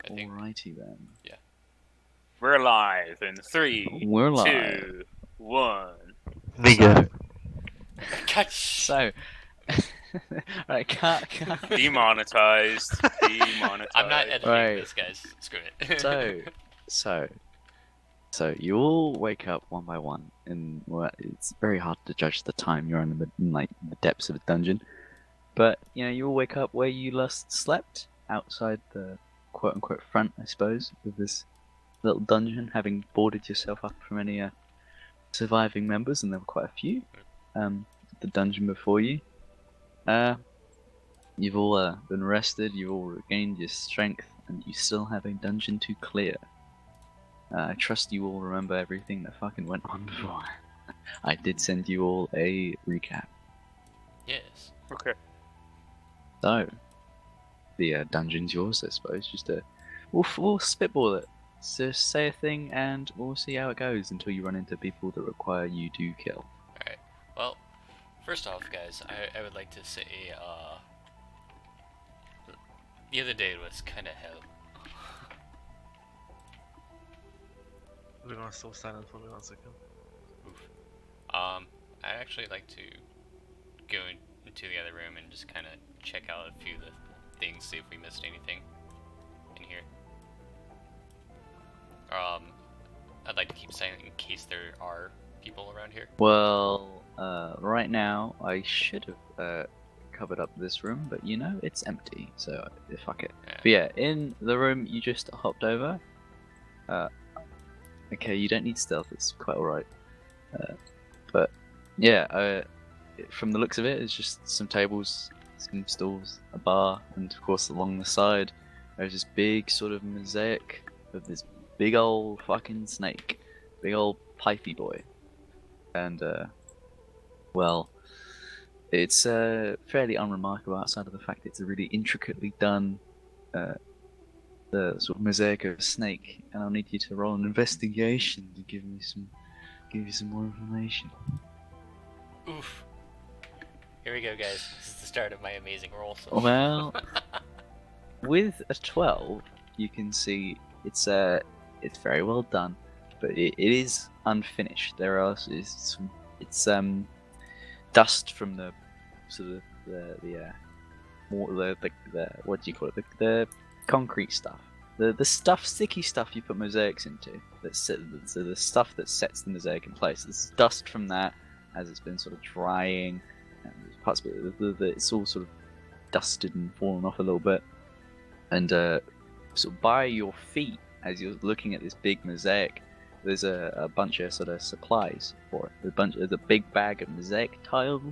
I think. Alrighty then. Yeah. We're live in 3, We're live. 2, 1. So, God, right, cut. Demonetized. Demonetized. I'm not editing Right. this, guys. Screw it. So you all wake up one by one, and well, it's very hard to judge the time you're in the depths of a dungeon. But you all wake up where you last slept, outside the quote unquote front, I suppose, of this little dungeon, having boarded yourself up from any surviving members, and there were quite a few. The dungeon before you. You've all been rested, you've all regained your strength, and you still have a dungeon to clear. I trust you all remember everything that fucking went on before. I did send you all a recap. Yes. Okay. So, the dungeon's yours, I suppose. We'll spitball it. So say a thing, and we'll see how it goes until you run into people that require you to kill. Alright. Well, first off, guys, I would like to say, the other day was kind of hell. We're gonna stay silent for 1 second. Oof. I actually like to go into the other room and just kind of check out a few of the things, see if we missed anything in here. I'd like to keep silent in case there are people around here. Well, right now, I should have covered up this room, but it's empty, so fuck it. Yeah. But yeah, in the room you just hopped over, okay, you don't need stealth, it's quite alright. But yeah, from the looks of it, it's just some tables, some stools, a bar, and of course along the side there's this big sort of mosaic of this big old fucking snake, big old pipey boy. And well, it's fairly unremarkable outside of the fact it's a really intricately done the sort of mosaic of a snake, and I'll need you to roll an investigation to give you some more information. Oof. Here we go, guys. This is the start of my amazing roll. So. Well, with a 12, you can see it's very well done, but it is unfinished. It's dust from the sort of the what do you call it, the concrete stuff, the sticky stuff you put mosaics into, so the stuff that sets the mosaic in place. This is dust from that as it's been sort of drying, and there's parts of it it's all sort of dusted and fallen off a little bit, and sort of by your feet as you're looking at this big mosaic, there's a bunch of sort of supplies for it. There's a big bag of mosaic tiles,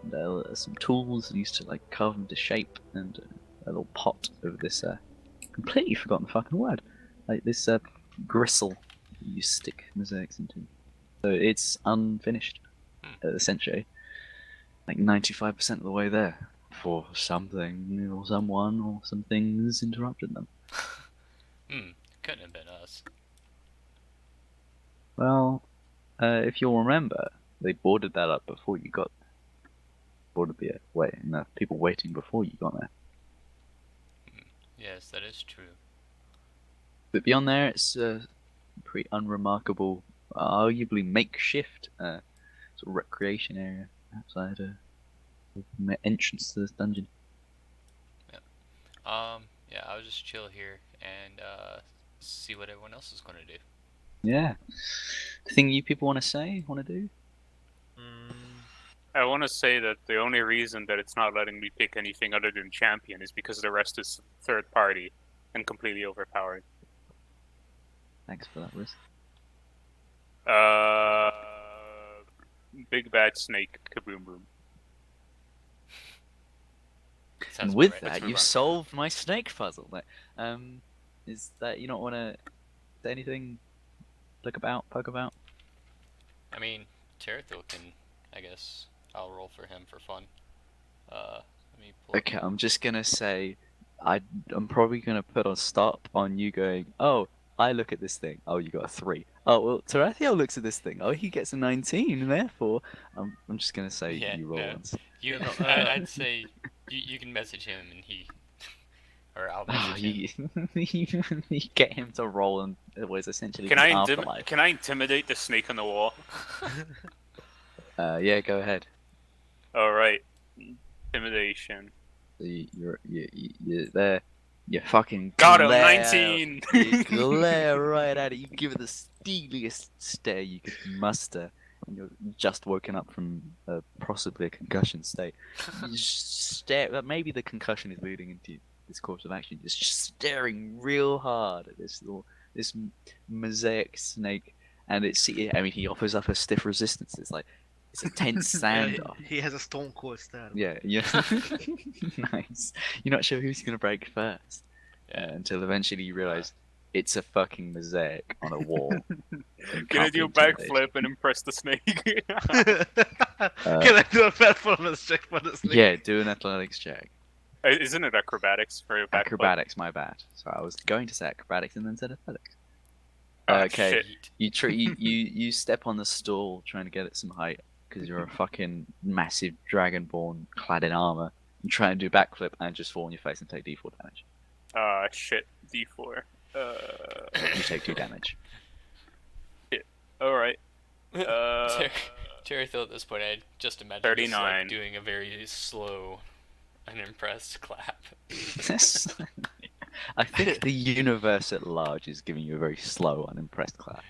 and some tools used to like carve them to shape, and a little pot of this completely forgotten fucking word, like this gristle you stick mosaics into. So it's unfinished, essentially, like 95% of the way there. For something or someone or some things interrupted them. Couldn't have been us. Well, if you'll remember, they boarded that up before you got there. Boarded the people waiting before you got there. Yes, that is true. But beyond there, it's a pretty unremarkable, arguably makeshift sort of recreation area outside the entrance to this dungeon. Yeah, I'll just chill here and see what everyone else is gonna do. Yeah. Thing you people want to do? I want to say that the only reason that it's not letting me pick anything other than champion is because the rest is third party and completely overpowered. Thanks for that, Riz. Big bad snake, kaboom boom. And with that, you've solved my snake puzzle. Like, is that you don't want to say anything? Poke about? I mean, Terethil can, I guess, I'll roll for him for fun. Let me pull Okay, I'm just gonna say, I'm probably gonna put a stop on you going, oh, I look at this thing, oh, you got a 3. Oh, well, Tarathiel looks at this thing, oh, he gets a 19, and therefore, I'm just gonna say you roll once. I'd say you can message him and he, or I'll message you, you get him to roll and it was essentially Can the I afterlife. can I intimidate the snake on the wall? Yeah, go ahead. All right, intimidation. So you're there. You fucking Got him, glare, 19. You glare right at it. You give it the steeliest stare you could muster, and you're just woken up from possibly a concussion state. You just stare. Maybe the concussion is leading into this course of action. Just staring real hard at this mosaic snake, and I mean, he offers up a stiff resistance. It's a tense Yeah, standoff. he has a stone cold stare. Yeah. Nice. You're not sure who's gonna break first until eventually you realize it's a fucking mosaic on a wall. Gonna do a backflip and impress the snake. Can I do a performance check for the snake? Yeah, do an athletics check. Isn't it acrobatics for a backflip? Acrobatics, my bad. So I was going to say acrobatics and then said athletics. Ah, Okay, shit. you step on the stool trying to get at some height because you're a fucking massive dragonborn clad in armor. You try and do a backflip and just fall on your face and take D4 damage. Shit. D4. You take 2 damage. All right. Terry Phil at this point, I just imagine 39. Just, doing a very slow, unimpressed clap. I think the universe at large is giving you a very slow, unimpressed clap.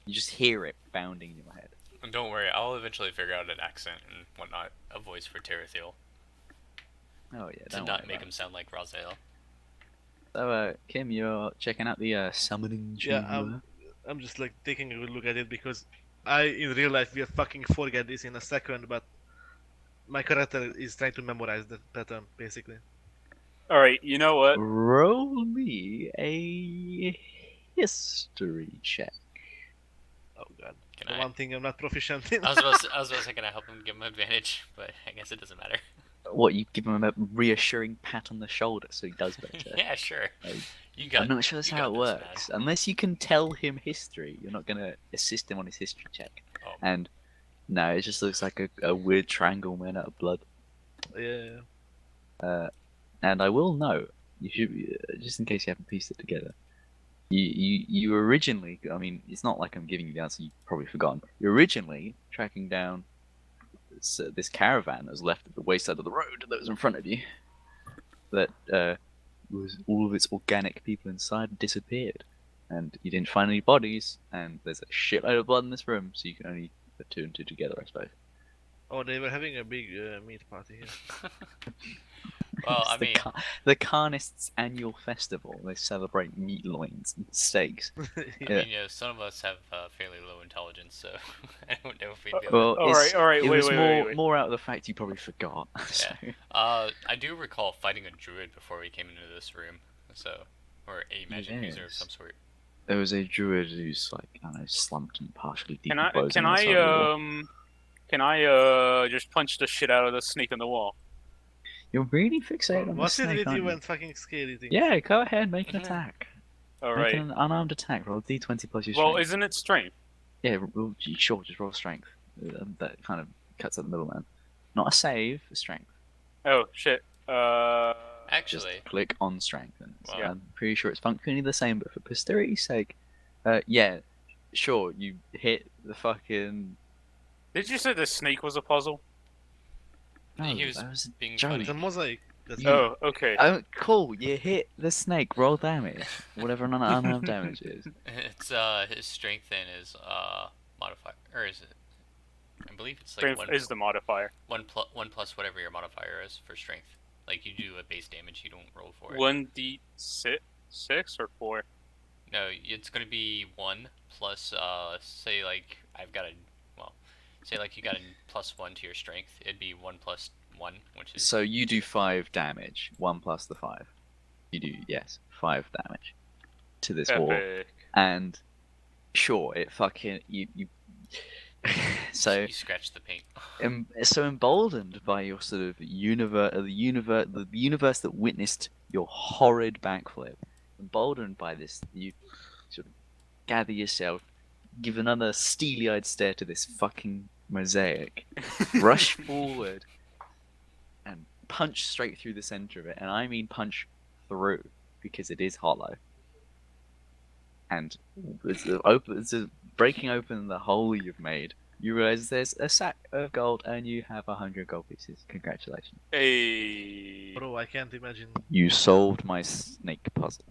You just hear it bounding in your head. And don't worry, I'll eventually figure out an accent and whatnot, a voice for Terithiel. Oh yeah, to not make him sound like Raziel. So, Kim, you're checking out the summoning chamber. Yeah, I'm just like taking a good look at it because in real life will fucking forget this in a second, but my character is trying to memorize the pattern basically. All right. You know what? Roll me a history check. Oh god. Can The I? one thing I'm not proficient in. I was about to say, can I help him give him advantage? But I guess it doesn't matter. What, you give him a reassuring pat on the shoulder so he does better? Yeah, sure. Like, You got. I'm not sure that's you how it got this, works. man. Unless you can tell him history, you're not going to assist him on his history check. Oh. And no, it just looks like a weird triangle made out of blood. Yeah. And I will note, you should, just in case you haven't pieced it together, you originally, I mean, it's not like I'm giving you the answer, you've probably forgotten. You're originally tracking down this caravan that was left at the wayside of the road that was in front of you. That was all of its organic people inside disappeared, and you didn't find any bodies. And there's a shitload of blood in this room, so you can only put 2 and 2 together, I suppose. Oh, they were having a big meat party here. Well, I It's mean, the Carnists' annual festival. They celebrate meat loins and steaks. you know, some of us have fairly low intelligence, so I don't know if we'd be Well, All right. it Wait, was wait. more out of the fact you probably forgot. So. I do recall fighting a druid before we came into this room, so or a magic user of Yes. some sort. There was a druid who's like, I don't know, slumped and partially Can decomposed. Can I just punch the shit out of the snake on the wall? You're really fixated on the What's it snake, with aren't you you? and fucking scary things? Yeah, go ahead, make an attack. All Make right. an unarmed attack. Roll D20 plus your Well, strength. isn't it strength? Yeah, sure, just roll strength. That kind of cuts out the middleman. Not a save, a strength. Oh shit. Actually, Just click on strength. And Wow. I'm pretty sure it's functionally the same, but for posterity's sake, yeah, sure, you hit the fucking. Did you say the snake was a puzzle? No, he was that was a being joke. funny. It's a mosaic. That's You- Oh, okay. Oh, cool. You hit the snake. Roll damage. Whatever unarmed damage is. It's his strength and his modifier, or is it? I believe it's like Strength one, is the modifier. one plus whatever your modifier is for strength. Like you do a base damage, you don't roll for it. 1d6 or 4? No, it's gonna be 1 plus say like I've got a say like you got a +1 to your strength. It'd be 1 plus 1, which is So you do 5 damage. 1 plus the 5. You do, yes, 5 damage to this wall. Epic. And sure, it fucking you. So you scratch the paint. so emboldened by your sort of the universe that witnessed your horrid backflip, emboldened by this, you sort of gather yourself, give another steely-eyed stare to this fucking mosaic, rush forward, and punch straight through the center of it, and I mean punch through. because it is hollow. And breaking open the hole you've made, you realize there's a sack of gold and you have 100 gold pieces. Congratulations. Hey. Bro, I can't imagine. You solved my snake puzzle.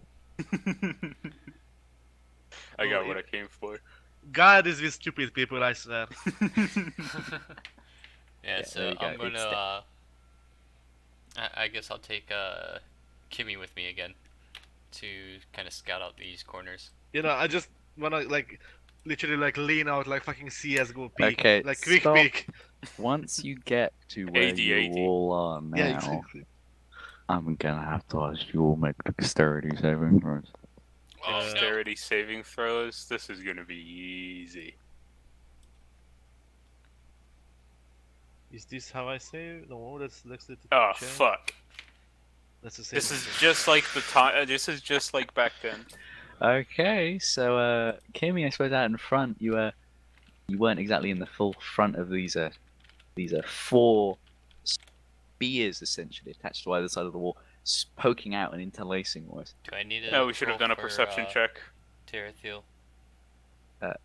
I got what I came for. God is with stupid people, I swear. Yeah, there so we go. I'm It's gonna. I guess I'll take Kimmy with me again to kind of scout out these corners. You know, I just wanna like literally like lean out like fucking CS:GO peek, Okay, like quick stop. peek. Once you get to where you 80. all are now, Yeah, exactly. I'm gonna have to ask you all make dexterity saving throws. Oh no! Dexterity saving throws. This is gonna be easy. Is this how I say? No, that's the Oh check. fuck! That's the same. This is just like the time. This is just like back then. Okay, so Kimmy, I suppose out in front, you weren't exactly in the full front of these are 4 spears essentially attached to either side of the wall, poking out and interlacing almost. Do I need to? No, we should have roll done a for, perception check. Terathiel?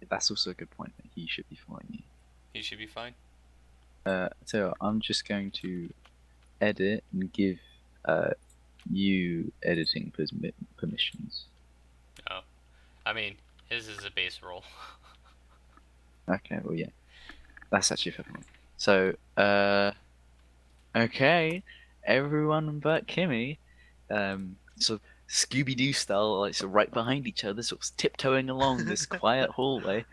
That's also a good point. That he should be following you. He should be fine. So I'm just going to edit and give you editing permissions. Oh, I mean, his is a base roll. Okay, well yeah, that's actually a fair point. So okay, everyone but Kimmy, sort of Scooby-Doo style, like sort of right behind each other, sort of tiptoeing along this quiet hallway.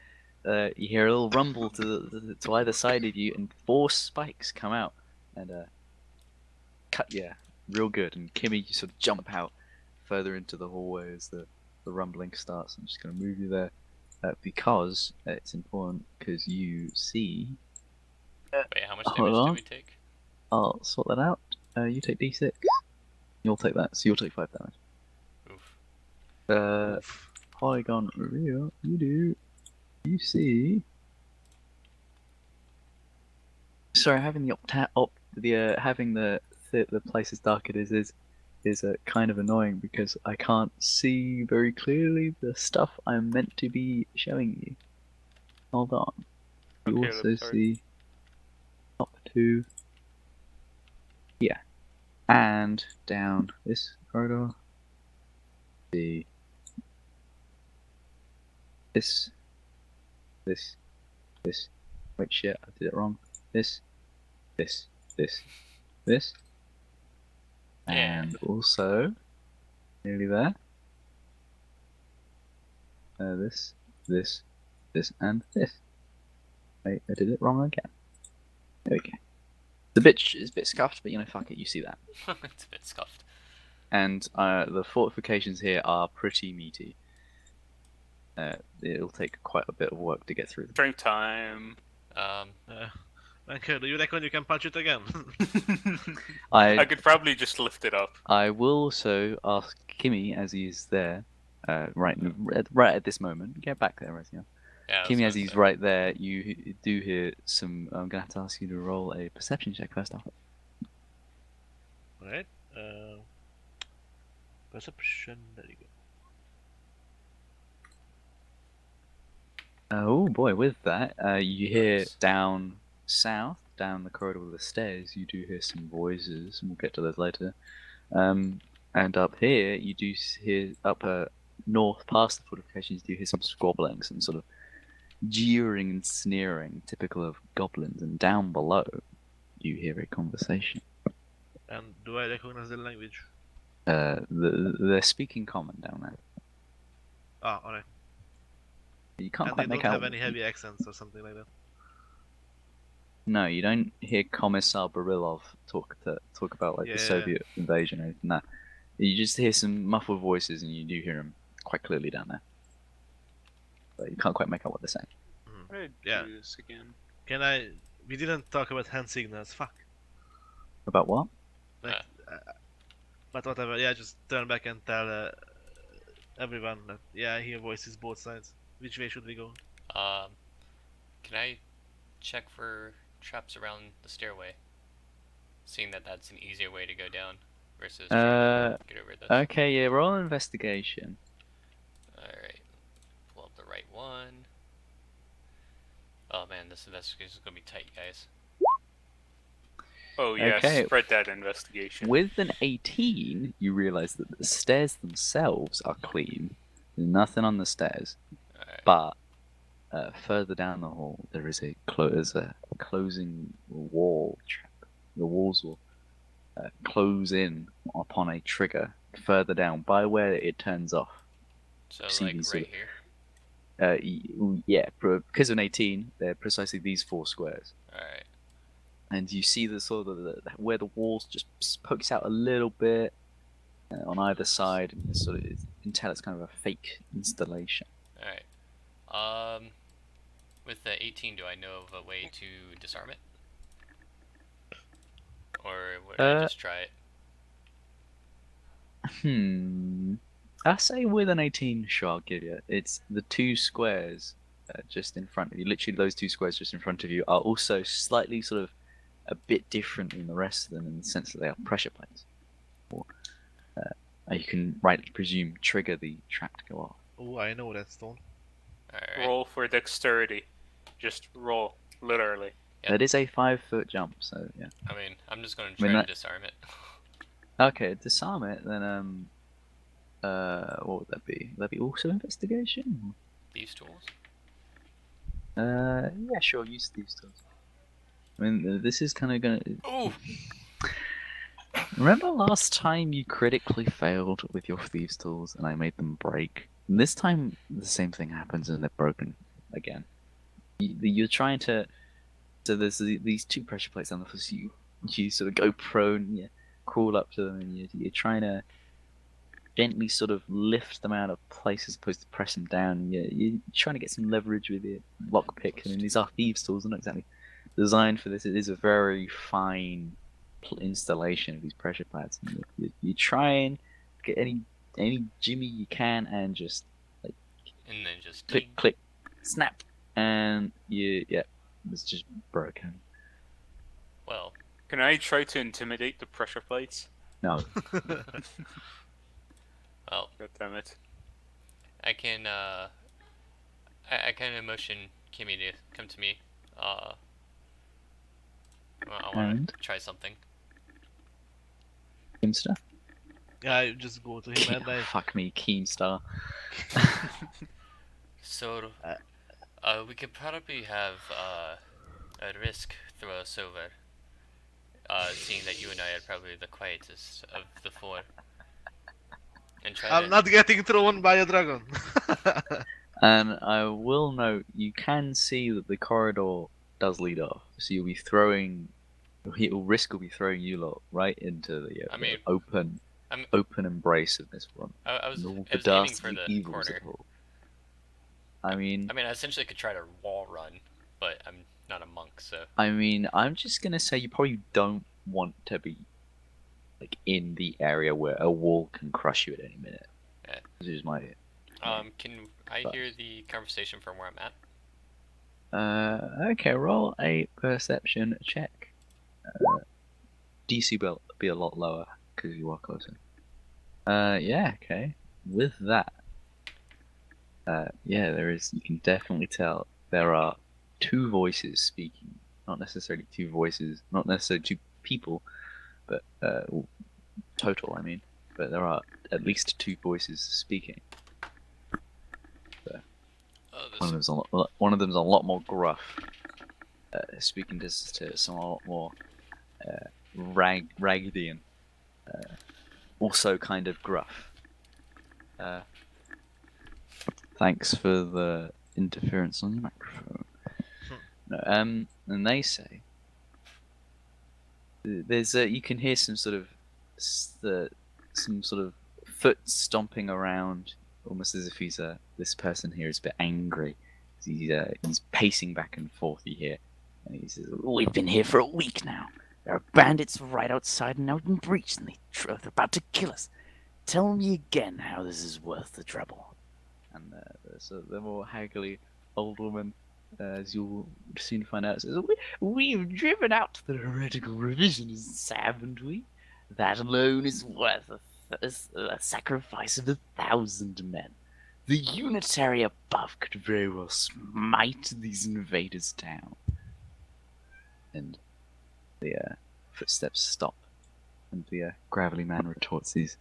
You hear a little rumble to either side of you, and 4 spikes come out and cut you real good. And Kimmy, you sort of jump out further into the hallway as the rumbling starts. I'm just going to move you there because it's important, because you see. Wait, how much Hold damage do on. we take? I'll sort that out. You take D6. You'll take that, so you'll take 5 damage. Oof. Polygon reveal. You see. Sorry, having having the place as dark it is kind of annoying because I can't see very clearly the stuff I'm meant to be showing you. Hold on. You Okay, also let's start. see up to and down this corridor. See this. Wait, shit! I did it wrong. This, this, Yeah. and also nearly there. This, and this. Wait, I did it wrong again. There we go. It's a bit scuffed, but you know, fuck it. You see that. It's a bit scuffed. And the fortifications here are pretty meaty. It'll take quite a bit of work to get through them. Drink time. Okay, do you reckon you can punch it again? I could probably just lift it up. I will also ask Kimmy, as he's there, right at this moment. Get back there, Resia. Yeah, I was Kimmy, gonna as he's say. right there, you do hear some. I'm gonna have to ask you to roll a perception check first off. Alright. Perception. There you go. Oh boy, with that, you hear Nice. down south, down the corridor with the stairs, you do hear some voices, and we'll get to those later. And up here, you do hear up north past the fortifications, you do hear some squabbling, some sort of jeering and sneering, typical of goblins. And down below, you hear a conversation. And do I recognize the language? They're speaking common down there. Ah, alright. You can't And quite they make don't out. have any heavy accents or something like that. No, you don't hear Commissar Barilov talk about like Yeah. the Soviet invasion or anything like that. You just hear some muffled voices, and you do hear them quite clearly down there. But you can't quite make out what they're saying. I'd Yeah. do this again. Can I? We didn't talk about hand signals. Fuck. About what? Like, but whatever. Yeah, just turn back and tell everyone that I hear voices both sides. Which way should we go? Can I check for traps around the stairway? Seeing that that's an easier way to go down. versus trying to get over this. Okay, yeah, roll an investigation. Alright. Pull up the right one. Oh man, this investigation is gonna be tight, guys. Oh yes, Okay. spread that investigation. With an 18, you realize that the stairs themselves are clean. There's nothing on the stairs. Alright. But further down the hall, there's a closing wall trap. The walls will close in upon a trigger further down by where it turns off. So See like these right sort here. Yeah, because of an 18, they're precisely these 4 squares. Alright. And you see the sort of where the walls just pokes out a little bit on either side, and it's sort of you can tell it's kind of a fake installation. Alright. With the 18, do I know of a way to disarm it? Or would I just try it? I say with an 18, sure, I'll give you. It's the 2 squares just in front of you. Literally, those 2 squares just in front of you are also slightly sort of a bit different than the rest of them in the sense that they are pressure plates. Or, you can rightly presume trigger the trap to go off. Oh, I know that stone. Alright. Roll for dexterity. Just roll, literally. Yep. That is a 5-foot jump, so yeah. I mean, I'm just gonna I mean, try that- to disarm it. Okay, disarm it, then what would that be? Would that be also investigation? These tools? Yeah, sure, use these tools. I mean, this is kind of gonna. Ooh! Remember last time you critically failed with your thieves tools and I made them break? And this time the same thing happens and they're broken again. You're trying to. So there's these 2 pressure plates on the floor. So you sort of go prone, you crawl up to them, and you're trying to gently sort of lift them out of place as opposed to press them down. You're trying to get some leverage with your lockpick. I mean, these are thieves tools, they're not exactly designed for this. It is a very fine installation of these pressure pads. And you try and get any jimmy you can and just And then just click, click, snap, and it's just broken. Well, Can I try to intimidate the pressure plates? No. well, God damn it. I can I kind of motion Kimmy to come to me. Well, I want And? to try something. Keemstar? Yeah, I just go to him and I. Fuck me, Keemstar. So, we could probably have a risk throw us over. Seeing that you and I are probably the quietest of the 4. And try I'm to... not getting thrown by a dragon. And I will note, you can see that the corridor does lead off, so you'll be throwing. Risk will be throwing you lot right into the, I mean, open embrace of this one. I was All aiming dust for and the evils corner. of all. I mean, I essentially could try to wall run, but I'm not a monk, so... I'm just gonna say you probably don't want to be in the area where a wall can crush you at any minute. Yeah. This is my. Can I hear the conversation from where I'm at? Okay, roll a perception check. DC will be a lot lower because you are closer. Yeah, okay. With that, there is. You can definitely tell there are 2 voices speaking. Not necessarily 2 voices, not necessarily 2 people, but total. I mean, but there are at least 2 voices speaking. Oh, One of them's a lot more gruff, speaking to some a lot more Ragdian, also kind of gruff. Thanks for the interference on your microphone. No, and they say there's you can hear some sort of foot stomping around, almost as if this person here is a bit angry. He's pacing back and forth. You hear, and he says, We've been here for a week now. There are bandits right outside and out in breach, and they're about to kill us. Tell me again how this is worth the trouble. and the more haggly old woman, as you'll soon find out, says, We've driven out the heretical revisionists, haven't we? That alone is worth a sacrifice of 1,000 men. The unitary above could very well smite these invaders down. And the footsteps stop, and the gravelly man retorts these.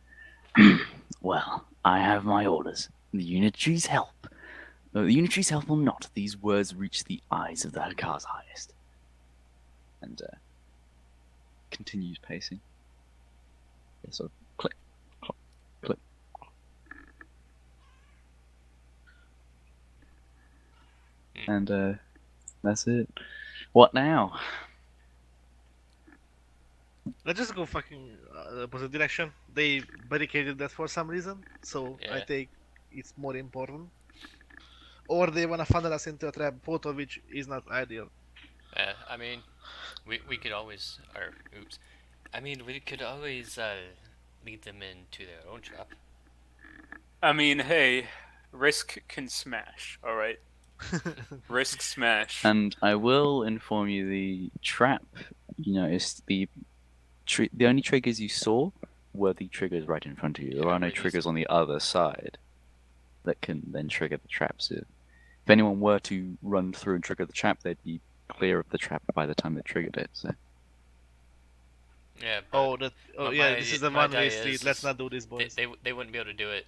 Well, I have my orders. The unitary's help. The unitary's help or not, these words reach the eyes of the Hakar's highest. And continues pacing. Yeah, sort of click, clock, click. And that's it. What now? Let's just go fucking opposite direction. They barricaded that for some reason, so I Yeah. think it's more important. Or they wanna funnel us into a trap, both of which is not ideal. I mean, we could always, or oops, I mean we could always lead them into their own trap. I mean, hey, risk can smash. All right, risk smash. And I will inform you, the trap. You noticed the only triggers you saw were the triggers right in front of you. There are no Remember these- triggers on the other side that can then trigger the traps. If anyone were to run through and trigger the trap, they'd be clear of the trap by the time they triggered it. So Yeah. But Oh, that. Oh, yeah, this is a my one-way idea street. is Let's not do this, they, boys. they wouldn't be able to do it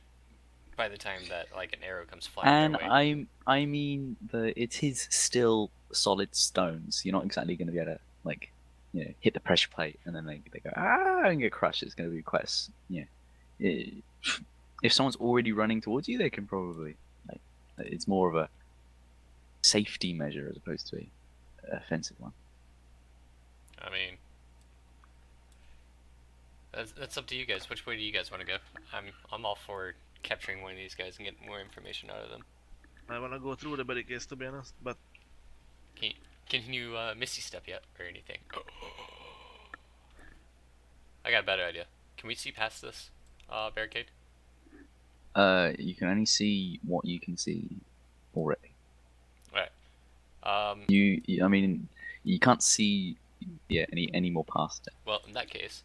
by the time that like an arrow comes flying and their way. I mean it is still solid stones. You're not exactly going to be able to like hit the pressure plate and then they go and get crushed. It's going to be quite if someone's already running towards you, they can probably it's more of a safety measure as opposed to a offensive one. I mean, that's up to you guys. Which way do you guys want to go? I'm all for capturing one of these guys and getting more information out of them. I wanna go through the barricades, to be honest, but Can you Misty Step yet or anything? I got a better idea. Can we see past this barricade? You can only see what you can see already. Right. I mean, you can't see any more past it. Well, in that case,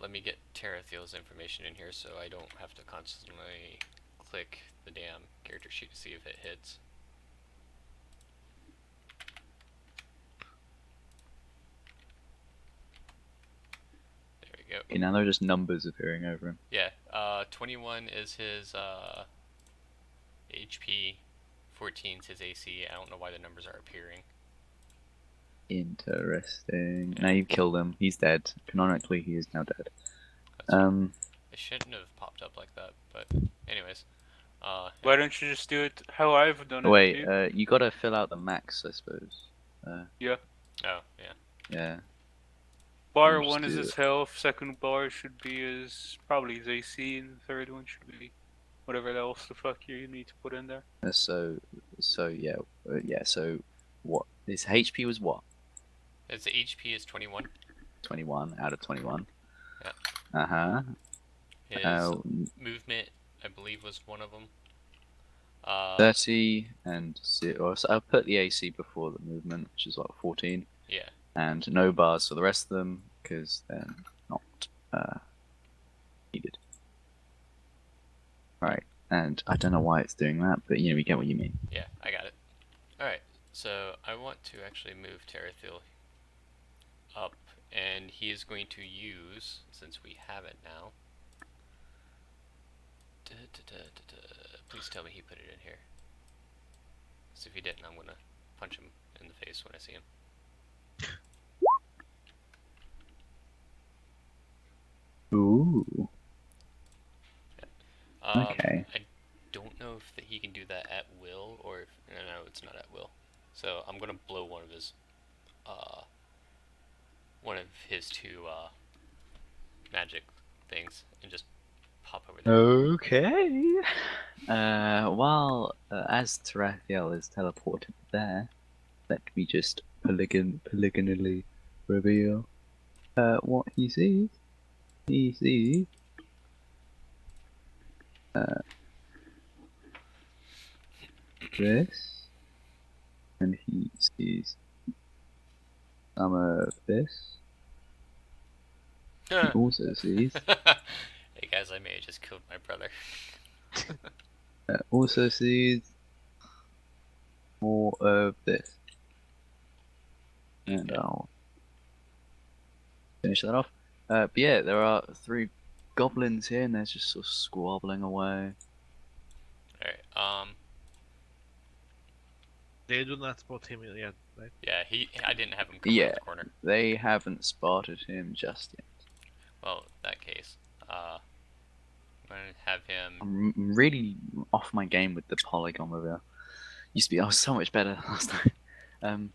let me get Tarathiel's information in here so I don't have to constantly click the damn character sheet to see if it hits. There we go. Okay, now they're just numbers appearing over him. Yeah, 21 is his HP, 14 is his AC. I don't know why the numbers are appearing. Interesting. Now you've killed him. He's dead. Canonically, he is now dead. It shouldn't have popped up like that, but anyways. Why don't you just do it how I've done it? Wait, dude? you gotta fill out the max, I suppose. Oh, yeah. Yeah. Bar just 1 is do his it. health, second bar should be his probably his AC, and the third one should be whatever else the fuck you need to put in there. So what? His HP was what? His HP is 21. 21 out of 21. Yeah. Uh-huh. His movement, I believe, was one of them. 30 and 0. So I'll put the AC before the movement, which is what, 14. Yeah. And no bars for the rest of them because they're not needed. Right. And I don't know why it's doing that, but we get what you mean. Yeah, I got it. Alright, so I want to actually move Tarathiel up, and he is going to use, since we have it now. Please tell me he put it in here. So if he didn't, I'm gonna punch him in the face when I see him. Ooh. Okay. I don't know if he can do that at will, or if, no, it's not at will. So I'm gonna blow one of his two magic things and just pop over there. Okay. As Tarathiel is teleported there, let me just polygonally reveal what he sees. He sees this, and he sees some of this, He also sees. Hey guys, I may have just killed my brother. Also sees more of this. And I'll finish that off. But yeah, there are 3 goblins here, and they're just sort of squabbling away. Alright, They do not spot him yet, right? yeah, I didn't have him come Yeah. around the corner. They haven't spotted him just yet. Well, in that case, I'm gonna have him. I'm really off my game with the polygon reveal. Used to be, I was so much better last time.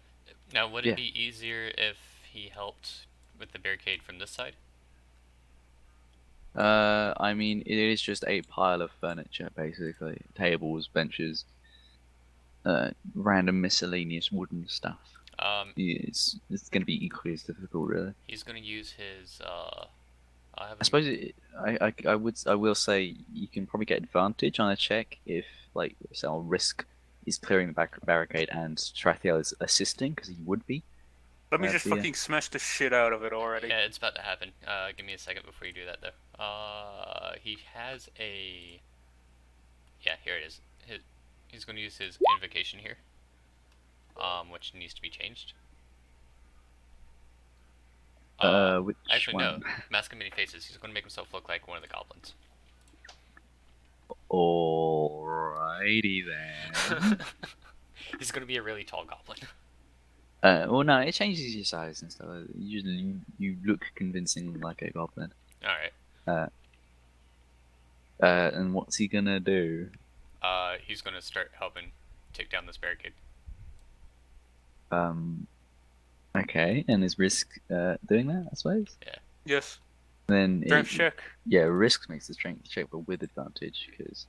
Now, would yeah. it be easier if he helped with the barricade from this side? I mean, it is just a pile of furniture, basically. Tables, benches, random miscellaneous wooden stuff. It's going to be equally as difficult, really. He's gonna use his. I'll have him. I suppose I will say you can probably get advantage on a check if, like, say, Risk is clearing the barricade and Strathiel is assisting, because he would be. Let me just yeah. fucking smash the shit out of it already. Yeah, it's about to happen. Give me a second before you do that, though. He has a. Yeah, here it is. He's going to use his invocation here, which needs to be changed. Which Actually, one? no. Mask of Many Faces. He's going to make himself look like one of the goblins. Alrighty then. He's going to be a really tall goblin. Well, no, it changes your size and stuff. You look convincing like a goblin. Alright. And what's he gonna do? He's going to start helping take down this barricade. Okay, and is Risk doing that, I suppose? Yes. Then Strength check. Yeah, Risk makes the strength check, but with advantage, because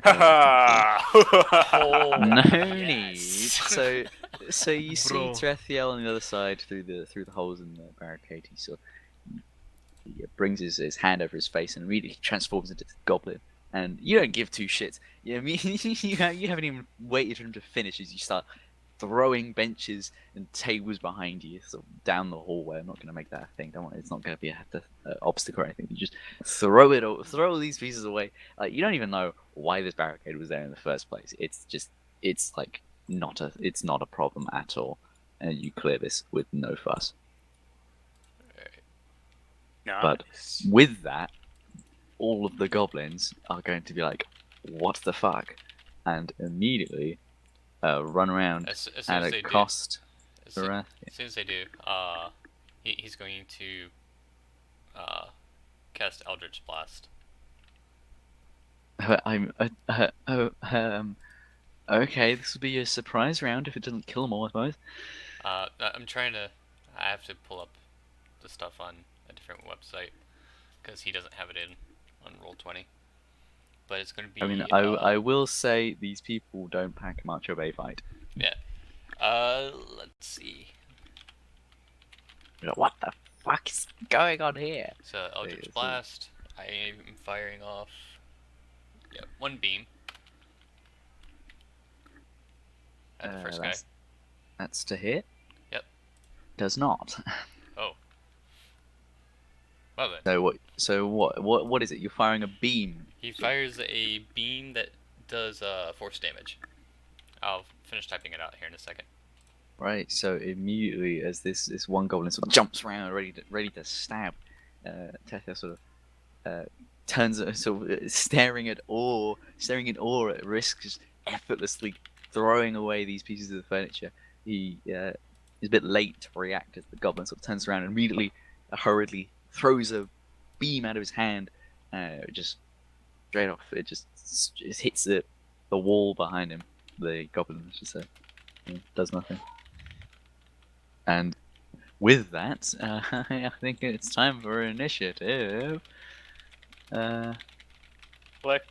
Oh, no yes. need. So you see Bro. Trethiel on the other side through the holes in the barricade. He brings his hand over his face and immediately transforms into a goblin. And you don't give 2 shits. You know, you haven't even waited for him to finish as you start throwing benches and tables behind you sort of down the hallway. I'm not going to make that a thing. Don't worry, it's not going to be an obstacle or anything. You just throw these pieces away. Like, you don't even know why this barricade was there in the first place. It's not a problem at all, and you clear this with no fuss. Nice. But with that, all of the goblins are going to be like, "What the fuck?" and immediately run around As soon at as a they cost. do, as soon as they do, he's going to cast Eldritch Blast. Okay, this will be a surprise round if it doesn't kill them all, I suppose. I'm trying to. I have to pull up the stuff on a different website because he doesn't have it in on Roll20. But it's going to be. I mean, I will say these people don't pack much of a fight. Yeah. Let's see. What the fuck is going on here? So Eldritch it's a- Blast. I am firing off. Yeah, 1 beam. At the first guy. That's to hit. Yep. Does not. Oh. Well then. So what is it? You're firing a beam. He fires a beam that does force damage. I'll finish typing it out here in a second. Right, so immediately as this one goblin sort of jumps around, ready to stab, Tethia sort of turns, sort of staring in awe at Risk, just effortlessly throwing away these pieces of the furniture. He is a bit late to react as the goblin sort of turns around and immediately, hurriedly throws a beam out of his hand, just straight off. It just hits the wall behind him. The goblin, I should say. It does nothing. And with that, I think it's time for initiative. Click.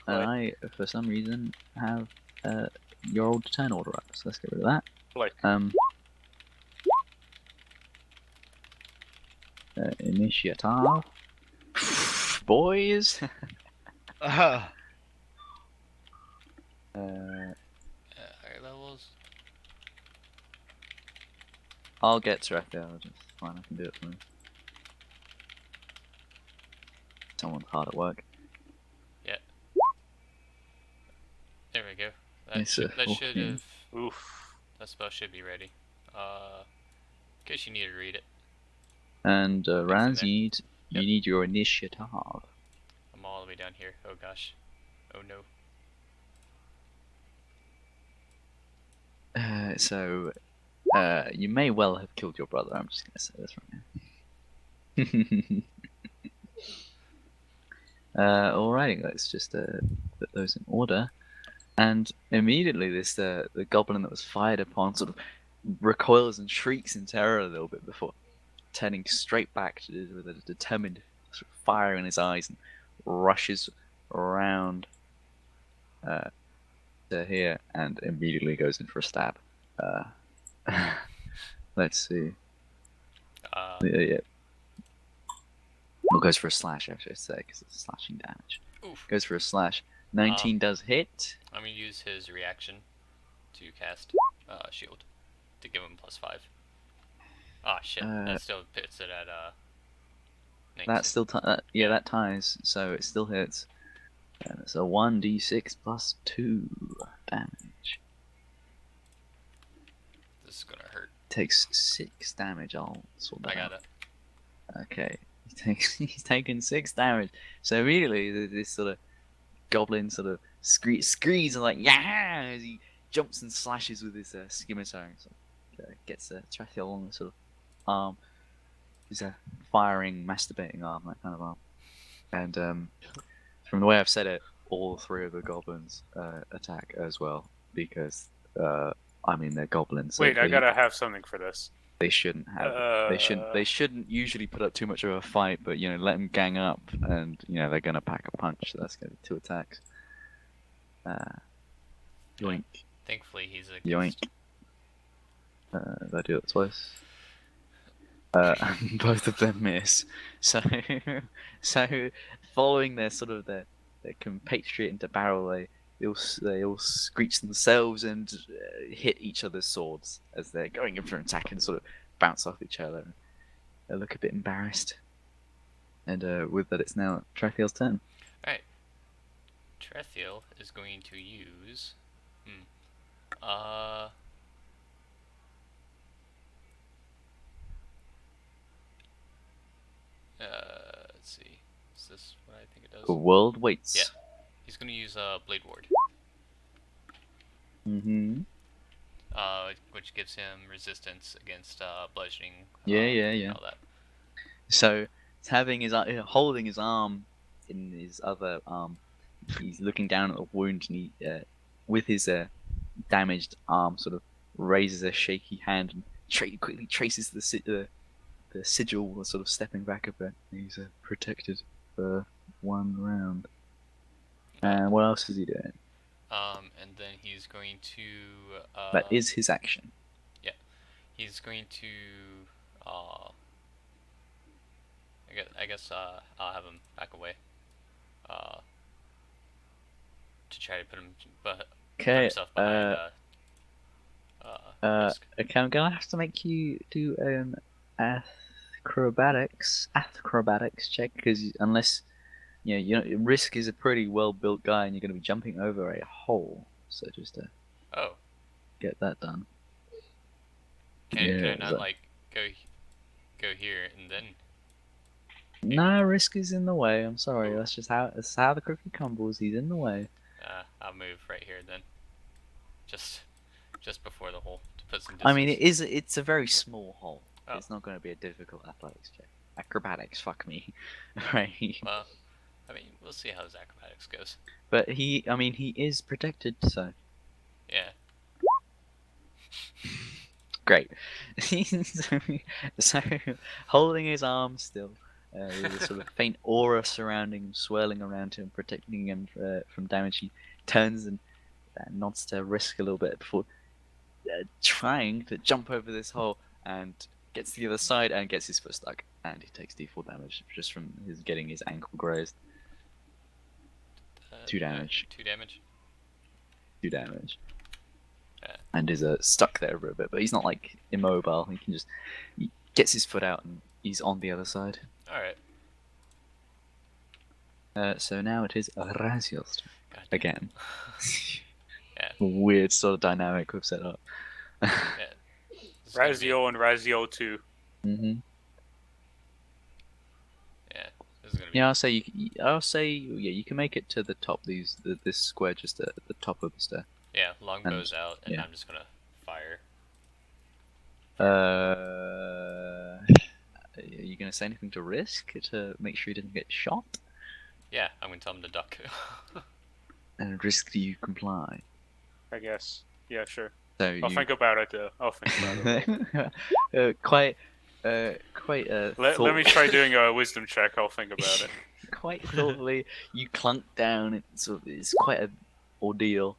And I, for some reason, have your old turn order up, so let's get rid of that. Click. Initiative. Boys! Aha! Higher levels. I'll get to it. Just fine, I can do it for me. Someone's hard at work. There we go. That Yes, should, sir. that Oh, should yeah. have. Oof. That spell should be ready. In case you need to read it. And in Raz, there. you Yep. need your initiative. I'm all the way down here. Oh gosh. Oh no. So you may well have killed your brother. I'm just gonna say this right now. Alrighty, let's just put those in order. And immediately, the goblin that was fired upon sort of recoils and shrieks in terror a little bit before turning straight back with a determined sort of fire in his eyes and rushes around to here and immediately goes in for a stab. Let's see. Yeah. Well, goes for a slash, I should say, because it's slashing damage. Oof. Goes for a slash. 19 does hit. I'm gonna use his reaction to cast shield to give him +5. Ah shit. That still puts it at 19. That still that ties, so it still hits. And it's a 1d6 plus 2 damage. This is gonna hurt. Takes 6 damage. I'll sort that I got out. it. Okay, he's taken 6 damage. So immediately this sort of goblin sort of screams and like yeah as he jumps and slashes with his scimitar and sort of, gets Trathiel along the sort of arm. He's a firing, masturbating arm, that kind of arm. And from the way I've said it, all 3 of the goblins attack as well because I mean they're goblins. So Wait, I gotta have something for this. They shouldn't have. They shouldn't usually put up too much of a fight, but you know, let them gang up, and you know they're gonna pack a punch. So that's gonna be 2 attacks. Yoink. Thankfully, he's a Yoink. ghost. Did I do that twice? Both of them miss. So following their sort of their compatriot into barrel, they all screech themselves and hit each other's swords as they're going in for an attack and sort of bounce off each other. They look a bit embarrassed. And with that, it's now Trathiel's turn. Alright. Trathiel is going to use. Let's see. Is this what I think it does? The world waits. Yeah. He's going to use Blade Ward. Mm-hmm. Which gives him resistance against bludgeoning. Yeah. And all that. So, having his holding his arm in his other arm, he's looking down at the wound, and he, with his damaged arm, sort of raises a shaky hand and quickly traces the sigil, sort of stepping back a bit. He's protected for 1 round. And what else is he doing? And then he's going to. That is his action. Yeah, he's going to. I guess I'll have him back away. To try to put himself behind. Risk. Okay, I'm gonna have to make you do an acrobatics check because unless Risk is a pretty well built guy and you're gonna be jumping over a hole, so just to get that done. Can I not like go here and then? No, Risk is in the way. I'm sorry. That's how the cookie crumbles. He's in the way. I'll move right here then. Just before the hole to put some distance. I mean, it's a very small hole. Oh. It's not going to be a difficult athletics check. Acrobatics, fuck me. Right. Well, I mean, we'll see how his acrobatics goes. But he is protected, so. Yeah. Great. so, holding his arm still, with a sort of faint aura surrounding him, swirling around him, protecting him from damage, he turns and nods to Risk a little bit before trying to jump over this hole and gets to the other side and gets his foot stuck. And he takes D4 damage just from getting his ankle grazed. 2 damage. 2 damage. 2 damage. Yeah. And is stuck there for a bit, but he's not like immobile. He gets his foot out and he's on the other side. Alright. So now it is Raziel's turn God damn. again. Yeah. Weird sort of dynamic we've set up. Yeah. This is gonna be- Razio and Razio 2. hmm Yeah. This is gonna be. Yeah, I'll say yeah, you can make it to the top. This square just at the top of the stair. Yeah. Longbows out, and yeah. I'm just gonna fire. Are you gonna say anything to Risk to make sure he didn't get shot? Yeah. I'm gonna tell him to duck. And Risk, do you comply? I guess. Yeah, sure. So I'll think about it, though. I'll think about it. quite Let me try doing a wisdom check. I'll think about it. quite thoughtfully, you clunk down. It's quite an ordeal.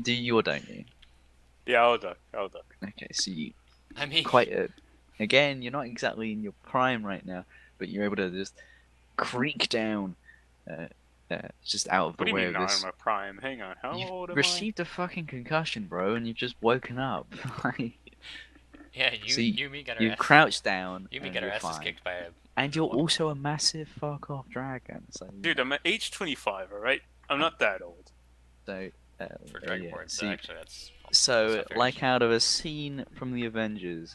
Do you or don't you? Yeah, I'll duck. Okay, so you I mean. again, you're not exactly in your prime right now, but you're able to just creak down, just out of What do the you way mean of not this. in my prime? Hang on. How You've old am received a fucking concussion, bro, and you've just woken up. Yeah. So You and me got our you ass. crouch down, You and me and got our you're asses fine. kicked by a. And you're also a massive fuck off dragon. So I? Dude, I'm at age 25, alright? I'm not that old. so For yeah, Dragonborn, so so, actually that's. so that's not like fair. out of a scene from the Avengers,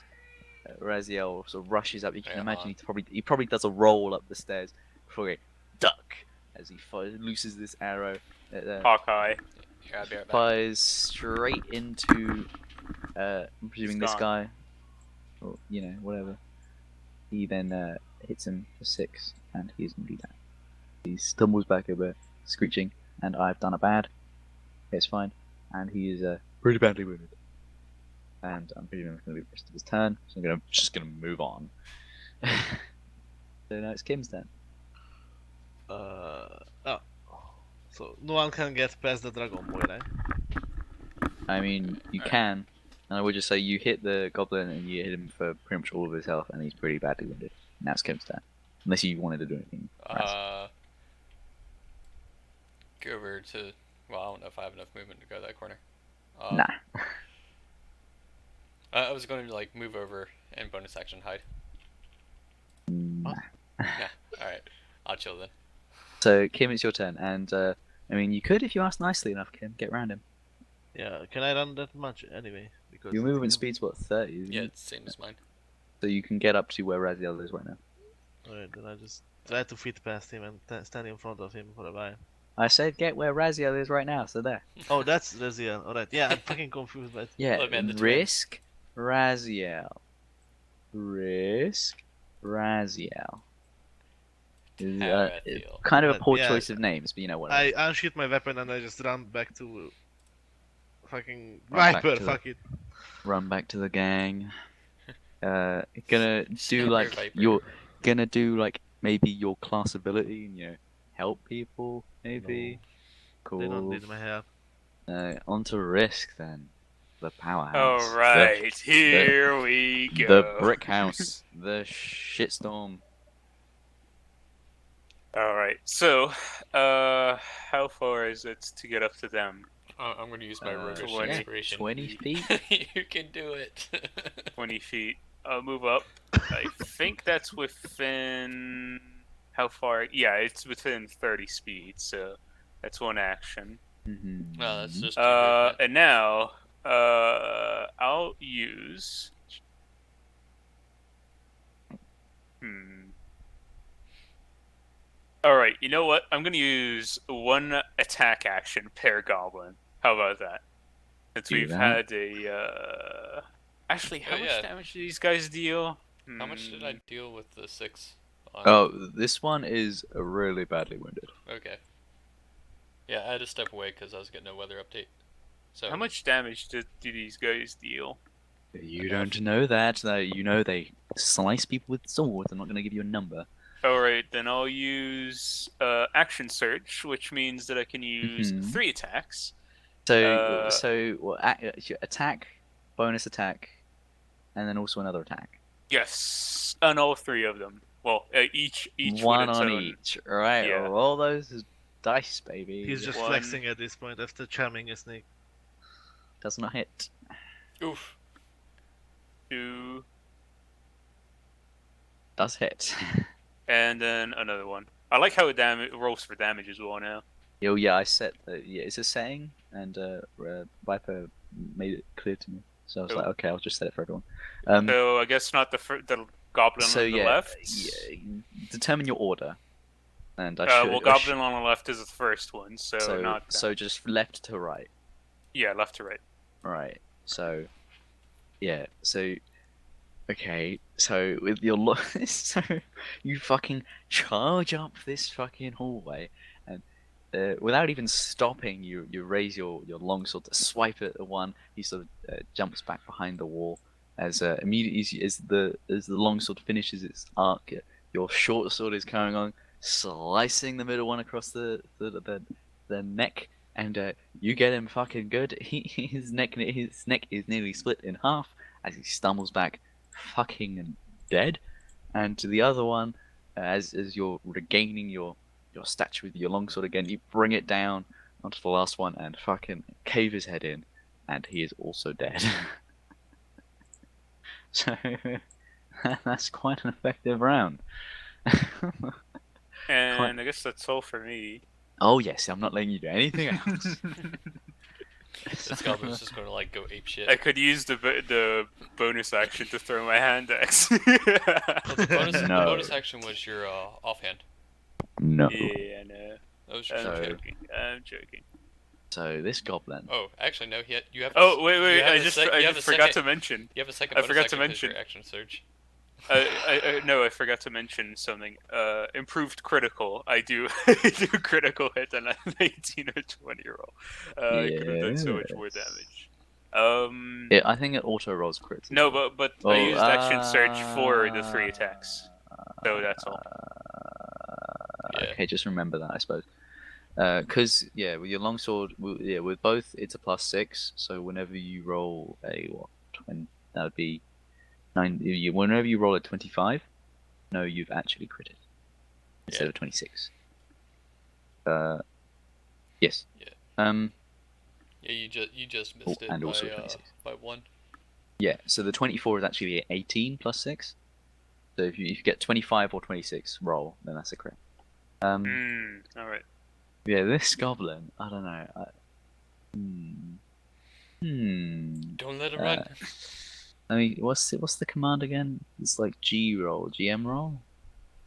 Raziel sort of rushes up. You can Yeah, imagine he probably does a roll up the stairs before he duck as he looses this arrow. Hawkeye. Here, I'll be right back. Fires straight into I'm presuming this gone. guy, or whatever. He then hits him for 6, and he's indeed down. He stumbles back a bit, screeching, and I've done a bad. It's fine, and he is pretty badly wounded. And I'm presuming it's going to be the rest of his turn, so I'm just gonna move on. So now it's Kim's turn. Oh. So no one can get past the dragon boy, right? I mean, you Alright. can, and I would just say you hit the goblin and you hit him for pretty much all of his health, and he's pretty badly wounded. Now it's Kim's turn, unless you wanted to do anything. Go over to. Well, I don't know if I have enough movement to go that corner. Nah. I was going to like move over and bonus action hide. Nah. Yeah. All right. I'll chill then. So Kim, it's your turn, and I mean, you could if you asked nicely enough, Kim, get around him. Yeah, can I run that much anyway? Because Your movement speed's what, 30? Isn't Yeah, it? it's the same as mine. So you can get up to where Raziel is right now. Alright, then I just try to fit past him and stand in front of him for a while. I said get where Raziel is right now, so there. Oh, that's Raziel. Alright, yeah, I'm fucking confused, but Yeah, Look, man, the twins. Risk, Raziel. Risk, Raziel. Is, How I feel. kind of a But, poor yeah, choice of names, but you know what? I unsheath my weapon and I just run back to fucking Run back Viper, to fuck it. Run back to the gang. Gonna do Sniper like Viper. you're gonna do like maybe your class ability and help people maybe. Cool. They don't need my help. On to Risk then. The powerhouse. Alright, here we go. The brick house. The shitstorm. Alright, so, how far is it to get up to them? I'm going to use my roguish 20. inspiration. 20 feet. You can do it. 20 feet. I'll move up. I think that's within... How far? Yeah, it's within 30 speed, so that's one action. Mm-hmm. Well, that's just. Too movement. And now, I'll use... Alright, you know what? I'm gonna use one attack action per goblin. How about that? Since Do we've that. had a, Actually, how Oh, much yeah. damage do these guys deal? How much did I deal with the 6? Oh, this one is really badly wounded. Okay. Yeah, I had to step away because I was getting a weather update. So How much damage do these guys deal? You don't know that. You know they slice people with swords. I'm not going to give you a number. Alright, then I'll use action search, which means that I can use Mhm. 3 attacks. So attack, bonus attack, and then also another attack. Yes, on all 3 of them. Well, each One with its on own. each. All right, Yeah. roll those dice, baby. He's just One. flexing at this point after charming a snake. Does not hit. Two. Does hit. and then another one. I like how it rolls for damage as well now. Oh yeah, I set the it's a saying, and Viper made it clear to me. So I was Oh. like, okay, I'll just set it for everyone. So I guess not the goblin So on the yeah, left. yeah, determine your order, and I Well, should. goblin on the left is the first one, so not so just left to right. yeah, left to right. Right. So yeah. So okay. So with your so you fucking charge up this fucking hallway, and without even stopping, you raise your longsword to swipe at the one. He sort of jumps back behind the wall as immediately as the longsword finishes its arc. Your short sword is carrying on, slicing the middle one across the neck, and you get him fucking good. His neck is nearly split in half as he stumbles back, fucking dead. And to the other one, as you're regaining your stature with your longsword again, you bring it down onto the last one and fucking cave his head in, and he is also dead. So that's quite an effective round. And I guess that's all for me. Oh yes, I'm not letting you do anything else. This goblin's just gonna like go ape shit. I could use the bonus action to throw my hand axe. Well, the No. bonus action was your offhand. No. Yeah, no. That was your I'm So- shit. joking. I'm joking. So this goblin. Oh, actually no. You have. Oh wait, you have I a just sec- I you have just a forgot second- to mention. You have a second. I bonus forgot to action 'cause mention. your action surge. I no, I forgot to mention something. Improved critical. I do I do critical hit on a 19 or 20 roll. I could have done so much more damage. I think it auto rolls crits. No, but I Oh, used action surge for the 3 attacks. So that's all. Yeah. Okay, just remember that, I suppose. Because with your longsword, with both it's a +6. So whenever you roll a that would be 9. Whenever you roll a 25, no, you've actually critted instead Yeah. of 26. Yes. Yeah. Yeah, you just missed it and by also 26. by 1. Yeah. So the 24 is actually 18 +6. So if you get 25 or 26 roll, then that's a crit. All right. Yeah, this goblin, I don't know. Don't let him Uh, run. I mean, what's the command again? It's like GM roll.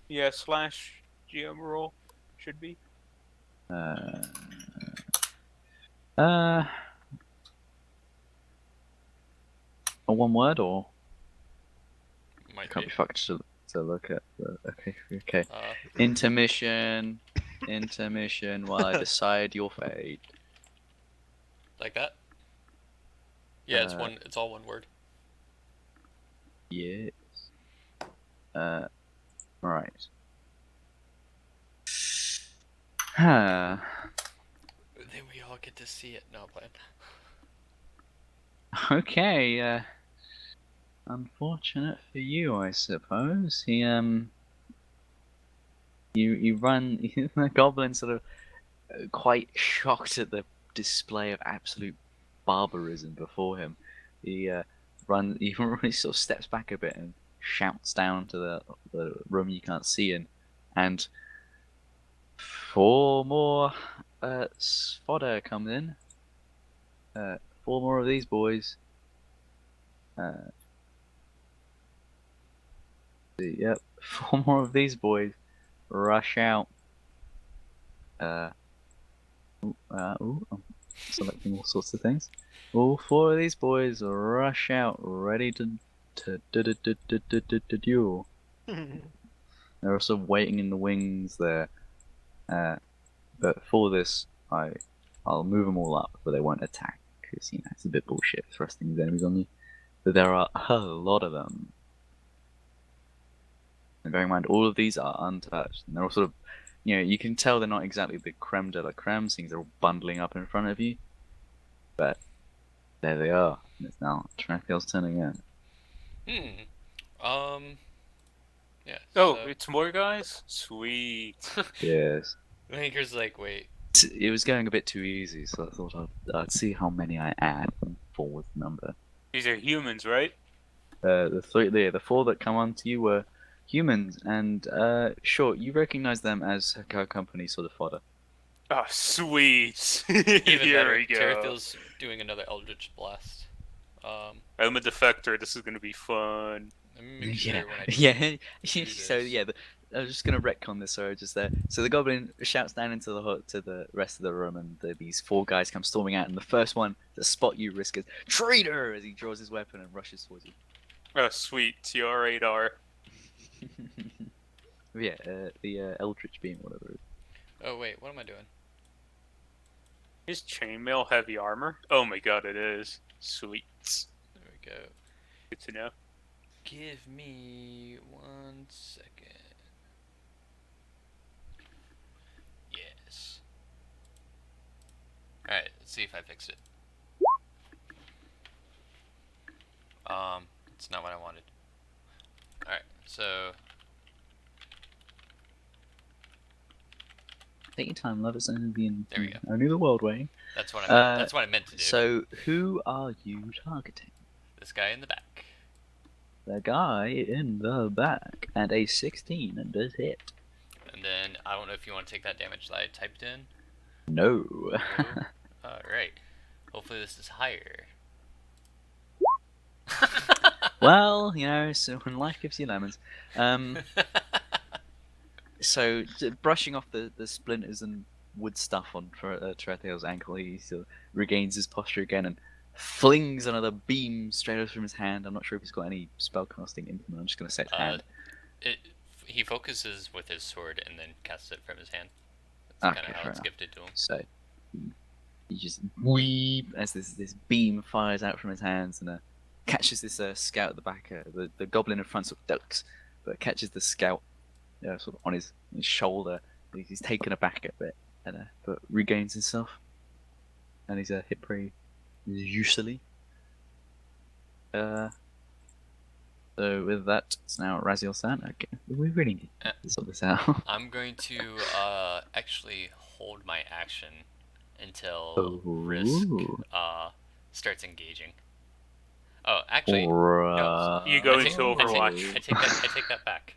Yeah, slash GM roll should be. A one word or Might can't be. be fucked to look at. Okay. Uh, Intermission while I decide your fate. like that. Yeah, it's Uh, one. It's all one word. Yes. Right. Huh. Then we all get to see it. No plan. Okay, unfortunate for you, I suppose. You run, the goblin sort of quite shocked at the display of absolute barbarism before him. He he sort of steps back a bit and shouts down to the room you can't see in, and 4 more fodder come in. 4 more of these boys. Yep, 4 more of these boys rush out. I'm selecting all sorts of things. All 4 of these boys rush out, ready to duel. They're also waiting in the wings there. But for this, I'll move them all up, but they won't attack because it's a bit bullshit thrusting these enemies on you. But there are a lot of them. And bearing in mind, all of these are untouched, and they're all sort of, you can tell they're not exactly the creme de la creme, since they're all bundling up in front of you. But there they are. And it's now Tranquil's turn again. Yeah. Oh, so- it's more guys? Sweet. Yes. Maker's like, wait. It was going a bit too easy, so I thought I'd see how many I add and forward the number. These are humans, right? The 4 that come onto you were humans, and sure, you recognize them as her company sort of fodder. Oh, sweet. Even Here better. we go. Terrafield's doing another Eldritch Blast. I'm a defector. This is gonna be fun. Let me make sure Yeah, when I yeah. do So this. yeah, I was just gonna retcon this. Sorry, just there. So the goblin shouts down into the hut to the rest of the room, and these four guys come storming out. And the first one to spot you, Risk, is traitor as he draws his weapon and rushes towards you. Oh, sweet. TR8R. Yeah, the Eldritch beam, whatever it is. Oh wait, what am I doing? Is chainmail heavy armor? Oh my god, it is. Sweet. There we go. Good to know. Give me 1 second. Yes. Alright, let's see if I fixed it. It's not what I wanted. Alright, so Take your time, love. It's only being There we go. only the world way. that's what I meant. That's what I meant to do. So who are you targeting? This guy in the back. The guy in the back, and a 16 and does hit. And then I don't know if you want to take that damage that I typed in. No. Alright. Hopefully this is higher. Well, you know, so when life gives you lemons. So brushing off the splinters and wood stuff on Tarathiel's ankle, he sort of regains his posture again and flings another beam straight out from his hand. I'm not sure if he's got any spellcasting implement. I'm just going to say it's hand. He focuses with his sword and then casts it from his hand. That's kind of how fair it's enough. gifted to him. So he just weep as this beam fires out from his hands and catches this scout at the back. The goblin in front sort of ducks, but catches the scout sort of on his shoulder. He's taken aback a bit, and but regains himself, and he's hit pretty usually. So with that, it's now Raziel's turn. Okay, we really need to sort this out. I'm going to actually hold my action until Risk starts engaging. Oh, actually, no. You go I into take- Overwatch. I take that back.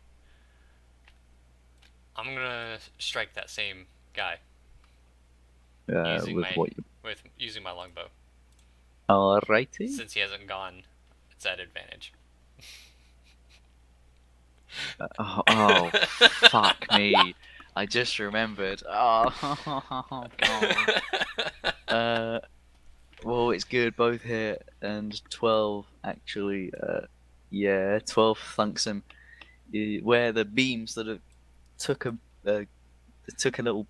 I'm gonna strike that same guy using with my what? using my longbow. Alrighty. Since he hasn't gone, it's at advantage. Oh, fuck me! I just remembered. Oh god. Well, it's good. Both hit and 12 actually. Yeah, 12 thunks him. Where the beam sort of took a little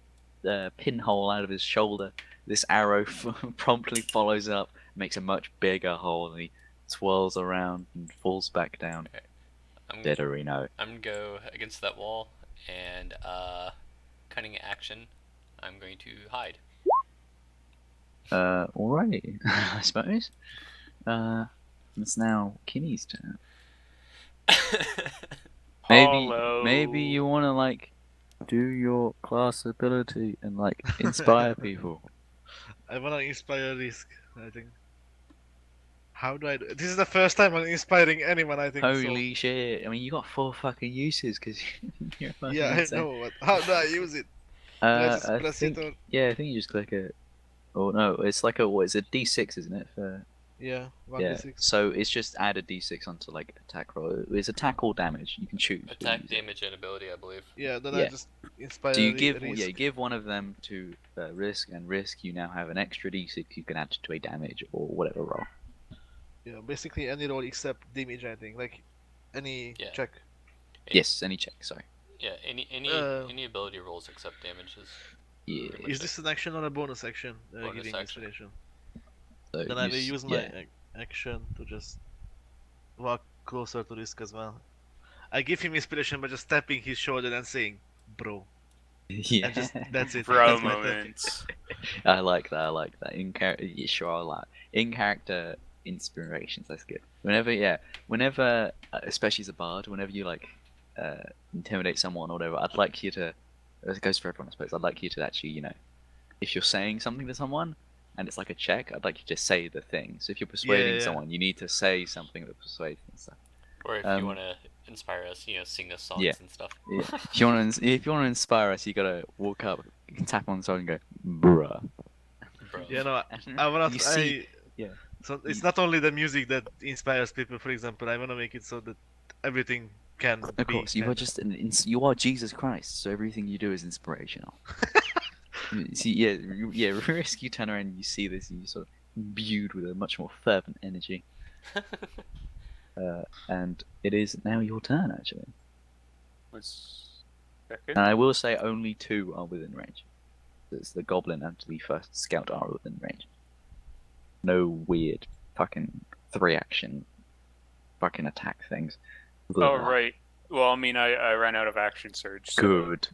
pinhole out of his shoulder. This arrow promptly follows up, makes a much bigger hole, and he twirls around and falls back down. Dead or no. I'm gonna go against that wall and cunning action. I'm going to hide. Alright, I suppose. It's now Kimmy's turn. Maybe you want to like do your class ability and like inspire people. I wanna inspire Risk, I think. How do I do? This is the first time I'm inspiring anyone, I think. Holy shit! I mean, you got 4 fucking uses because you're So. fucking Yeah, I insane. know. But how do I use it? Do I just I press think, it or... yeah, I think you just click it. Oh no, it's like what is it? D6, isn't it? Yeah, Yeah. 1d6. So it's just add a D6 onto like attack roll. It's attack or damage. You can choose. what you Attack, use it. damage, and ability, I believe. Yeah, then Yeah. I just inspire So you give Risk. yeah, you give one of them to Risk, and Risk you now have an extra D6 you can add to a damage or whatever roll. Yeah, basically any roll except damage, I think. Like, any Yeah. check. Yes, any check. Sorry. Yeah, any ability rolls except damages. Yeah. Pretty much Is this an action or a bonus action? Bonus Giving action. inspiration. So Then I will use my yeah. action to just walk closer to Risk as well. I give him inspiration by just tapping his shoulder and saying, "Bro." Yeah. And just that's it. Bro That's my tapping. moments. I like that. In character, yeah, sure, I like in character inspirations. That's good. Whenever, especially as a bard, whenever you like intimidate someone or whatever, I'd like you to. It goes for everyone, I suppose. I'd like you to actually, if you're saying something to someone and it's like a check, I'd like you to say the thing. So if you're persuading Yeah. someone, you need to say something that persuades them. So Or if Um, you want to inspire us, sing us songs Yeah. and stuff. Yeah. If you want to inspire us, you gotta walk up, you can tap on the side and go, bruh. Bro. You know, And I wanna. you see, yeah. So it's not only the music that inspires people. For example, I wanna make it so that everything can Of be. course, you are just you are Jesus Christ, so everything you do is inspirational. You see, Risk, you turn around and you see this, and you sort of imbued with a much more fervent energy. And it is now your turn, actually. What's second? And I will say only 2 are within range. It's the goblin and the first scout are within range. No weird fucking 3-action fucking attack things. Oh, Ugh. right. Well, I mean, I ran out of action surge. So, Good.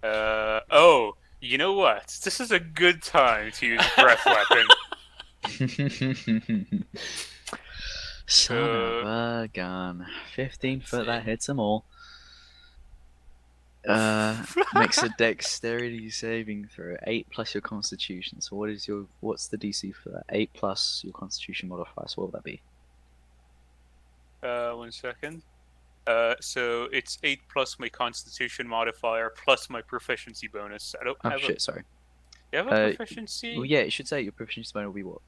oh, you know what? This is a good time to use breath weapon. Son of a gun. 15 foot, that hits them all. Makes a dexterity saving throw. 8 plus your constitution. So what's the DC for that? 8 plus your constitution modifier. So what would that be? 1 second. So it's 8 plus my constitution modifier plus my proficiency bonus. I don't Oh have shit, sorry. You have a proficiency? Well, yeah, it should say your proficiency bonus will be what?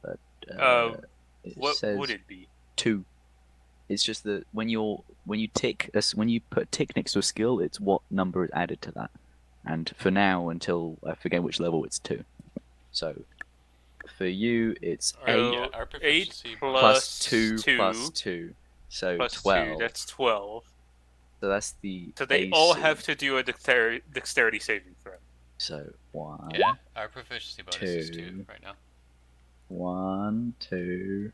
It what says would it be? 2. It's just that when you put a tick next to a skill, it's what number is added to that. And for now, until I forget which level, it's 2. So for you, it's 8 Yeah, our proficiency plus 2 2 plus 2, so plus 12. 2. That's 12. So that's the. So they AC. all have to do a dexterity saving throw. So 1. Yeah, our proficiency bonus is 2 2. right now. 1, 2,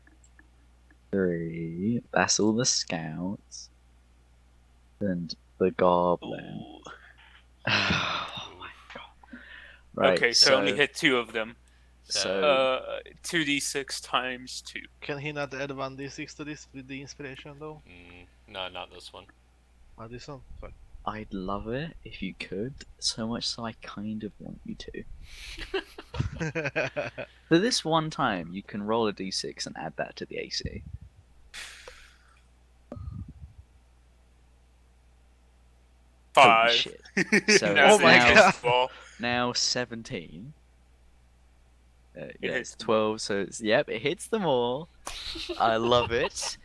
3. That's all the scouts. And the goblin. Ooh. Oh my god. Right, Okay, so only hit 2 of them. So 2d6 times 2. Can he not add 1d6 to this with the inspiration though? No, not this one. Oh, this one? Fuck. I'd love it if you could, so much so I kind of want you to. For this one time, you can roll a d6 and add that to the AC. Holy 5. shit. So Now Oh my they god. fall. Now 17. Yeah, hits it's them 12, so it hits them all. I love it.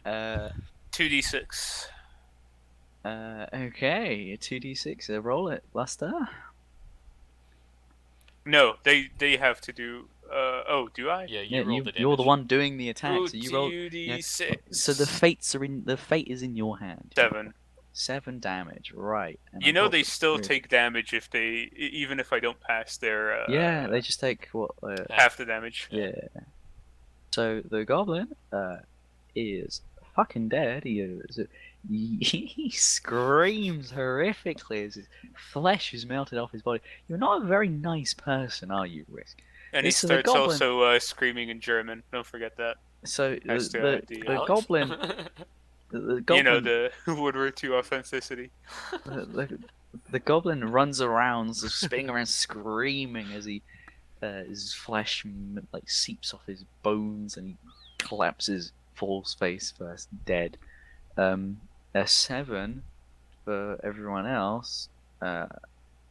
2d6. Okay, 2d6. Roll it, Luster. No, they have to do. Oh, do I? Yeah, you Yeah, rolled the damage. you're the one doing the attack, Ooh, so you roll. 2d6. So the fate is in your hand. 7. 7 damage, right? And You I've know got they the still three. take damage if they, even if I don't pass their. Yeah, they just take what? half the damage. Yeah. So the goblin is fucking dead. He screams horrifically as his flesh is melted off his body. You're not a very nice person, are you, Risk? And he So the starts goblin- also screaming in German. Don't forget that. So Has to add the the Alex? goblin, the goblin, You know, the World War II authenticity. the goblin runs around, spinning around, screaming as his flesh like seeps off his bones, and he collapses, falls face first, dead. A 7 for everyone else.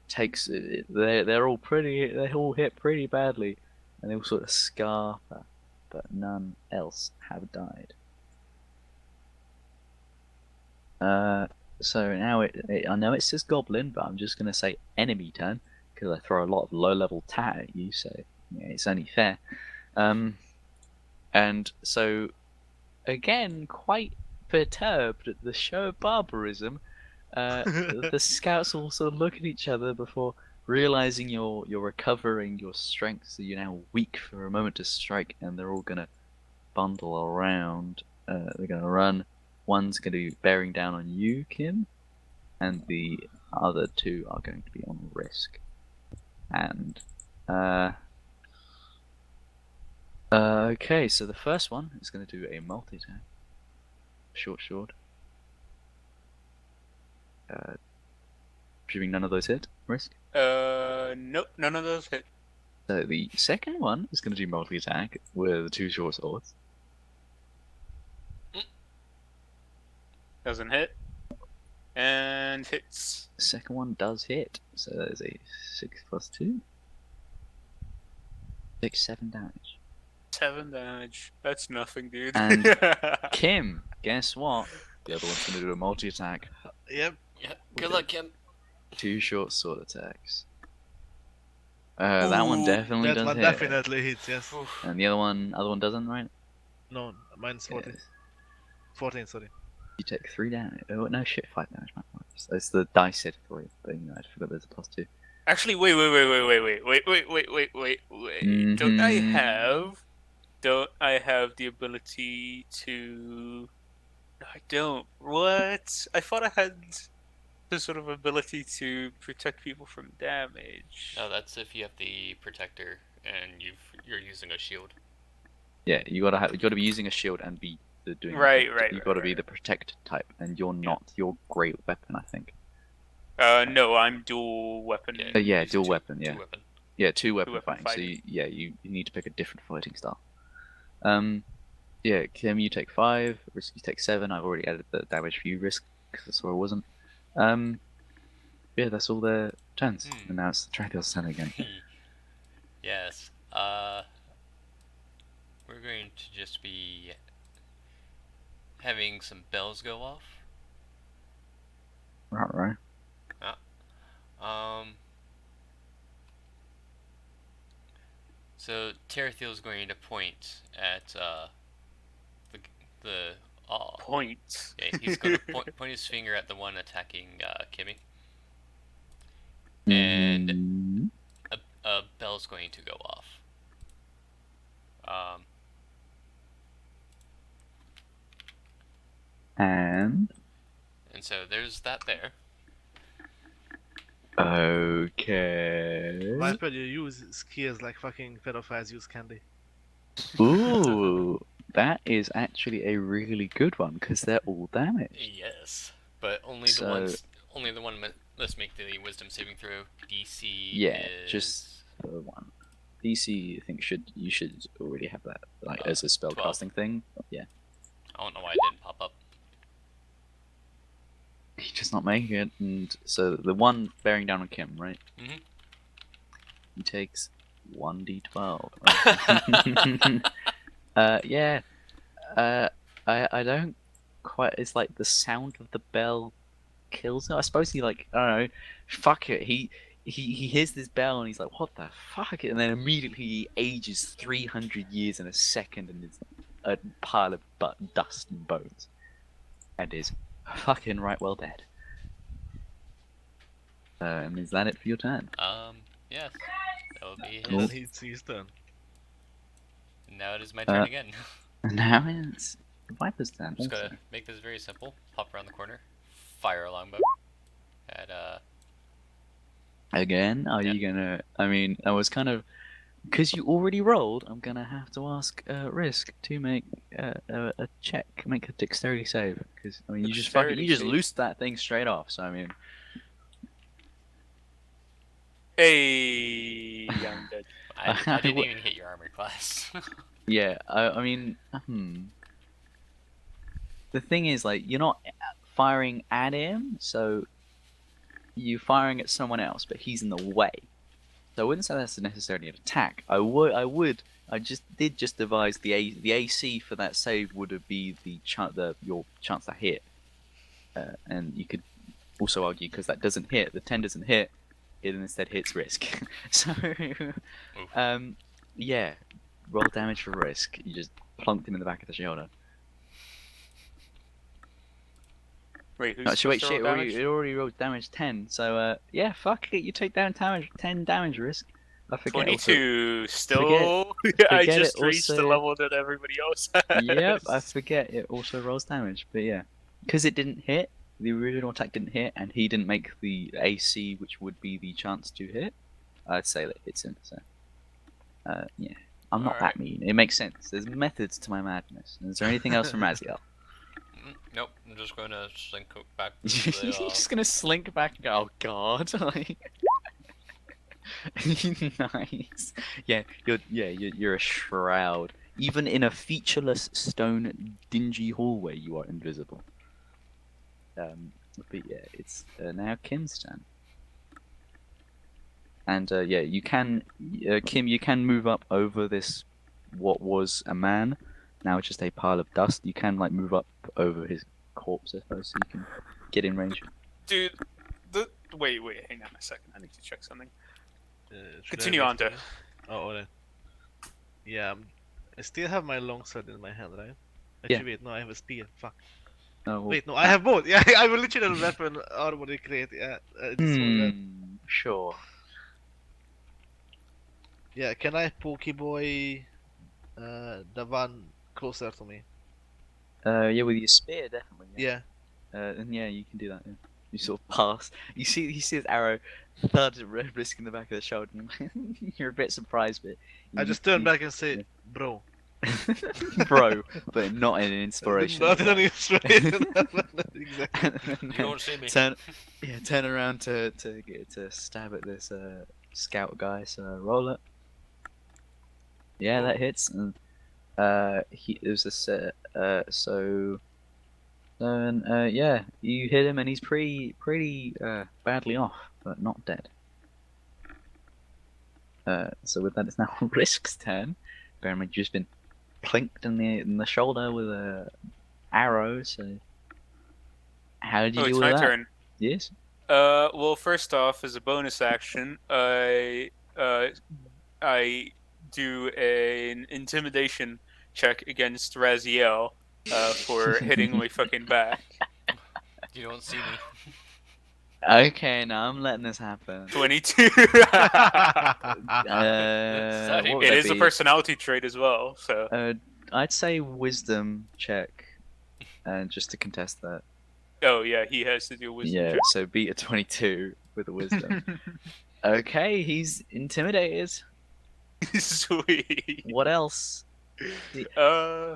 Takes they're all hit pretty badly, and they all sort of scarper, but none else have died. So now I know it says goblin, but I'm just gonna say enemy turn because I throw a lot of low-level tat at you, so yeah, it's only fair. And so again, quite perturbed at the show of barbarism, the scouts all sort of look at each other before realizing you're recovering your strength, so you're now weak for a moment to strike, and they're all gonna bundle around. They're gonna run. One's gonna be bearing down on you, Kim, and the other 2 are going to be on Risk. And okay, so the first one is gonna do a multi-attack. Short. Presuming none of those hit, Risk. Nope, none of those hit. So the second one is going to do multi-attack with 2 short swords. Doesn't hit. And hits. The second one does hit, so that is a 6 plus 2. 6, 7 damage. 7 damage. That's nothing, dude. And Kim, guess what? The other one's gonna do a multi-attack. Yep. Yeah. Good luck, Kim. 2 short sword attacks. That one Ooh, definitely That does one hit. definitely hits, yes. And the other one doesn't, right? No, mine's 14. Yes. 14, sorry. You take 3 damage. Oh no, shit, 5 damage. My apologies. It's the dice said 3, but you know, I forgot there's a plus 2. Actually, wait. Mhm. Don't I have the ability to? No, I don't. What? I thought I had the sort of ability to protect people from damage. No, that's if you have the protector and you're using a shield. Yeah, you gotta be using a shield and be doing. Right. You gotta be the protect type, and you're not. You're great weapon, I think. No, I'm dual weapon. Yeah, use dual two- weapon. Yeah, two weapon. yeah, two weapon weapon fighting. So you need to pick a different fighting style. Yeah, Kim, you take 5. Risk, you take 7. I've already added the damage for you, Risk, because that's where I wasn't. Yeah, that's all their turns, and now it's the Trathil's turn again. Yes. We're going to just be having some bells go off. Right. So Terathiel's going to point at the Point. yeah, he's going to point his finger at the one attacking Kimmy, and Mhm. a bell's going to go off. And So there's that there. okay. Viper, you use skills like fucking pedophiles use candy. Ooh, that is actually a really good one because they're all damaged. Yes, but only So- the one must make the wisdom saving throw. DC Yeah, is just the one. DC, I think you should already have that like as a 12. spellcasting thing. Yeah, I don't know why it didn't pop up. he just not making it, and so the one bearing down on Kim, right? Mhm. He takes 1d12. Right? Yeah. I don't quite. It's like the sound of the bell kills him. I suppose he like I don't know. Fuck it. He hears this bell and he's like, what the fuck? And then immediately he ages 300 years in a second and is a pile of dust and bones, and is fucking right well dead. And is that it for your turn? Yes, that would be Cool. his. Then it's his turn. Now it is my turn again. And now it's the Viper's turn. I'm just also. gonna make this very simple. Pop around the corner, fire a longbow at Again, are Yeah. you gonna? I mean, I was kind of because you already rolled. I'm gonna have to ask Risk to make a check, make a dexterity save. Because I mean, you just Dexterity save? loosed that thing straight off. So I mean, Hey, I'm dead. I didn't even hit your armor class. yeah. I mean, the thing is, like, you're not firing at him, so you're firing at someone else, but he's in the way. So I wouldn't say that's necessarily an attack. I just devise the AC for that save would be your chance to hit, and you could also argue because that doesn't hit, the 10 doesn't hit, it instead hits Risk. So, yeah, roll damage for Risk. You just plunked him in the back of the shoulder. Wait, who's Actually, supposed to roll damage? it already rolled damage 10. So, yeah, fuck it. You take down 10 damage, Risk. I forget. 22. Still, I forget just it reached the also- level that everybody else has. Yep, I forget it also rolls damage, but yeah, because it didn't hit, the original attack didn't hit, and he didn't make the AC, which would be the chance to hit. I'd say that hits him. So, yeah, I'm not Alright. that mean. It makes sense. There's methods to my madness. Is there anything else from Raziel? Nope, I'm just going to slink back. You're just gonna slink back and go, oh god. Nice. Yeah, you're a shroud. Even in a featureless stone dingy hallway, you are invisible. But yeah, it's now Kim's turn. And yeah, you can, Kim, you can move up over this, what was a man, now it's just a pile of dust. You can like move up over his corpse, I suppose, so you can get in range. Dude, wait, hang on a second. I need to check something. Should I Continue wait on, for to. you? Oh, alright. Yeah, I still have my longsword in my hand, right? Yeah. Actually, wait, no, I have a spear. Fuck. Oh, well, Wait, no, I have both. Yeah, I have a literal weapon armor create. Yeah, this one. Sure. Yeah, can I Pokeboy the one closer to me? Yeah, with your spear, definitely. Yeah. And yeah, you can do that. Yeah. You sort of pass. You see this arrow thud risk in the back of the shoulder. And you're a bit surprised, but I you- just turn you- back and say, yeah. bro. bro, but not in an inspiration. Not an inspiration. Exactly. You don't see me. Turn around to stab at this scout guy. So roll it. Yeah, that hits. And there's this so. And yeah, you hit him, and he's pretty badly off, but not dead. So with that, it's now Risk's turn. Bear in mind, you've just been plinked in the shoulder with a arrow. So how did you Oh, deal it's with my that? turn. Yes. Well, first off, as a bonus action, I do an intimidation check against Raziel for hitting my fucking back. You don't see me. Okay, now I'm letting this happen. 22. What Sorry. would It that is a be? personality trait as well, so. I'd say wisdom check, just to contest that. Oh yeah, he has to do wisdom Yeah, check. so beat a 22 with a wisdom. Okay, he's intimidated. Sweet. What else? I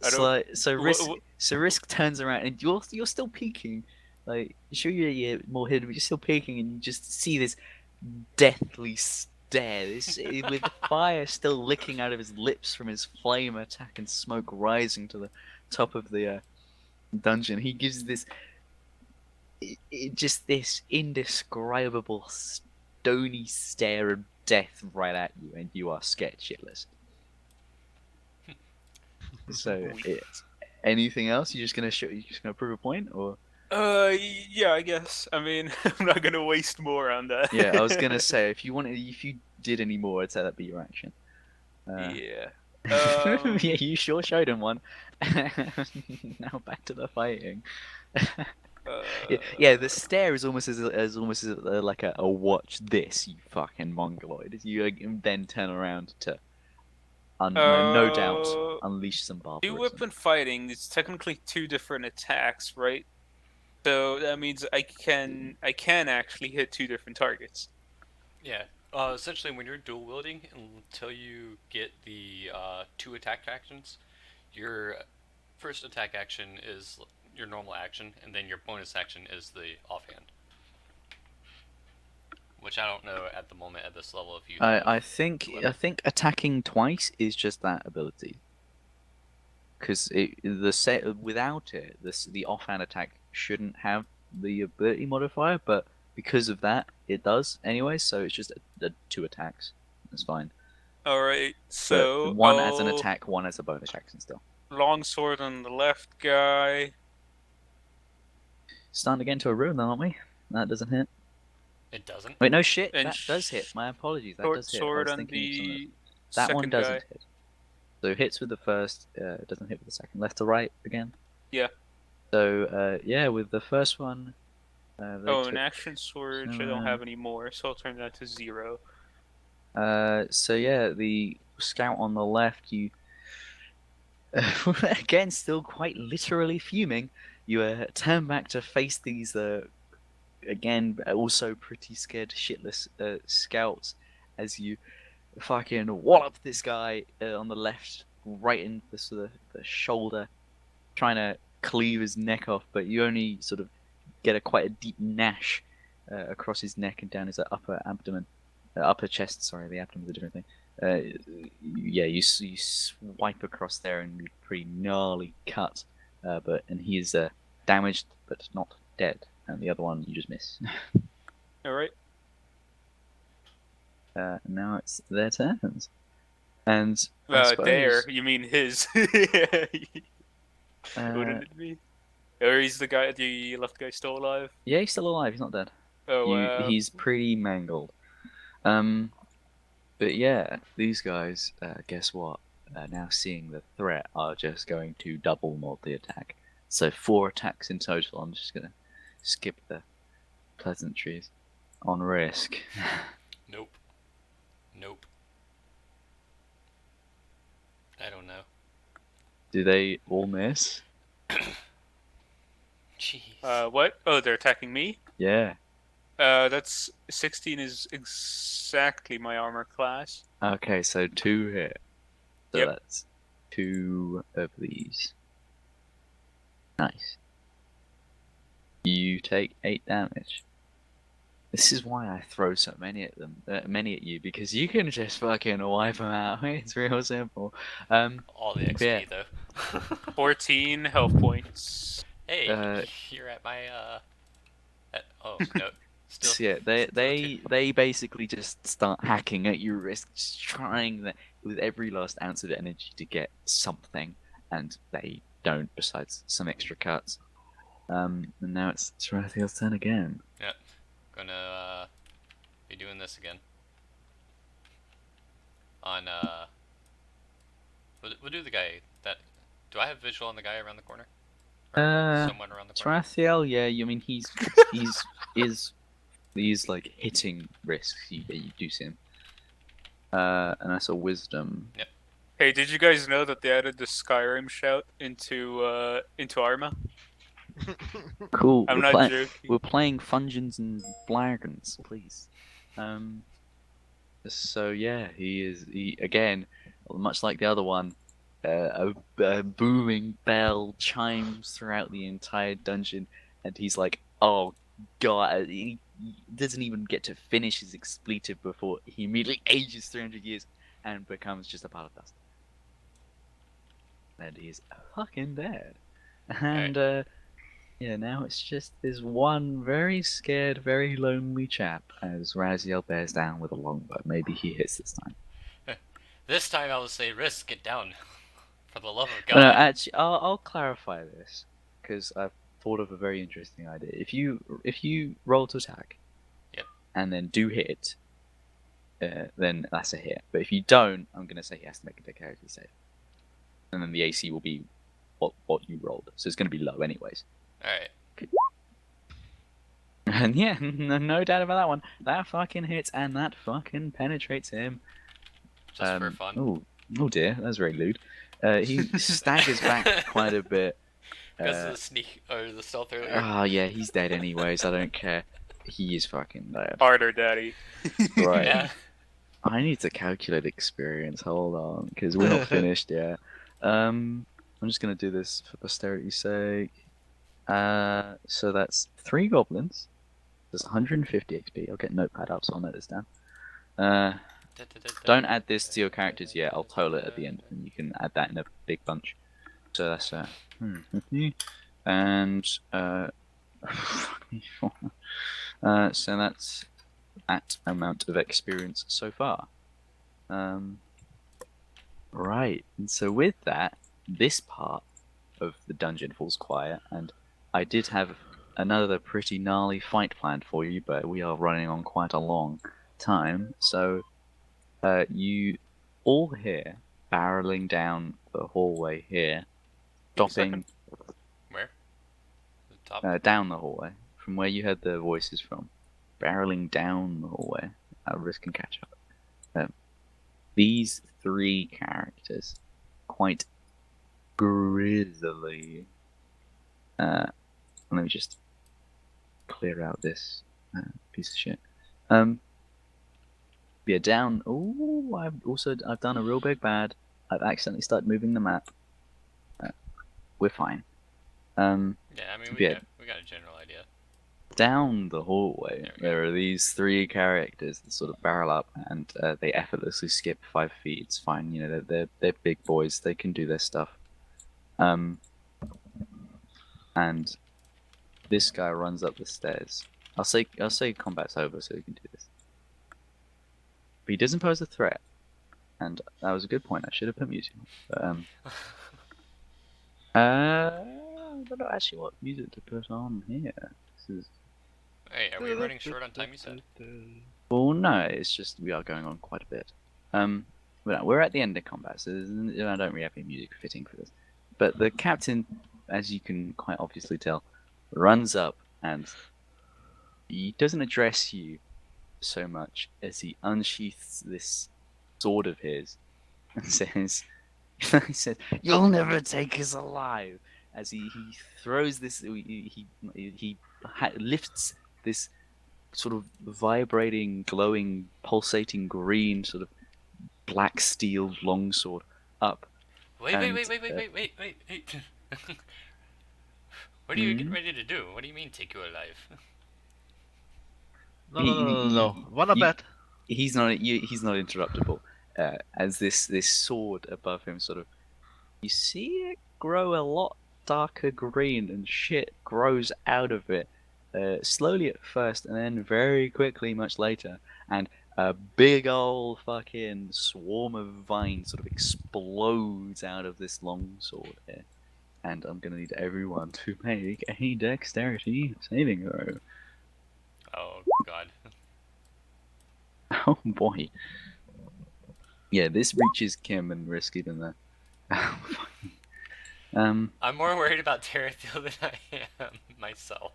don't. So Risk turns around and you're still peeking. Like, sure you're more hidden, but you're still peeking, and you just see this deathly stare. With the fire still licking out of his lips from his flame attack and smoke rising to the top of the dungeon. He gives this just this indescribable stony stare of death right at you, and you are scared shitless. So, anything else? You're just gonna prove a point, or? Yeah, I guess. I mean, I'm not gonna waste more on that. Yeah, I was gonna say if you did any more, I'd say that'd be your action. Yeah. Yeah, you sure showed him one. Now back to the fighting. Yeah, the stare is almost as like a watch this, you fucking mongoloid. You then turn around to, no doubt, unleash some Do barbarism. weapon fighting is technically two different attacks, right? So that means I can actually hit two different targets. Yeah. Essentially, when you're dual wielding, until you get the 2 attack actions, your first attack action is your normal action, and then your bonus action is the offhand. Which I don't know at the moment at this level if you. I think attacking twice is just that ability. Because without it, the offhand attack shouldn't have the ability modifier, but because of that, it does anyway. So it's just 2 attacks. That's fine. All right, But so one as an attack, one as a bonus action still. longsword on the left guy. Starting to get into a room, aren't we? That doesn't hit. It doesn't. Wait, no shit. And That does hit. My apologies. That Short does hit. I sword was on thinking of something else. the That second one doesn't guy. hit. So hits with the first, doesn't hit with the second. Left to right again? Yeah. So, yeah, with the first one... they Oh, took- an action sword. I don't have any more, so I'll turn that to 0. So yeah, the scout on the left, you... again, still quite literally fuming, you turn back to face these, again, also pretty scared shitless scouts as you fucking wallop this guy on the left, right in the sort of the shoulder, trying to cleave his neck off, but you only sort of get quite a deep gash across his neck and down his upper abdomen, upper chest. Sorry, the abdomen's a different thing. Yeah, you swipe across there and pretty gnarly cut, and he is damaged but not dead, and the other one you just miss. All right. Now it's their turns, and I suppose There. You mean his? Wouldn't it be? Or he's the left guy still alive? yeah, he's still alive. He's not dead. Oh, He's pretty mangled. But yeah, these guys, guess what? Now seeing the threat, are just going to double mod the attack. So 4 attacks in total. I'm just gonna skip the pleasantries on risk. Nope. Nope. I don't know. Do they all miss? Jeez. what? Oh, they're attacking me? Yeah. That's 16 is exactly my armor class. Okay, so 2 hit. So Yep. that's 2 of these. Nice. You take 8 damage. This is why I throw so many at them, many at you, because you can just fucking wipe them out. It's real simple. All the XP yeah. though. 14 health points. Hey, you're at my oh no. Still, So yeah, they basically just start hacking at your wrist, just trying with every last ounce of energy to get something, and they don't. Besides some extra cuts. And now it's Tarathiel's turn again. Yeah. Gonna be doing this again. On we'll do the guy that. Do I have visual on the guy around the corner? Or someone around the corner. Tarathiel, yeah. You mean he's like hitting risks. You do see him. And I saw wisdom. Yep. Hey, did you guys know that they added the Skyrim shout into Arma? Cool. I'm we're not joking. We're playing Fungeons and Blagons, please. So yeah, he again, much like the other one, a booming bell chimes throughout the entire dungeon, and he's like, "Oh God!" He doesn't even get to finish his expletive before he immediately ages 300 years and becomes just a pile of dust. And he's fucking dead. And yeah, now it's just this one very scared, very lonely chap as Raziel bears down with a longbow. Maybe he hits this time. This time I will say risk, get down. For the love of God. No, actually, I'll clarify this because I've thought of a very interesting idea. If you roll to attack, Yep. and then do hit, then that's a hit. But if you don't, I'm gonna say he has to make a dexterity save, and then the AC will be what you rolled. So it's gonna be low anyways. Alright. And yeah, no doubt about that one. That fucking hits and that fucking penetrates him. Just for fun. Oh dear, that's very lewd. He staggers back quite a bit. Because of the sneak or the stealth earlier. Oh yeah, he's dead anyways. I don't care. He is fucking dead. Harder, daddy. Right. Yeah. I need to calculate experience. Hold on, because we're not finished yet. I'm just gonna do this for posterity's sake. So that's 3 goblins. There's 150 XP. I'll get notepad up so I'll note this down. Don't add this to your characters yet. I'll total it at the end, and you can add that in a big bunch. So that's and so that's that amount of experience so far. Right, and so with that, this part of the dungeon falls quiet, and I did have another pretty gnarly fight planned for you, but we are running on quite a long time, so you all hear barreling down the hallway here, stopping Where? The top? down the hallway from where you heard the voices from, barreling down the hallway. Risk and catch up. These 3 characters, quite grisly. Let me just clear out this piece of shit. Yeah, down. Oh, I've done a real big bad. I've accidentally started moving the map. We're fine. Yeah, I mean, we yeah. got a general idea. Down the hallway, There we go. there are these 3 characters that sort of barrel up, and they effortlessly skip 5 feet. It's fine, you know, they're big boys. They can do their stuff. And this guy runs up the stairs. I'll say combat's over so he can do this. But he doesn't pose a threat, and that was a good point. I should have put music on. But, I don't know actually what music to put on here. This is Hey, are we running short on time, you said? well, no, it's just we are going on quite a bit. But we're at the end of combat, so I don't really have any music fitting for this. But the captain, as you can quite obviously tell, runs up and he doesn't address you so much as he unsheaths this sword of his and says, he says, "You'll never take us alive." As he throws this, he lifts this sort of vibrating, glowing, pulsating green sort of black steel longsword up. Wait. What are you getting Mhm. ready to do? What do you mean take you alive? No. Wanna you- bet? He's not interruptible. As this sword above him sort of, you see it grow a lot darker green and shit grows out of it, slowly at first and then very quickly much later, and a big old fucking swarm of vines sort of explodes out of this long sword here. And I'm gonna need everyone to make a dexterity saving throw. Oh god. Oh boy. Yeah, this reaches Kim and Risk even there. I'm more worried about Terrathiel than I am myself.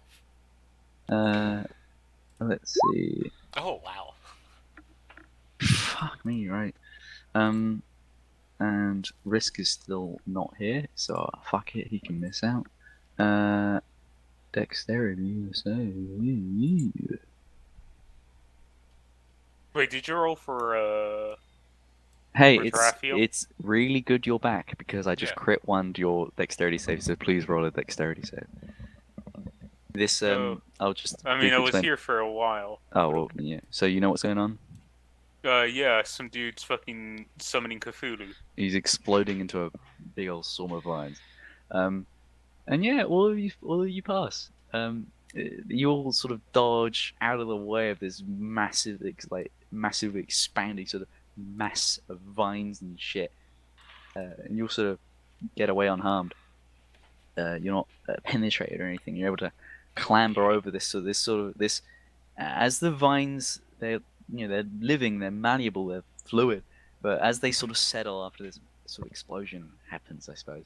Let's see. Oh wow. Fuck me, right. And Risk is still not here, so fuck it, he can miss out. Dexterity, save. Wait, did you roll for Hey, For it's Tarathiel? really good you're back because I just Yeah. crit one your dexterity save, so please roll a dexterity save. This Oh. I'll just I mean, briefly I was explain. here for a while. Oh well, yeah. So you know what's going on? Yeah, some dude's fucking summoning Cthulhu. He's exploding into a big old swarm of vines. And yeah, all of you pass. You all sort of dodge out of the way of this massive, massively expanding sort of mass of vines and shit, and you'll sort of get away unharmed. You're not penetrated or anything. You're able to clamber over this. So this, as the vines, they're living, they're malleable, they're fluid. But as they sort of settle after this sort of explosion happens, I suppose,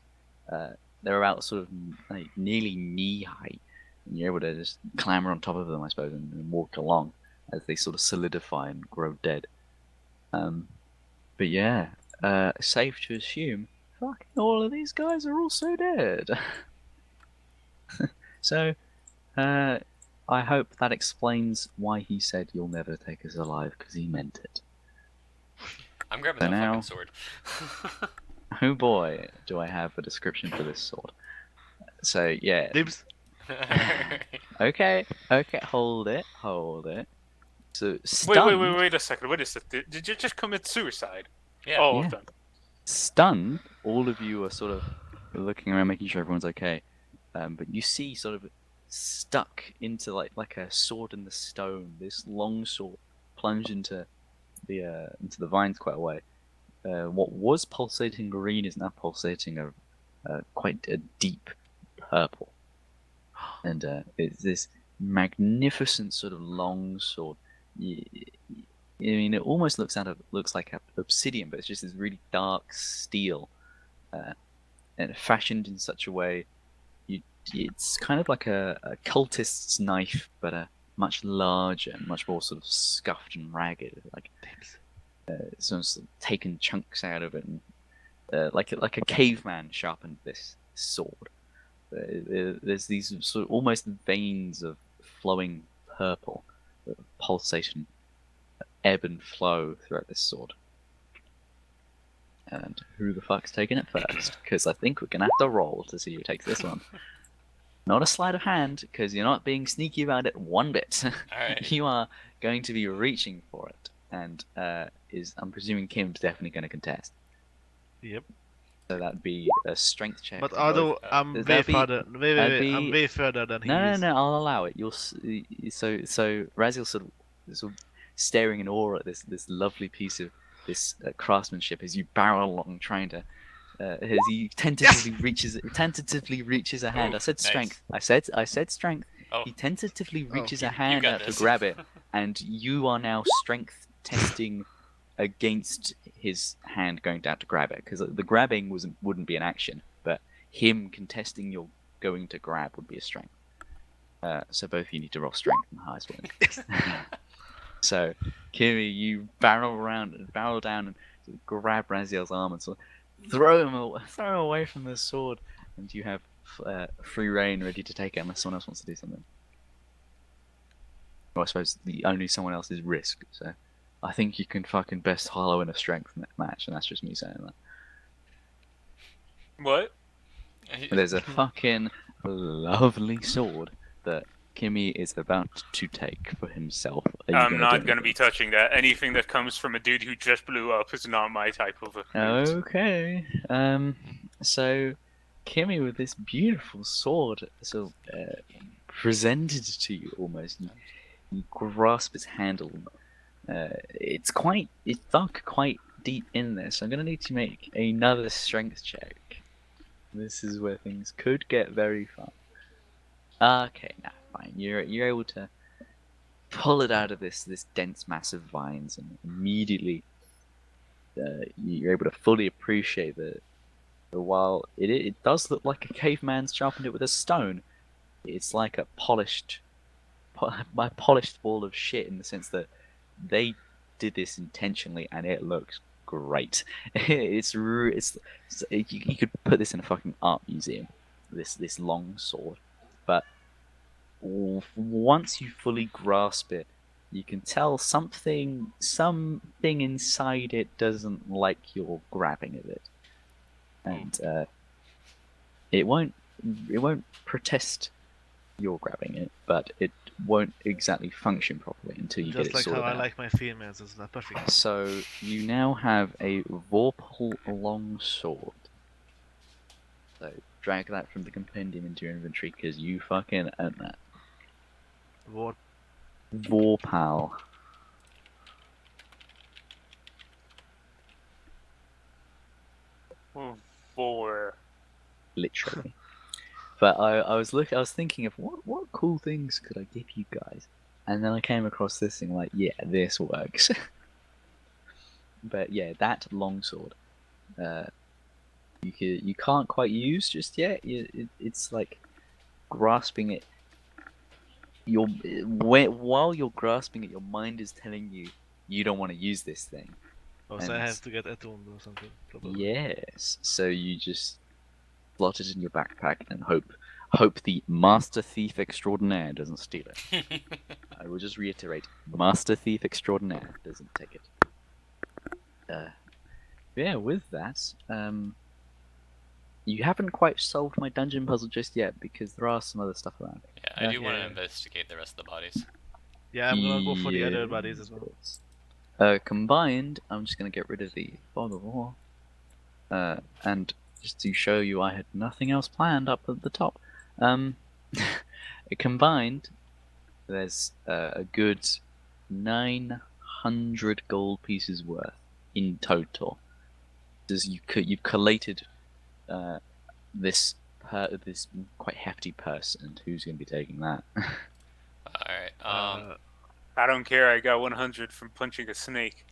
they're about sort of like nearly knee height, and you're able to just clamber on top of them, I suppose, and walk along as they sort of solidify and grow dead. But yeah, safe to assume, fucking all of these guys are also dead. So, I hope that explains why he said you'll never take us alive, because he meant it. I'm grabbing So that now- fucking sword. Oh boy, do I have a description for this sword. So yeah, Dibs. okay, hold it. So Wait stunned, a second. Wait a second. Did you just commit suicide? Yeah. Oh, well Yeah. done. stunned, all of you are sort of looking around, making sure everyone's okay. But you see, sort of stuck into like a sword in the stone. This long sword plunged into the vines quite a way. What was pulsating green is now pulsating quite a deep purple, and it's this magnificent sort of long sword. I mean, it almost looks like obsidian, but it's just this really dark steel, and fashioned in such a way. It's kind of like a cultist's knife, but a much larger, much more sort of scuffed and ragged. Like someone's sort of taken chunks out of it, and like a caveman sharpened this sword. There's these sort of almost veins of flowing purple that pulsate and ebb and flow throughout this sword. And who the fuck's taking it first? Because I think we're gonna have to roll to see who takes this one. Not a sleight of hand, because you're not being sneaky about it one bit. Alright. You are going to be reaching for it, and I'm presuming Kim's definitely going to contest. Yep. So that'd be a strength check. But on although both. I'm That'd way be- farther, that'd I'm be- way further than he No, is. I'll allow it. So Raziel's sort of staring in awe at this lovely piece of this craftsmanship as you barrel along, trying to as he tentatively reaches a hand. Ooh, I said nice. strength. I said strength. Oh, He tentatively reaches a you hand got out to this. grab it, and you are now strength testing against his hand going down to grab it, because the grabbing wouldn't be an action, but him contesting your going to grab would be a strength. So both of you need to roll strength in the highest one. So, Kiri, you barrel down and sort of grab Raziel's arm and sort of throw him away from the sword, and you have free reign ready to take it unless someone else wants to do something. Well, I suppose only someone else is risk, so I think you can fucking best hollow in a strength in that match, and that's just me saying that. What? There's a fucking lovely sword that Kimmy is about to take for himself. Are you I'm gonna not do going to be anything? touching that. Anything that comes from a dude who just blew up is not my type of a loot. Okay. So Kimmy with this beautiful sword, so presented to you almost. You grasp its handle. It's dug quite deep in there, so I'm gonna need to make another strength check. This is where things could get very fun. Okay, nah, fine. You're able to pull it out of this dense mass of vines, and immediately you're able to fully appreciate that. While it does look like a caveman's sharpened it with a stone, it's like a polished ball of shit in the sense that they did this intentionally, and it looks great. You could put this in a fucking art museum. This long sword, but once you fully grasp it, you can tell something inside it doesn't like your grabbing of it, and it won't protest your grabbing it, but it won't exactly function properly until you Just get it like sorted how I out. like my females, it's not perfect. So you now have a Vorpal long sword. So drag that from the compendium into your inventory because you fucking own that. What? Vorpal. For Literally. But I was thinking of what cool things could I give you guys, and then I came across this thing like, yeah, this works. But yeah, that longsword, you can't quite use just yet. It's like grasping it. While you're grasping it, your mind is telling you you don't want to use this thing. Oh, so I And- have to get attuned or something. Probably. Yes. So you just slot it in your backpack and hope the Master Thief Extraordinaire doesn't steal it. I will just reiterate, Master Thief Extraordinaire doesn't take it. Yeah, with that, you haven't quite solved my dungeon puzzle just yet because there are some other stuff around. Yeah, I do want to Yeah. investigate the rest of the bodies. Yeah, I'm gonna go for the other bodies as well. Combined, I'm just going to get rid of the Fog of War. And just to show you I had nothing else planned up at the top. Combined, there's a good 900 gold pieces worth in total. You've collated this quite hefty purse, and who's going to be taking that? Alright, I don't care. I got 100 from punching a snake.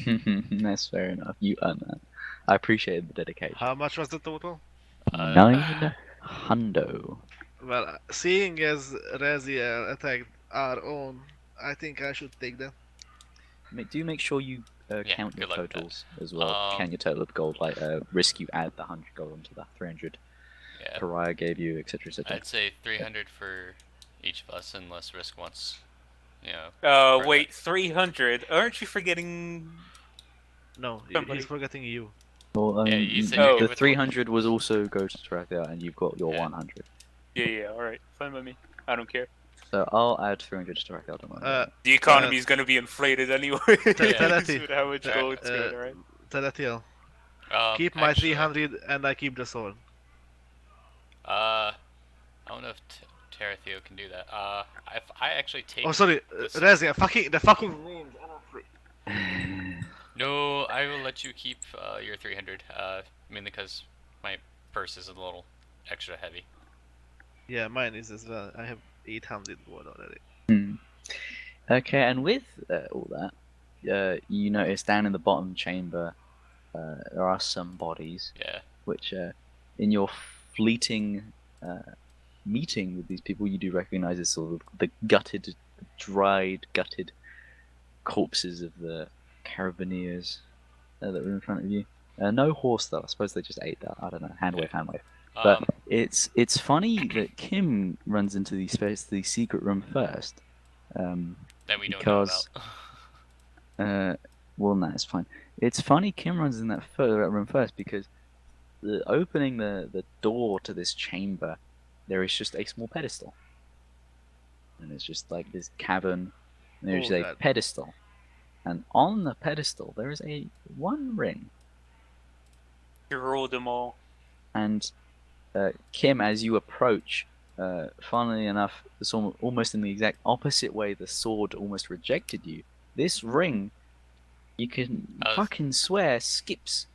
That's fair enough. You earn that. I appreciate the dedication. How much was the total? 900. Well, seeing as Raziel attacked our own, I think I should take that. Do make sure you Yeah, count your good luck with that. totals as well. Um, Count your total of gold. Like risk you add the 100 gold onto the 300 yeah, Pariah gave you, etc. etc. I'd say 300 for each of us, unless Risk wants, right. Wait, 300? Aren't you forgetting? No, Somebody. he's forgetting you. Well, Yeah, you said you're the good with 300 was also goes to Tarathia, and you've got your Yeah. 100. Yeah, alright. Fine by me. I don't care. So I'll add 300 to Tarathia. Don't worry. The economy is going to be inflated anyway. Teleti. With how much gold it's going, alright? Teletiel, Keep my actually, 300 and I keep the sword. I don't know if Terratheo can do that. If I actually take Oh, sorry, this, Rezi, the fucking names. no, I will let you keep your 300. Mainly because my purse is a little extra heavy. Yeah, mine is as well. I have 800 wood already. Hmm. Okay, and with all that, you notice down in the bottom chamber there are some bodies, Yeah. which in your fleeting meeting with these people, you do recognize as sort of the gutted, dried, gutted corpses of the carabineers that were in front of you. No horse though. I suppose they just ate that. I don't know. Hand wave, hand wave. But it's funny that Kim runs into the secret room first, That we don't know because well, no, it's fine. It's funny Kim runs in that room first because opening the door to this chamber, there is just a small pedestal, and it's just like this cavern. And there's Oh, a God. pedestal, and on the pedestal there is a one ring. You roll them all. And Kim, as you approach, funnily enough, it's almost in the exact opposite way the sword almost rejected you. This ring, you can fucking swear, skips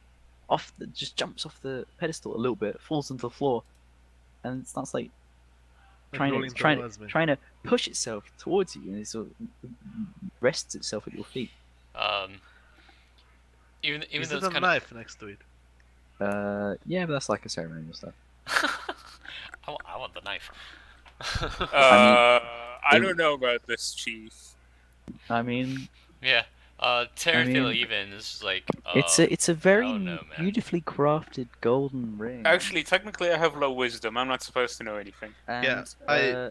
off, just jumps off the pedestal a little bit, falls onto the floor, and starts like Rolling towards me. trying to push itself towards you, and it sort of rests itself at your feet. Even Is though it it's a kind knife next to it? Yeah, but that's like a ceremonial stuff. I want the knife. I it- don't know about this, Chief. I mean, Yeah. Terrathil mean, even is just like. it's a very I don't know, man. beautifully crafted golden ring. Actually, technically, I have low wisdom. I'm not supposed to know anything. And, Yeah,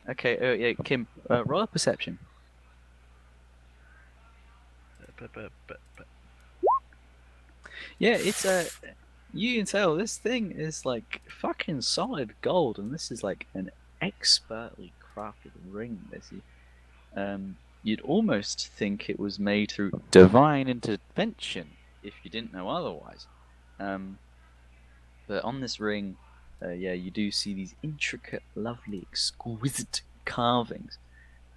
okay, yeah, Kim, roll a perception. Yeah, it's you can tell this thing is like fucking solid gold, and this is like an expertly crafted ring. You'd almost think it was made through divine intervention if you didn't know otherwise. But on this ring, yeah, you do see these intricate, lovely, exquisite carvings.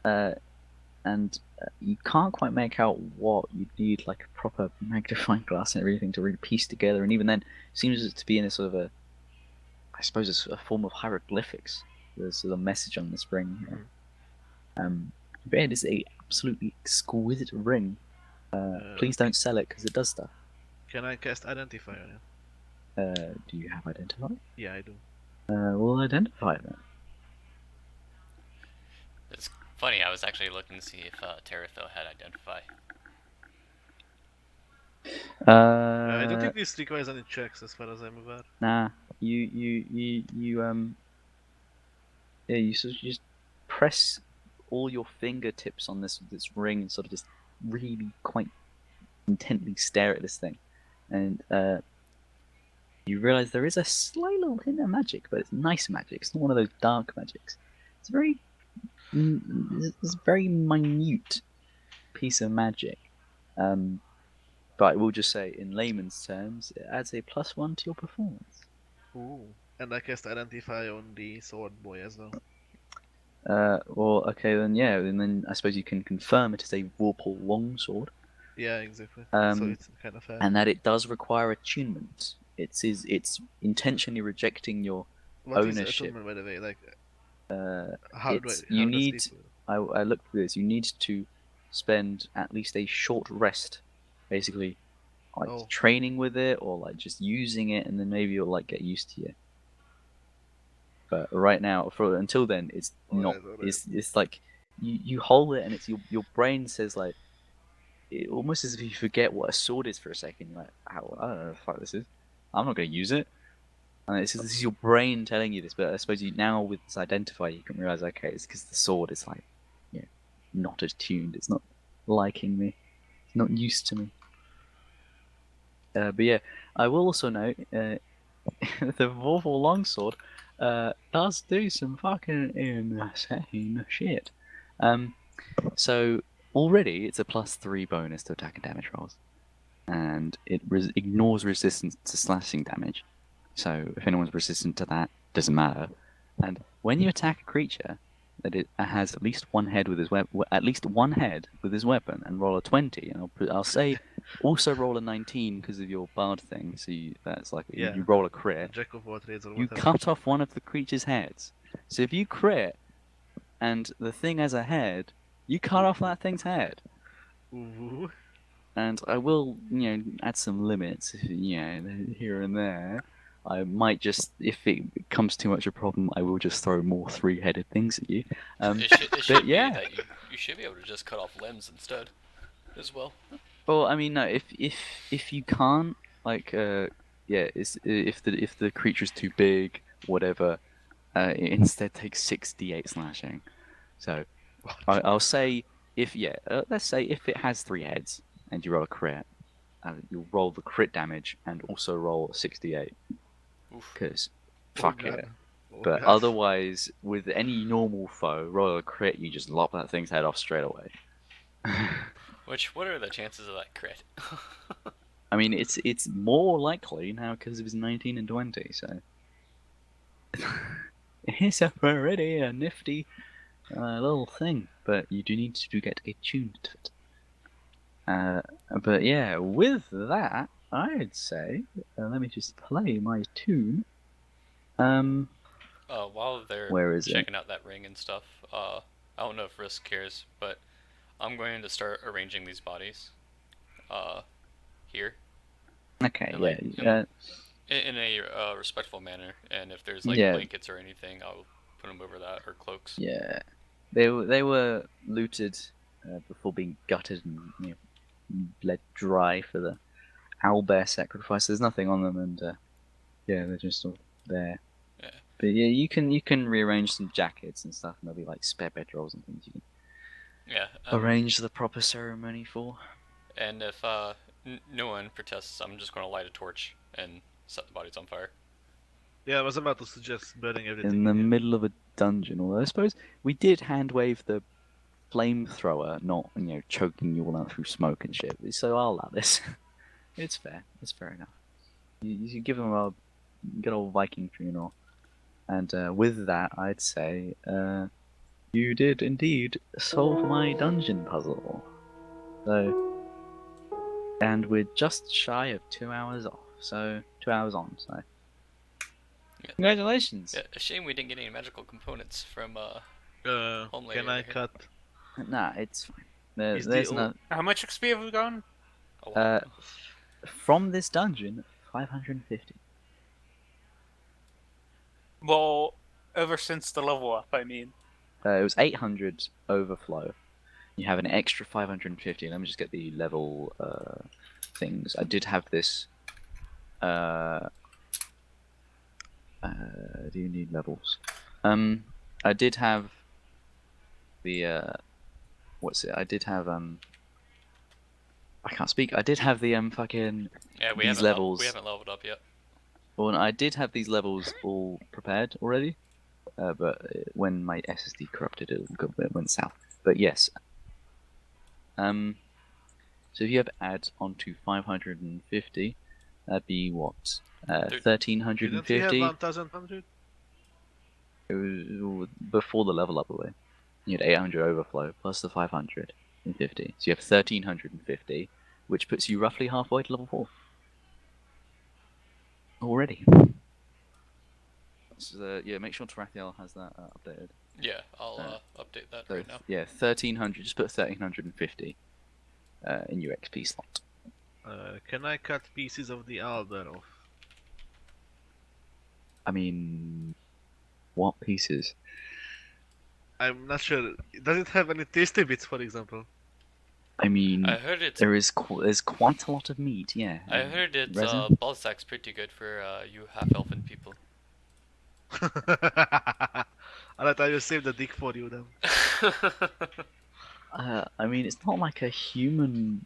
And you can't quite make out what you'd need, like a proper magnifying glass and everything to really piece together. And even then, it seems to be in a sort of I suppose it's a form of hieroglyphics. There's sort of message on this ring here. But yeah, it is a absolutely exquisite ring. Please don't sell it because it does stuff. Can I cast Identify on it? Do you have identify? Yeah, I do. We'll identify then. It's funny. I was actually looking to see if Terrathil had identify. I don't think this requires any checks as far as I'm aware. Nah, yeah, you sort of just press all your fingertips on this ring and sort of just really quite intently stare at this thing, and you realize there is a slight little hint of magic, but it's nice magic. It's not one of those dark magics. It's it's a very minute piece of magic. But I will just say, in layman's terms, it adds a +1 to your performance. Ooh. And I cast Identify on the sword boy as well. Well, okay, then yeah, and then I suppose you can confirm it is a Vorpal longsword. Yeah, exactly. So it's kind of fair. And that it does require attunement. It's intentionally rejecting your What is ownership. attunement, by the way? Like, I looked through this. You need to spend at least a short rest, basically, like training with it or like just using it, and then maybe you'll like get used to it. But right now, until then, it's not. It's like you hold it, and it's your brain says like, almost as if you forget what a sword is for a second. You're like, I don't know what the fuck this is. I'm not going to use it. And this is your brain telling you this. But I suppose now with this identify, you can realize, okay, it's because the sword is like, not attuned. It's not liking me. It's not used to me. But yeah, I will also note the Vorpal longsword does do some fucking insane shit. So already it's a +3 bonus to attack and damage rolls. and it ignores resistance to slashing damage. So if anyone's resistant to that, doesn't matter. And when you attack a creature that it has at least one head with his weapon, and roll a 20, and I'll say also roll a 19 because of your bard thing. So that's like Yeah. you roll a crit. Jack of all trades or You whatever. cut off one of the creature's heads. So if you crit and the thing has a head, you cut off that thing's head. Ooh. And I will, add some limits, here and there. I might just, if it becomes too much a problem, I will just throw more three-headed things at you. It should be yeah. that you should be able to just cut off limbs instead, as well. Well, I mean, no. If you can't, like, if the creature's too big, whatever, it instead takes 6d8 slashing. So I'll say let's say if it has 3 heads and you roll a crit, you'll roll the crit damage and also roll 68. Because fuck God. it. Oh, But God. otherwise, with any normal foe, roll a crit, you just lop that thing's head off straight away. What are the chances of that crit? I mean, it's more likely now because it was 19 and 20, so it's a pretty nifty little thing. But you do need to get attuned to it. But yeah, with that, I'd say let me just play my tune. While they're Where is it? checking out that ring and stuff, I don't know if Risk cares, but I'm going to start arranging these bodies. Here. Okay, And, yeah. In a respectful manner, and if there's like Yeah. blankets or anything, I'll put them over that, or cloaks. Yeah, they were looted before being gutted and bled dry for the owlbear sacrifice. There's nothing on them, and they're just all there. Yeah. But yeah, you can rearrange some jackets and stuff, and there'll be like spare bedrolls and things you can arrange the proper ceremony for. And if no one protests, I'm just going to light a torch and set the bodies on fire. Yeah, I was about to suggest burning everything. In the here. middle of a dungeon, although I suppose we did hand wave the flamethrower, not choking you all out through smoke and shit. So I'll allow this. It's fair. It's fair enough. You give them a good old Viking funeral, and with that, I'd say you did indeed solve my dungeon puzzle. So, and we're just shy of 2 hours off. So 2 hours on. So, Yeah. congratulations. Yeah, a shame we didn't get any magical components from Home Lady Can I over here. cut? Nah, it's fine. Is the There's old- no. How much XP have we gotten? A lot. From this dungeon, 550. Well, ever since the level up, I mean. It was 800 overflow. You have an extra 550. Let me just get the level things. I did have this. Do you need levels? I did have the what's it? I did have I can't speak. I did have the fucking Yeah, we these haven't levels. we haven't leveled up yet. Well, I did have these levels all prepared already, but when my SSD corrupted, it went south. But yes. So if you have add on to 550, that'd be what? Didn't we have 1350. 1,100? It was before the level up away. You had 800 overflow plus the 550. So you have 1350, which puts you roughly halfway to level 4. Already. So, yeah, make sure Tarathiel has that updated. Yeah, I'll update that So, right now. yeah, 1300. Just put 1350 in your XP slot. Can I cut pieces of the owlbear off? I mean, what pieces? I'm not sure. Does it have any tasty bits, for example? I mean, I heard it's there's quite a lot of meat. Yeah. I heard it's resin? Balzac's pretty good for you half-elfin people. Alright, I will save the dick for you then. I mean, it's not like a human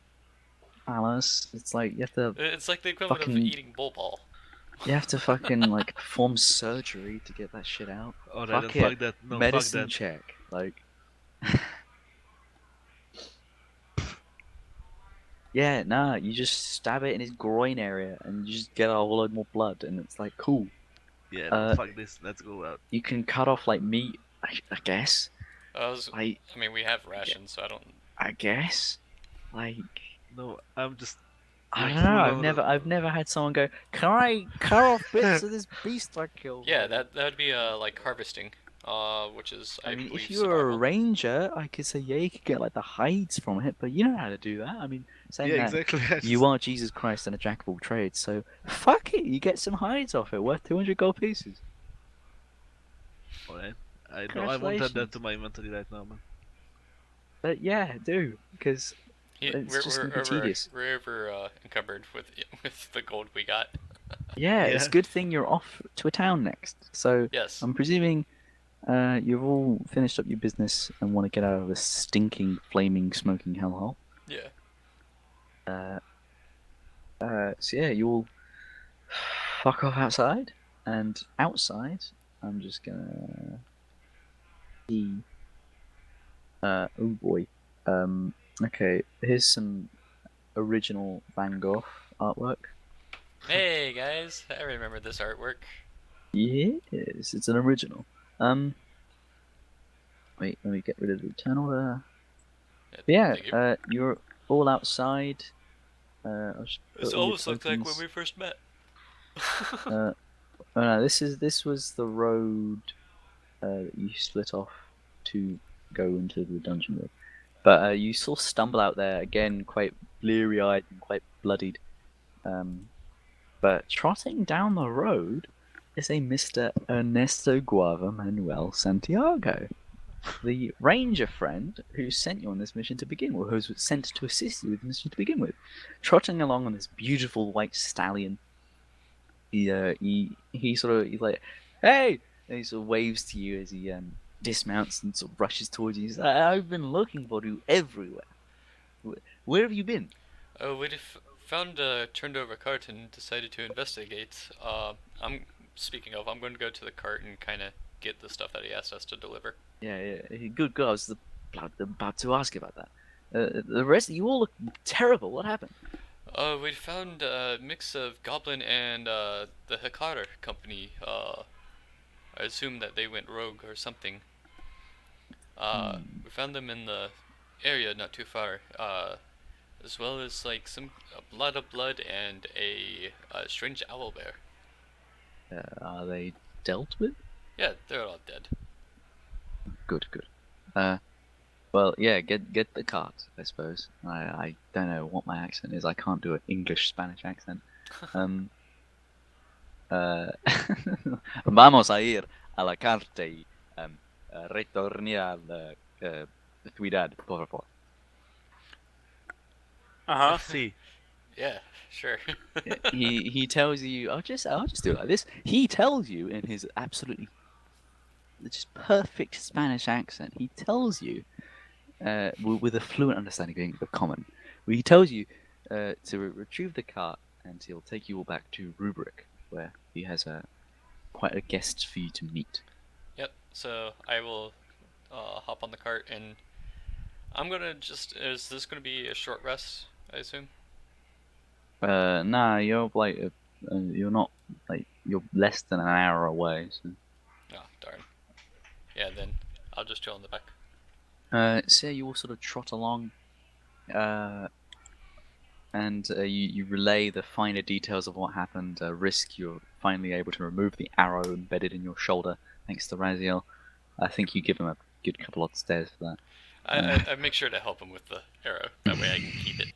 phallus. It's like you have to It's like the equivalent Fucking- of eating bull ball. fucking like perform surgery to get that shit out. Alright, Fuck then it. fuck that. No, Medicine fuck that. check. Like, Yeah, nah, you just stab it in his groin area and you just get a whole load more blood, and it's like, cool. Yeah, no, Uh, fuck this. Let's go out. you can cut off like meat, I guess. I I mean, we have rations, so I don't. I guess. Like, No, I'm just I like don't know. full I've never had someone go, "Can I cut off bits of this beast I killed?" Yeah, that would be like harvesting, which is I I mean, if believe you were a survival. ranger, I could say, yeah, you could get like the hides from it, but you know how to do that. I mean, saying yeah, that, exactly. I you just, are Jesus Christ and a jack of all trades, so fuck it, you get some hides off it, worth 200 gold pieces. alright. I know I won't add that Congratulations. to my inventory right now, man. But yeah, do, because He, it's just going to be tedious. we're over encumbered with with the gold we got. Yeah, it's Yeah. a good thing you're off to a town next. So Yes. I'm presuming you've all finished up your business and want to get out of this stinking, flaming, smoking hellhole. Yeah. So yeah, you all fuck off outside, and outside, I'm just gonna see. Oh boy. Okay, here's some original Van Gogh artwork. Hey guys, I remember this artwork. Yes, it's an original. Wait, let me get rid of the return order. Yeah, Thank you. you're all outside. I'll just This put all your almost looked like when tokens. we first met. Oh no, this was the road that you split off to go into the dungeon with. But you sort of stumble out there again, quite bleary-eyed and quite bloodied. But trotting down the road is a Mr. Ernesto Guava Manuel Santiago, the ranger friend who sent you on this mission to begin with, who was sent to assist you with the mission to begin with. Trotting along on this beautiful white stallion, he sort of he's like, "Hey!" And he sort of waves to you as he dismounts and sort of rushes towards you. He's like, "I've been looking for you everywhere. Where have you been?" Oh, we found a turned over cart and decided to investigate. I'm speaking of. I'm going to go to the cart and kind of get the stuff that he asked us to deliver. Yeah. Good God, I was about to ask you about that. The rest of you all look terrible. What happened? We found a mix of goblin and the Hikaru company. I assume that they went rogue or something. We found them in the area not too far. As well as like some a lot of blood and a strange owl bear. Are they dealt with? Yeah, they're all dead. Good. Well, yeah, get the cart, I suppose. I don't know what my accent is. I can't do an English-Spanish accent. Vamos a ir a la carta y retorne a la ciudad, por favor. Uh huh. See. Yeah, sure. He tells you, I'll just do it like this. He tells you in his absolutely just perfect Spanish accent. He tells you with a fluent understanding of common. He tells you to retrieve the cart, and he'll take you all back to Rubric, where he has quite a guest for you to meet. Yep. So I will hop on the cart and I'm gonna just. Is this gonna be a short rest? I assume. Nah, you're like you're not like you're less than an hour away. So. Oh darn. Yeah, then I'll just chill in the back. So you all sort of trot along, and you relay the finer details of what happened. Risk, you're finally able to remove the arrow embedded in your shoulder, thanks to Raziel. I think you give him a good couple of stairs for that. I make sure to help him with the arrow. That way I can keep it.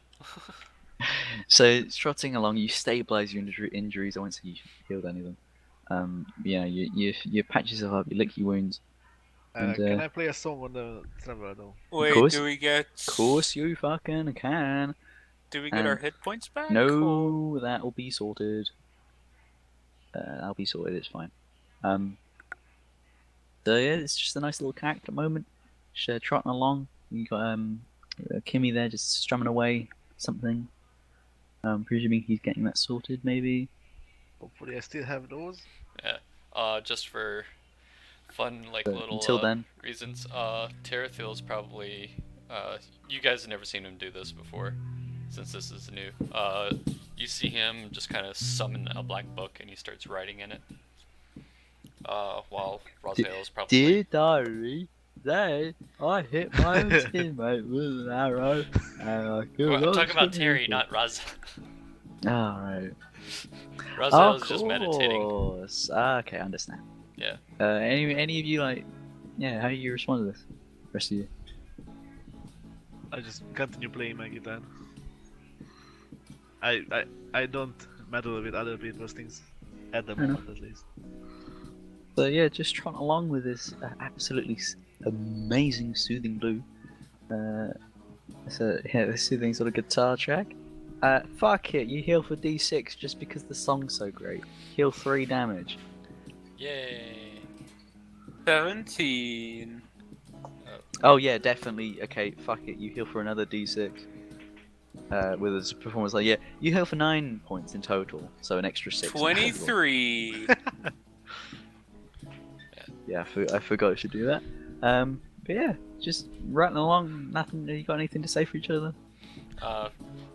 So trotting along, you stabilize your injuries. I won't say you healed any of them. You patch yourself up, you lick your wounds. And, Can I play a song on the traveler though? Wait, course. do we get? Of course you fucking can. Do we get our hit points back? or- No, that'll be sorted. That'll be sorted. It's fine. So yeah, it's just a nice little character moment. Just trotting along. You got Kimmy there, just strumming away something. Presuming he's getting that sorted, maybe. Hopefully I still have those. Yeah. Just for fun, like But little until then, reasons. Terathil's probably. You guys have never seen him do this before. since this is new. You see him just kind of summon a black book and he starts writing in it. While Raziel is probably. Dear diary, today I hit my own teammate with an arrow and I killed Well, I'm talking lots about of Terry, people. not Raz. Alright. Raziel is Of just meditating. course. Okay, I understand. Yeah. Any of you like, yeah, how do you respond to this? Rest of you. I just continue playing my guitar. I don't meddle with other people's things at the Fair moment, at least. So yeah, just trotting along with this absolutely amazing soothing blue. So yeah, this soothing sort of guitar track. Fuck it, you heal for D6 just because the song's so great. Heal 3 damage. Yay. 17. Oh yeah, definitely. Okay, fuck it, you heal for another D6. With his performance, like, yeah, you heal for 9 points in total, so an extra 6. in total. 23. Yeah, I forgot I should do that. But yeah, just rattling along. Nothing. You got anything to say for each other?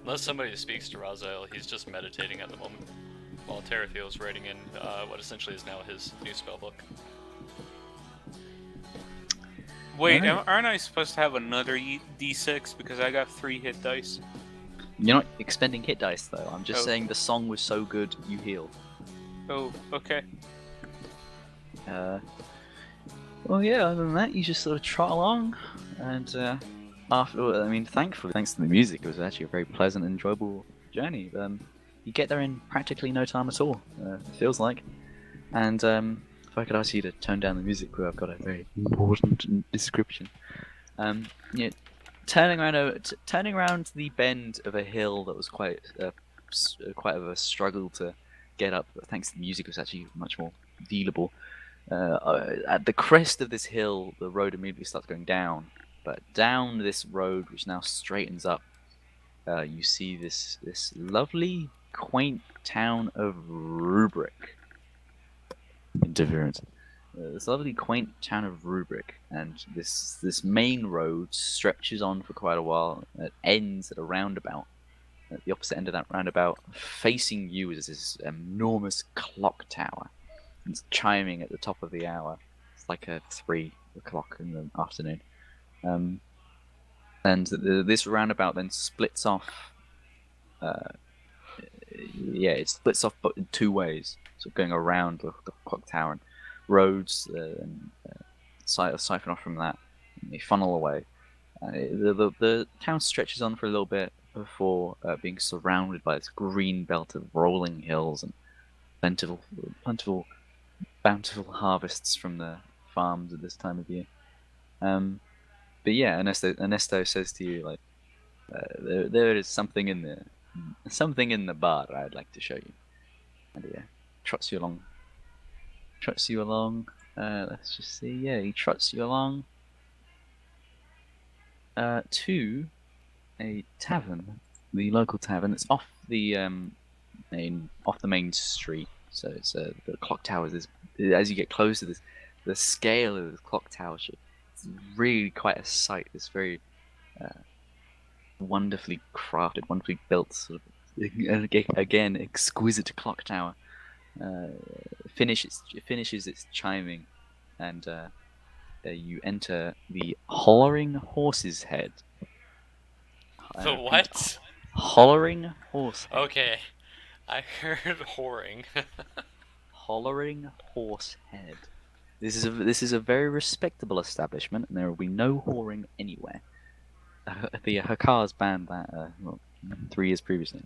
Unless somebody speaks to Raziel, he's just meditating at the moment. While Terathiel's writing in what essentially is now his new spellbook. Wait, Alright. aren't I supposed to have another D6 because I got 3 hit dice? You're not expending hit dice though. I'm just Oh. saying the song was so good, you heal. Oh, okay. Well, yeah. Other than that, you just sort of trot along, and after, I mean, thankfully, thanks to the music, it was actually a very pleasant and enjoyable journey. You get there in practically no time at all. It feels like. And if I could ask you to tone down the music, where I've got a very important description. You know, turning around the bend of a hill that was quite of a struggle to get up, but thanks to the music, it was actually much more dealable. At the crest of this hill, the road immediately starts going down. But down this road, which now straightens up, you see this lovely, quaint town of Rubric. Interference. This lovely, quaint town of Rubric, and this main road stretches on for quite a while. It ends at a roundabout. At the opposite end of that roundabout, facing you, is this enormous clock tower. It's chiming at the top of the hour. It's like 3 o'clock in the afternoon. And this roundabout then splits off. It splits off but in 2 ways. So going around the clock tower, and roads siphon off from that. And they funnel away. The town stretches on for a little bit before being surrounded by this green belt of rolling hills and plentiful, bountiful harvests from the farms at this time of year. But yeah, Ernesto says to you, like, there is something in the bar I'd like to show you. And yeah, trots you along. Let's just see. Yeah, he trots you along to a tavern, the local tavern. It's off the main street. So it's the clock tower is, as you get closer, the scale of the clock tower, it's really quite a sight. This very wonderfully crafted, wonderfully built, sort of, again, exquisite clock tower. Finishes its chiming, and you enter the Hollering Horse's Head. I The repeat, what? Hollering Horse Head. Okay. I heard whoring. Hollering Horse Head. This is a very respectable establishment, and there will be no whoring anywhere. The Hakars banned that 3 years previously.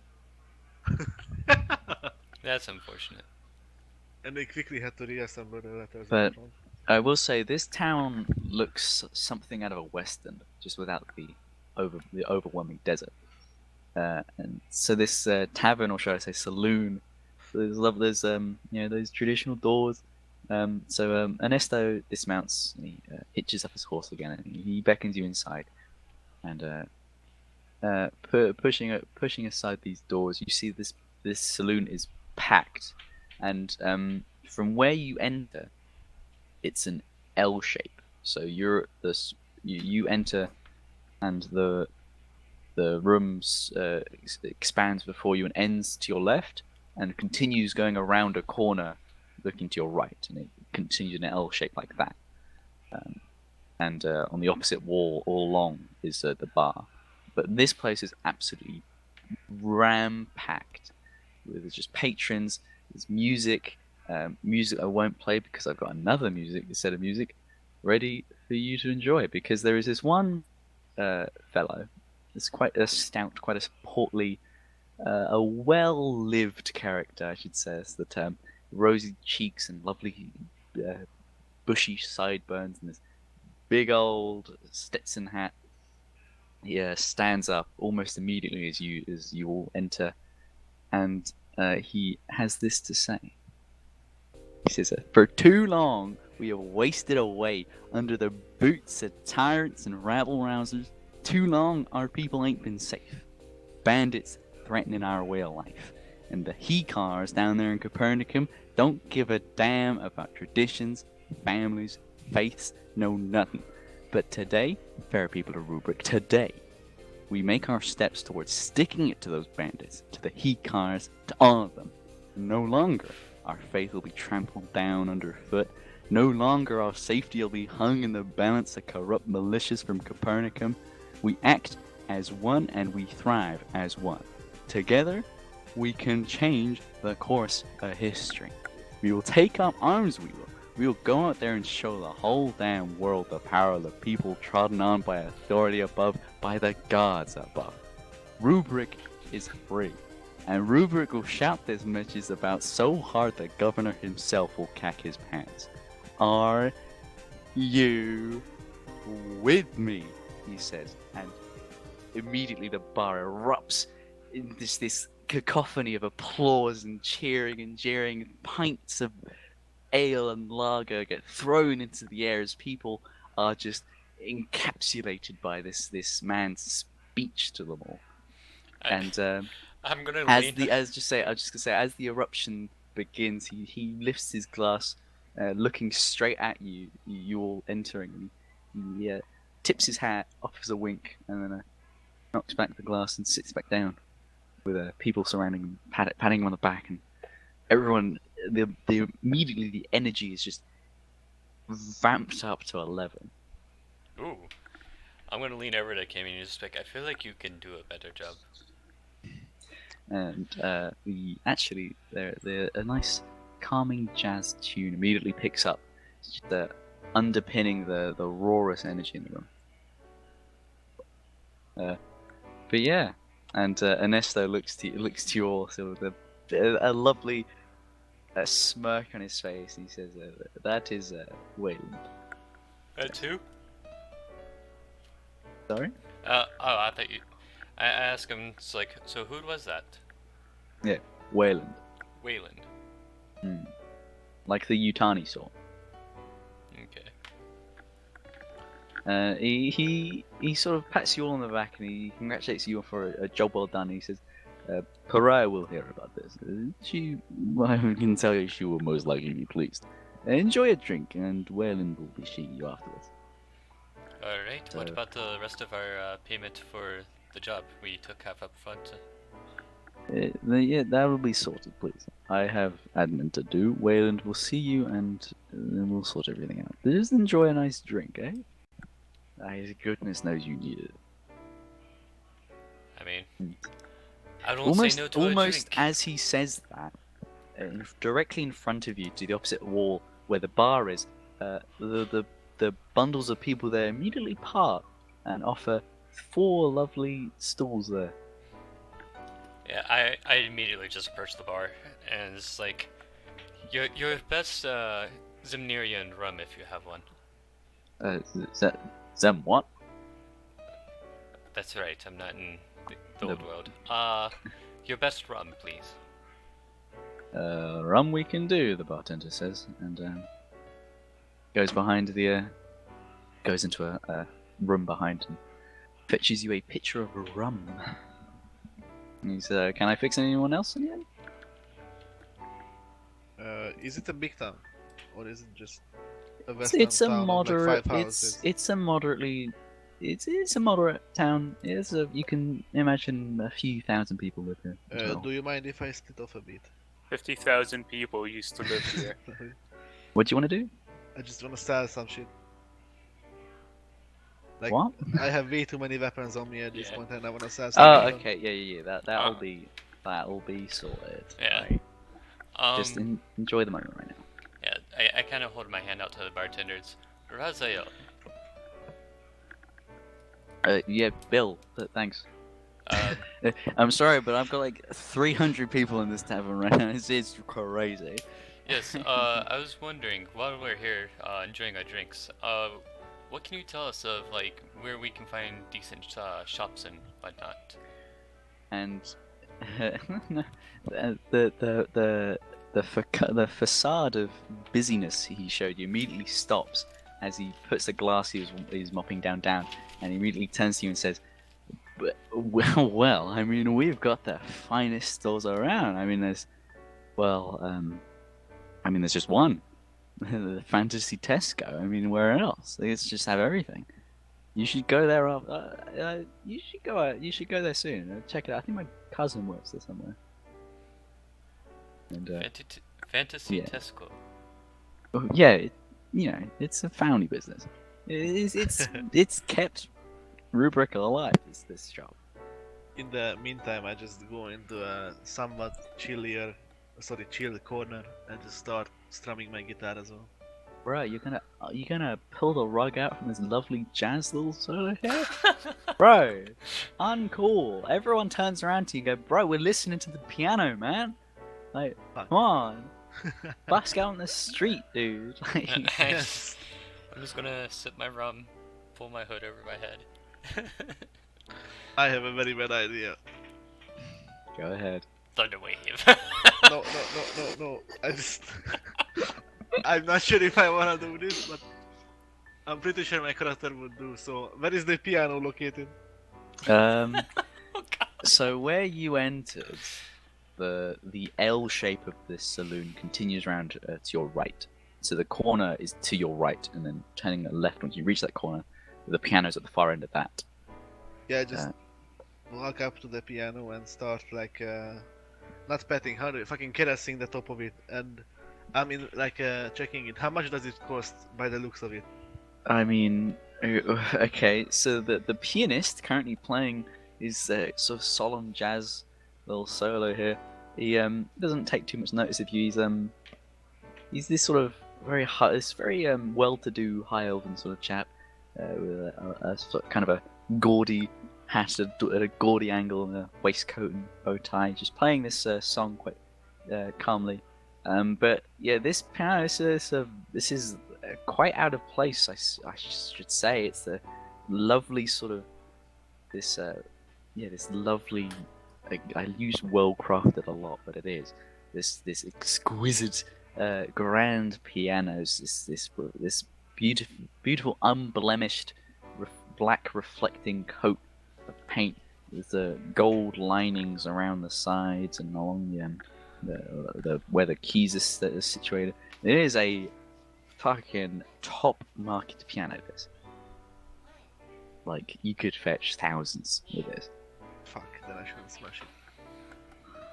That's unfortunate. And they quickly had to reassemble the letters. But I will say this town looks something out of a western, just without the overwhelming desert. And so this tavern, or should I say saloon, there's those traditional doors. So Ernesto dismounts, and he hitches up his horse again, and he beckons you inside. And pushing aside these doors, you see this saloon is packed, and from where you enter, it's an L shape. So you enter, and the room expands before you and ends to your left, and continues going around a corner, looking to your right, and it continues in an L shape like that. And on the opposite wall, all along, is the bar. But this place is absolutely ram-packed. There's just patrons, there's music, music I won't play because I've got another set of music ready for you to enjoy. Because there is this one fellow, it's quite a stout, quite a portly, a well-lived character, I should say, that's the term. Rosy cheeks and lovely bushy sideburns and this big old Stetson hat. He stands up almost immediately as you all enter, and he has this to say. He says, "For too long we have wasted away under the boots of tyrants and rabble-rousers. Too long our people ain't been safe. Bandits threatening our way of life. And the he-cars down there in Copernicum don't give a damn about traditions, families, faiths, no nothing. But today, fair people of Rubric, today, we make our steps towards sticking it to those bandits, to the he-cars, to all of them. No longer our faith will be trampled down underfoot. No longer our safety will be hung in the balance of corrupt militias from Copernicum. We act as one and we thrive as one. Together, we can change the course of history. We will take up arms, we will. We will go out there and show the whole damn world the power of the people trodden on by authority above, by the gods above. Rubric is free. And Rubric will shout this message about so hard the governor himself will cack his pants. Are you with me? He says, and immediately the bar erupts in this cacophony of applause and cheering and jeering. Pints of ale and lager get thrown into the air as people are just encapsulated by this man's speech to them all. And I'm gonna as the eruption begins, he lifts his glass, looking straight at you. You all entering. He tips his hat, offers a wink, and then knocks back the glass and sits back down, with people surrounding him, patting him on the back, and everyone. Immediately the energy is just vamped up to 11. Ooh. I'm gonna lean over to Kimmy and just like, I feel like you can do a better job. And a nice calming jazz tune immediately picks up, underpinning the rawest energy in the room. But yeah, and Ernesto looks to you all so with a lovely smirk on his face, and he says, "That is Wayland." That's who? Sorry? I thought you. I asked him, it's like, so who was that? Yeah, Wayland. Wayland. Like the Yutani sort. Okay. He sort of pats you all on the back and he congratulates you for a job well done. He says, Pariah will hear about this. I can tell you she will most likely be pleased. Enjoy a drink, and Wayland will be seeing you afterwards. Alright, what about the rest of our payment for the job? We took half up front. Yeah, that will be sorted, please. I have admin to do. Wayland will see you, and then we'll sort everything out. Just enjoy a nice drink, eh? Goodness knows you need it. I mean, I don't say no to a drink. Almost as he says that, directly in front of you, to the opposite wall where the bar is, the bundles of people there immediately part and offer 4 lovely stools there. Yeah, I immediately just approached the bar, and it's like, your best Zimnerian rum if you have one. Zem what? That's right, I'm not in the old world. Your best rum, please. Rum we can do, the bartender says, and goes into a room behind and fetches you a pitcher of rum. He says, "Can I fix anyone else in here?" Is it a big town, or is it just a It's a town moderate. of like 5 houses? It's a moderately it's a moderate town. You can imagine a few thousand people live here. as well. Do you mind if I split off a bit? 50,000 people used to live here. What do you want to do? I just want to sell some shit. Like, What? I have way too many weapons on me at this Yeah. point, and I want to sell Oh, some. okay, yeah. That'll be sorted. Yeah. Right. Um, Enjoy the moment right now. yeah, I kind of hold my hand out to the bartenders. Razael, Yeah, Bill. Thanks. uh, I'm sorry, but I've got like 300 people in this tavern right now. It's crazy. yes, I was wondering, while we're here, enjoying our drinks, what can you tell us of, like, where we can find decent, shops and whatnot? And the facade of busyness he showed you immediately stops as he puts the glass he's mopping down, and he immediately turns to you and says, well, I mean, we've got the finest stores around. I mean, there's just one, the Fantasy Tesco. I mean, where else? They just have everything. You should go there. You should go. You should go there soon. Check it out. I think my cousin works there somewhere. And Fantasy yeah. Tesco. yeah, it's a family business. It's kept Rubric alive. This shop. In the meantime, I just go into a somewhat chill corner and just start strumming my guitar as well. Bro, you're gonna pull the rug out from this lovely jazz little solo here? Bro, uncool. Everyone turns around to you and go, bro, we're listening to the piano, man. Like, Fuck. come on. Busk out on the street, dude. Like, Yes. I'm just gonna sip my rum, pull my hood over my head. I have a very bad idea. go ahead. Thunderwave. No. I just. I'm not sure if I wanna do this, but I'm pretty sure my character would do so. Where is the piano located? Oh, God. So where you entered, the L shape of this saloon continues around to your right. So the corner is to your right, and then turning left once you reach that corner, the piano's at the far end of that. Yeah, just walk up to the piano and start like not petting, how do you fucking caressing the top of it, and I mean like checking it. How much does it cost by the looks of it? I mean, okay, so the pianist currently playing his sort of solemn jazz little solo here. He doesn't take too much notice of you. He's this sort of this very well-to-do high elven sort of chap with a sort of kind of a gaudy hat at a gaudy angle and a waistcoat and bow tie, just playing this song quite calmly. But yeah, this piano this is quite out of place. I should say it's a lovely sort of this lovely. I use well crafted a lot, but it is this exquisite grand pianos. This beautiful unblemished black reflecting coat of paint with the gold linings around the sides and along the where the keys are situated. It is a fucking top market piano. This, like, you could fetch thousands with this. Fuck, then I shouldn't smash it.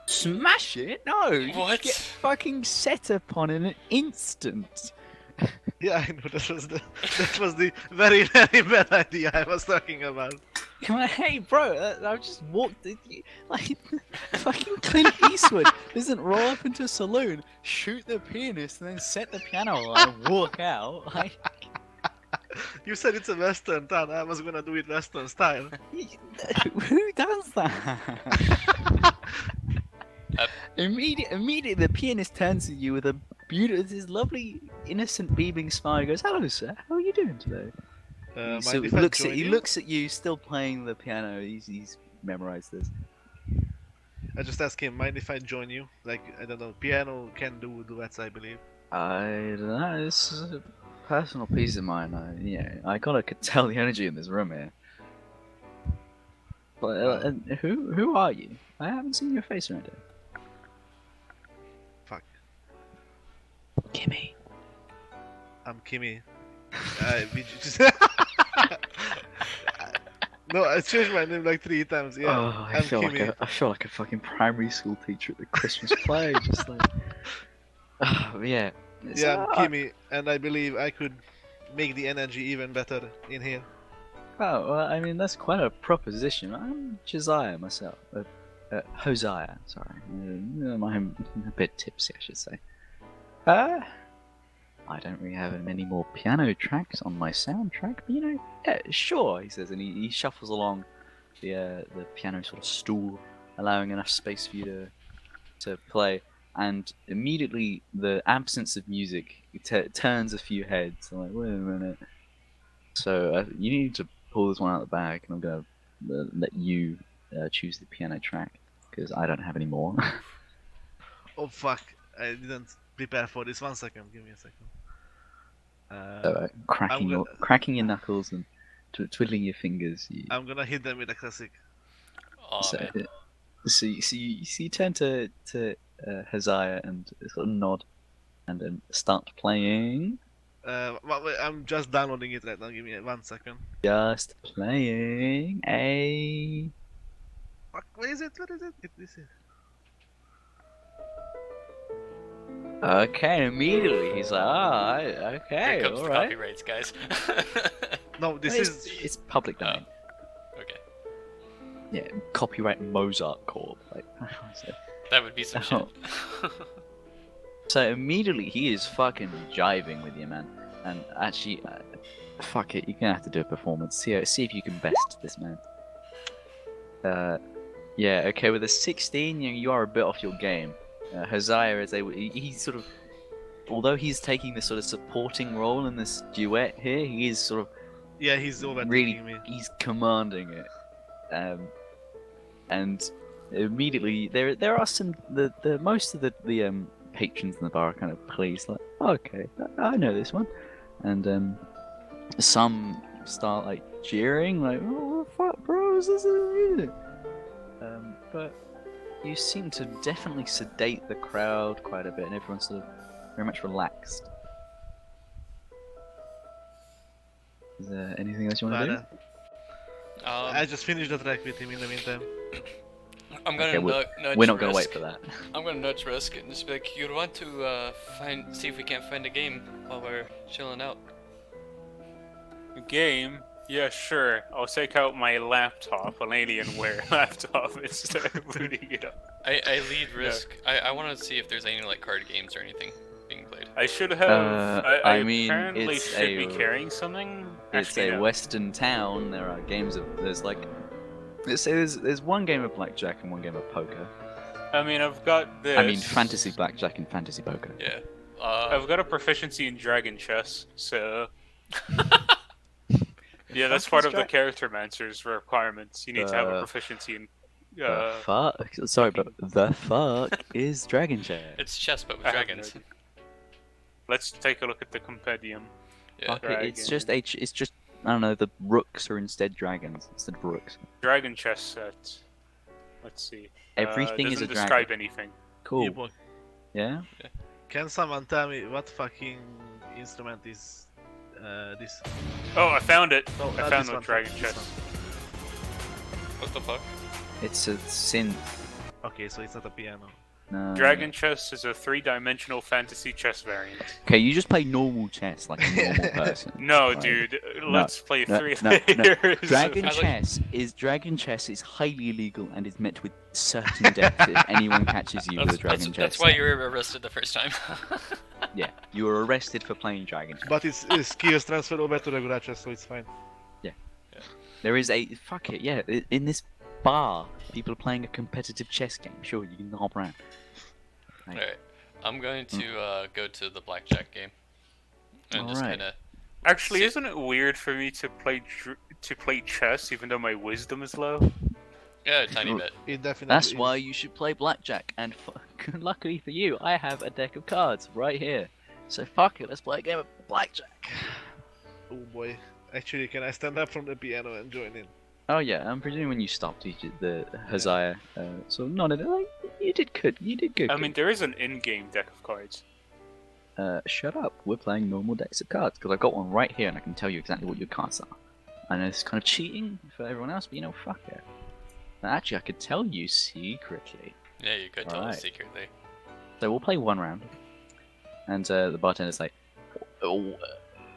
Smash it? No! You What? get fucking set upon in an instant. Yeah, I know that was the very bad idea I was talking about. Come on, hey, bro! I just walked like fucking Clint Eastwood doesn't roll up into a saloon, shoot the pianist, and then set the piano on and walk out. Like, You said it's a western town. I was gonna do it western style. who does that? Immediately, the pianist turns to you with a beautiful, this lovely, innocent, beaming smile. He goes, "Hello, sir. How are you doing today?" So Mind if I join he you? looks at you, still playing the piano. He's memorized this. I just ask him, mind if I join you? Like, I don't know, piano can do duets, I believe. I don't know. This is a personal piece of mine. I gotta tell the energy in this room here. But and who are you? I haven't seen your face around here. Fuck. Kimmy. I'm Kimmy. We just No, I changed my name like 3 times. Yeah, Oh, I'm Kimmy. I feel like a fucking primary school teacher at the Christmas play, just like. Yeah. Yeah, I'm Kimmy, and I believe I could make the energy even better in here. Oh, well, I mean, that's quite a proposition. I'm Josiah myself. Hosea, sorry. I'm a bit tipsy, I should say. I don't really have many more piano tracks on my soundtrack, but yeah, sure, he says, and he shuffles along the piano sort of stool, allowing enough space for you to play. And immediately, the absence of music turns a few heads. I'm like, wait a minute. So you need to pull this one out of the bag, and I'm gonna let you choose the piano track because I don't have any more. Oh fuck! I didn't prepare for this. 1 second, give me a second. So cracking your knuckles and twiddling your fingers. I'm gonna hit them with a classic. Oh, So, man. you turn to Haziah and sort of nod, and then start playing. Wait, I'm just downloading it right now. Give me 1 second. Just playing a. Fuck, where is it? What is it? This is. Okay, immediately he's like, okay, Here comes the alright. copyrights, guys. No, this is. It's public domain. Okay. Yeah, copyright Mozart Corp. Like, That would be some shit. So immediately he is fucking jiving with you, man. And actually, fuck it, you're gonna have to do a performance. See if you can best this man. Yeah, okay, with a 16, you are a bit off your game. Hosea is he's sort of, although he's taking this sort of supporting role in this duet here, he is sort of Yeah, he's overtaking really, me. he's commanding it. And immediately there are some the most of the patrons in the bar are kind of pleased, like, oh, okay, I know this one, and some start like cheering, like, oh fuck, bros, this is music. But you seem to definitely sedate the crowd quite a bit, and everyone's sort of very much relaxed. Is there anything else you want to do? I just finished the track with him in the meantime. I'm gonna Okay, nudge we're not going to Risk. wait for that. I'm gonna nudge Risk and just be like, you'd want to see if we can't find a game while we're chilling out. A game? Yeah, sure. I'll take out my laptop, an Alienware laptop, instead of booting it up. I lead Risk. I want to see if there's any like card games or anything being played. I should have. I mean, apparently it's should be carrying something. It's Actually, a no. western town. There are games of let's say there's one game of blackjack and one game of poker. I mean, I've got this. I mean, fantasy blackjack and fantasy poker. Yeah. I've got a proficiency in dragon chess, so. Yeah, that's part of the character mancer's requirements. You need to have a proficiency in. The fuck? Sorry, but the fuck is dragon chess? It's chess but with I have no dragons. idea. Let's take a look at the compendium. Yeah. Fuck it, it's just Dragon. it's just I don't know. The rooks are instead dragons instead of rooks. Dragon chess set. Let's see. Everything is doesn't a describe dragon. anything. Cool. Ebook. Yeah. Can someone tell me what fucking instrument is this? Oh, I found it. No, I not found this the one, dragon this chess. one. What the fuck? It's a synth. Okay, so it's not a piano. No. Dragon chess is a 3-dimensional fantasy chess variant. Okay, you just play normal chess like a normal person. No, Right. dude. Let's play no, 3 no. layers. Dragon I like- Dragon chess is highly illegal and is met with certain death if anyone catches you with a dragon chess. That's why you were arrested the first time. Yeah, you were arrested for playing dragon chess. But it's skills transfer over to regular chess, so it's fine. There is a fuck it, yeah. In this bar, people are playing a competitive chess game. Sure, you can hop around. Right. Alright. I'm going to go to the blackjack game. And just Alright. kinda Actually, isn't it weird for me to play chess even though my wisdom is low? yeah, a tiny bit. It definitely That's is. why you should play blackjack. And luckily for you, I have a deck of cards right here. So fuck it, let's play a game of blackjack. Oh boy. Actually, can I stand up from the piano and join in? Oh yeah, I'm presuming when you stopped, the Haziah sort of nodded. Like, you did good. I mean, there is an in-game deck of cards. Shut up. We're playing normal decks of cards because I've got one right here and I can tell you exactly what your cards are. I know it's kind of cheating for everyone else, but fuck it. Actually, I could tell you secretly. Yeah, you could tell us Alright. secretly. So we'll play one round. And the bartender's like, oh,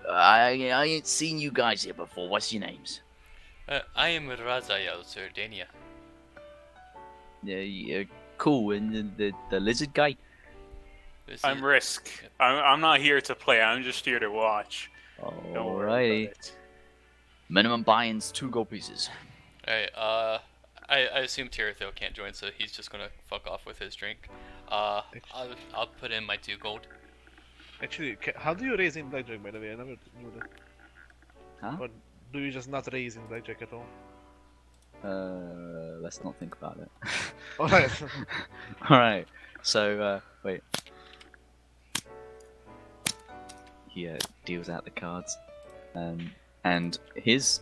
I ain't seen you guys here before. What's your names? I am Razael, Sardania. Yeah, cool. And the lizard guy? This I'm is- Risk. I'm not here to play. I'm just here to watch. Don't worry Alrighty. about it. Minimum buy-ins, 2 gold pieces. Alright, I assume Tirathiel can't join, so he's just gonna fuck off with his drink. I'll put in my 2 gold. Actually, how do you raise in blackjack, by the way? I never knew that. Huh? Or do you just not raise in blackjack at all? Let's not think about it. Alright. Alright, so, wait. He deals out the cards. And his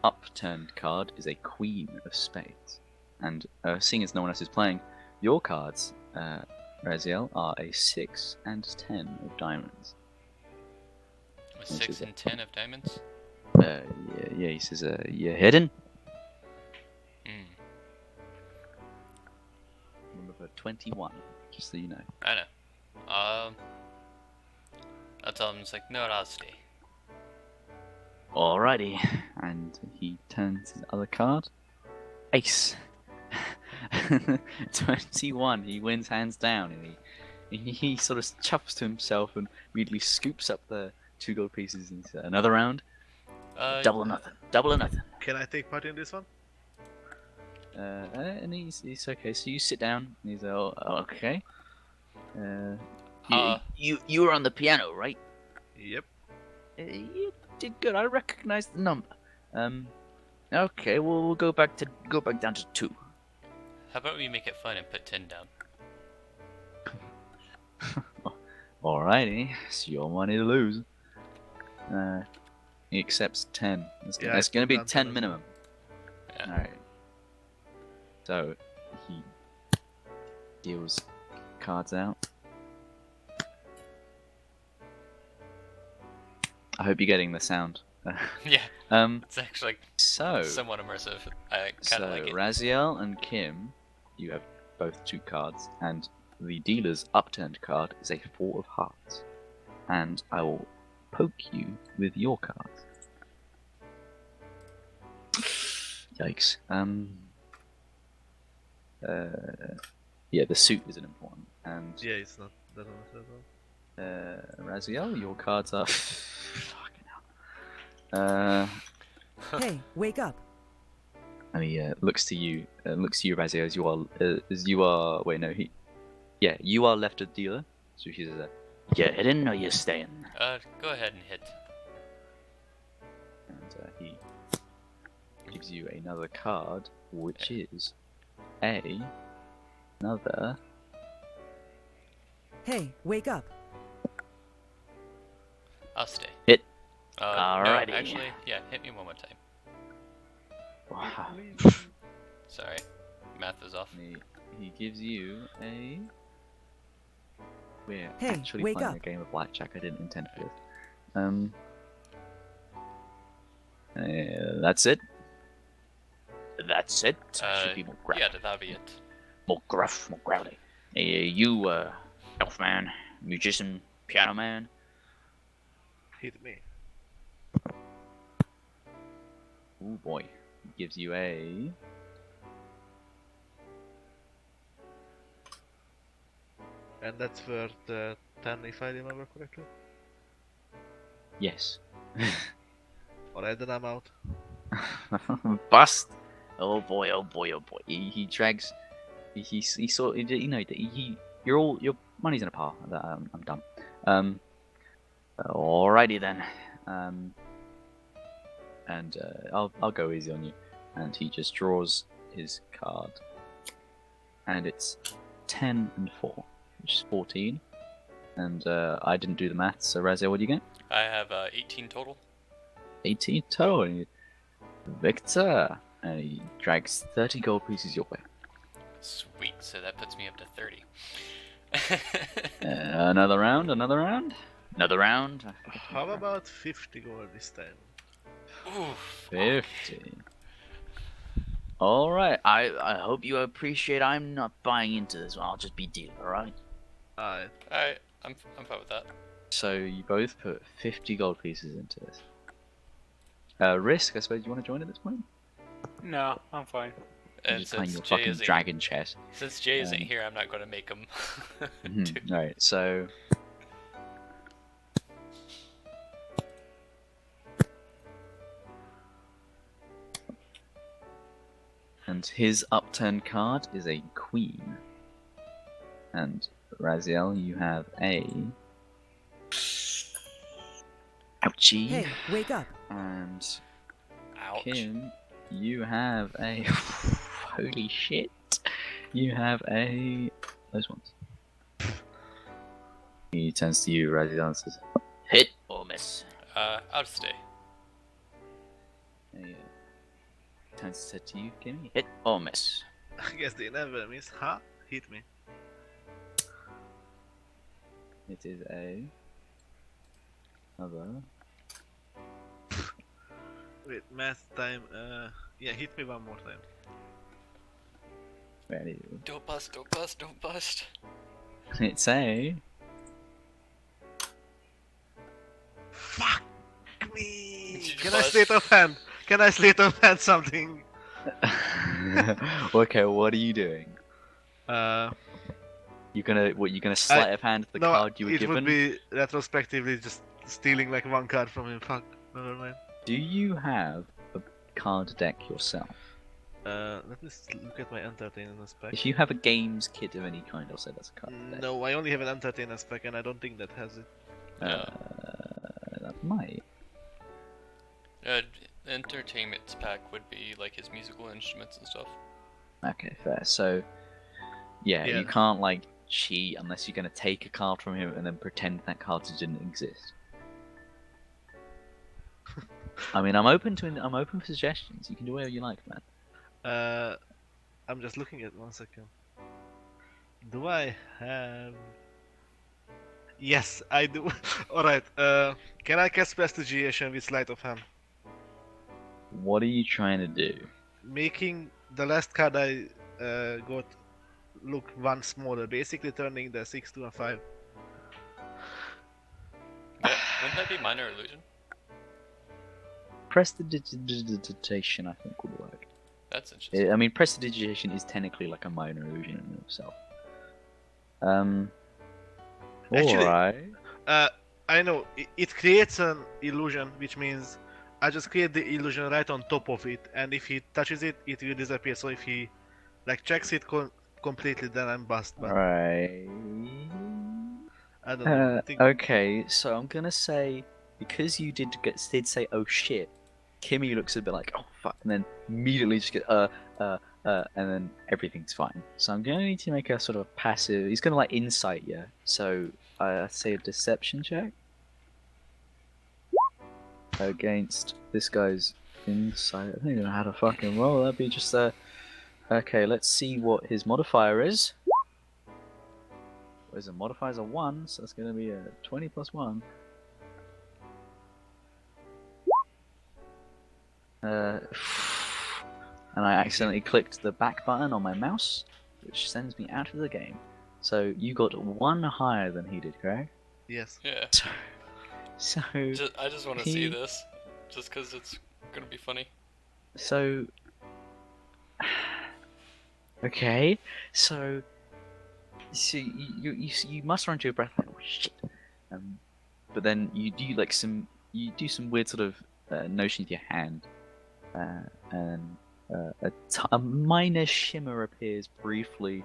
upturned card is a Queen of Spades. And seeing as no one else is playing, your cards, Raziel, are a 6 and 10 of diamonds. A Which 6 is a and 10 of diamonds? Yeah, he says, you're hidden. Hmm, Number 21, just so you know. I know. I'll tell him, it's like, no, I'll stay. Alrighty, and he turns his other card. Ace. 21, he wins hands down, and he sort of chuffs to himself and immediately scoops up the 2 gold pieces and says, another round. Double or nothing. Double or nothing. Can I take part in this one? And he's okay. So you sit down. And he's okay. You were on the piano, right? Yep. You did good. I recognize the number. Okay. Well, we'll go back down to 2. How about we make it fun and put 10 down? Alrighty. It's your money to lose. He accepts 10. Yeah, It's gonna be down 10 to minimum. Yeah. Alright. So he deals cards out. I hope you're getting the sound. Yeah, Um. it's actually So somewhat immersive. I kind of like it. Raziel and Kim, you have both 2 cards, and the dealer's upturned card is a 4 of hearts. And I will poke you with your cards. Yikes. Yeah, the suit isn't important. And Yeah, it's not. Doesn't matter at all. Raziel, your cards are. Fucking hell. Hey, wake up. And he looks to you, Raziel, as you are. Wait, no, yeah, you are left a dealer. So he says, "Yeah, hidden or you're staying." Go ahead and hit. And he gives you another card, which is another. Hey, wake up. I'll stay. Hit. No, Alrighty. actually, yeah, hit me one more time. Wow. Sorry, math is off. He gives you a. We're Hey, actually wake playing up. a game of blackjack. I didn't intend for this. That's it. That's it. Should be more gruff. Yeah, that'll be it. More gruff, more growly. You, elf man, musician, piano man. Hit me. Oh boy. He gives you a. And that's worth 10 if I remember correctly. Yes. Alright, then I'm out. Bust. Oh boy, oh boy, oh boy. He drags. He sort. You're all. Your money's in a pile. I'm done. Alrighty then. And I'll go easy on you. And he just draws his card, and it's 10 and 4, which is 14. And I didn't do the maths, so Raziel, what do you get? I have 18 total. 18 total. And Victor, and he drags 30 gold pieces your way. Sweet, so that puts me up to 30. Another round, another round. Another round. How about 50 gold this time? Oof. 50. Alright, I hope you appreciate I'm not buying into this one. I'll just be dealer, alright? Alright. Alright, I'm fine with that. So you both put 50 gold pieces into this. Risk, I suppose you want to join at this point? No, I'm fine. And Just playing since your Jay fucking isn't dragon chess. since Jay isn't Um, here, I'm not gonna make him. Alright, so. And his upturned card is a queen. And Raziel, you have a. Ouchie. Hey, wake up. And Ouch. Kim, you have a. Holy shit. You have a. Those ones. He turns to you, Raziel, and says, Hit or miss. I'll stay. hey, turns to you, Kimmy. Hit or miss. I guess they never miss. Huh? Hit me. It is a. Another. Wait, math time. Yeah, hit me one more time. Ready. Don't bust, don't bust, don't bust. It's a. Fuck me! Did you Can I bust? slate of hand? Can I slate of hand something? Okay, what are you doing? Uh, You gonna sleight of hand the no, card you were it given? would be retrospectively just stealing like one card from him. Fuck. Never mind. Do you have a card deck yourself? Let me look at my entertainer spec. If you have a games kit of any kind, I'll say that's a card deck. No, I only have an entertainer spec, and I don't think that has it. That might. Entertainment pack would be like his musical instruments and stuff. Okay, fair. So, yeah, Yeah. you can't like cheat unless you're gonna take a card from him and then pretend that card didn't exist. I mean, I'm open for suggestions. You can do whatever you like, man. I'm just looking at 1 second. Do I have? Yes, I do. Alright, can I cast Prestigiation with Sleight of Hand? What are you trying to do? Making the last card I got look one smaller, basically turning the 6 to a 5. Yeah, wouldn't that be minor illusion? Prestidigitation, I think, would work. That's interesting. I mean, prestidigitation is technically like a minor illusion in itself. Actually- Alright. I know, it creates an illusion, which means I just create the illusion right on top of it, and if he touches it, it will disappear. So if he like checks it completely, then I'm bust. But Alright. I don't know. I think Okay, so I'm gonna say, because you did say oh shit, Kimmy looks a bit like oh fuck, and then immediately just get and then everything's fine. So I'm gonna need to make a sort of passive. He's gonna like insight you. So I say a deception check against this guy's insight. I don't even know how to fucking roll. That'd be just Okay, let's see what his modifier is. His modifier's a 1, so that's going to be a 20 plus 1. And I accidentally clicked the back button on my mouse, which sends me out of the game. So you got 1 higher than he did, correct? yes. Yeah. So I just want to see this, just because it's gonna be funny. So, okay, so you must run to your breath like oh shit, but then you do like some weird sort of notion with your hand, and a minor shimmer appears briefly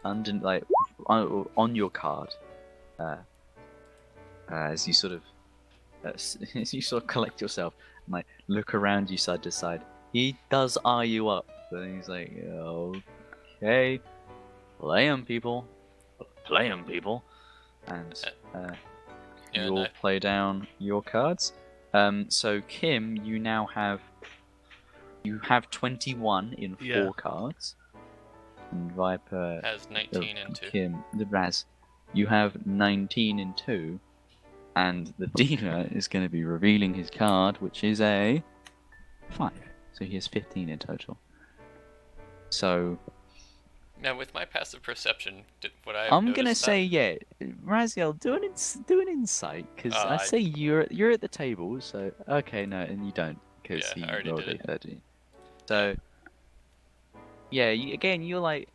under like on your card, as you sort of as you sort of collect yourself and like look around you side to side. He does eye you up, but then he's like, okay, play 'em, people. Play 'em, people. And Yeah, you'll no. play down your cards. So Kim, you now have 21 in 4 Yeah. cards. And Viper, Has 19 and 2. Kim, the Raz, you have 19 in 2. And the dealer is going to be revealing his card, which is a 5. So he has 15 in total. So Now, with my passive perception, would I have I'm gonna noticed say, yeah, Raziel, do an insight, because I Uh, say you're at the table. So okay, no, and you don't, because Yeah, he I already rolled did a 30. So yeah, again, you're like,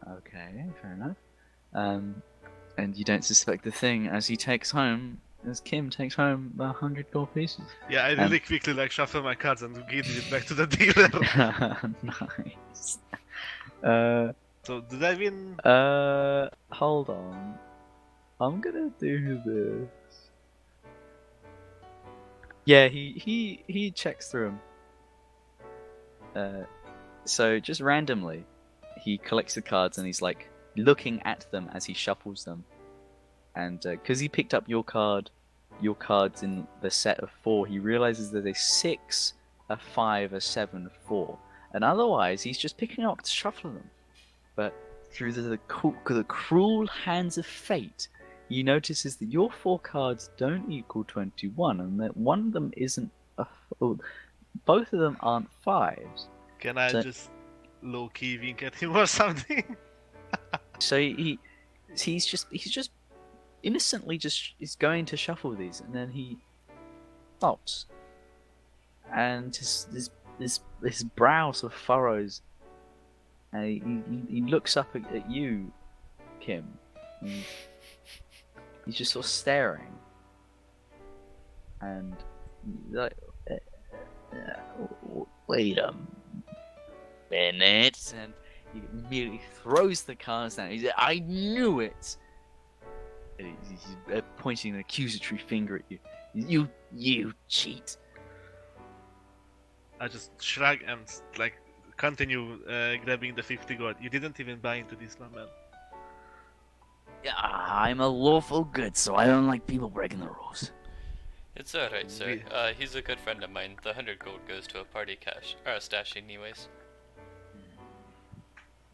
okay, fair enough. And you don't suspect the thing as Kim takes home 100 gold pieces. Yeah, I really quickly like shuffle my cards and give it back to the dealer. Nice. So did I win? Hold on. I'm gonna do this. Yeah, he checks through them. So just randomly, he collects the cards and he's like looking at them as he shuffles them. And because he picked up your cards in the set of 4, he realizes there's a 6, a 5, a 7, a 4, and otherwise he's just picking up to shuffle them. But through the cruel hands of fate, he notices that your 4 cards don't equal 21, and that one of them isn't both of them aren't 5s. Can I So- just low key wink at him or something? So he's just innocently just is going to shuffle these, and then he stops, and his brow sort of furrows, and he looks up at you, Kim. And he's just sort of staring, and like, wait a minute, and he immediately throws the cards down. He's like, I knew it. And he's pointing an accusatory finger at you. You cheat. I just shrug and like continue grabbing the 50 gold. You didn't even buy into this one, man. Yeah, I'm a lawful good, so I don't like people breaking the rules. It's alright, sir. We- He's a good friend of mine. The 100 gold goes to a party cash, or a stash anyways.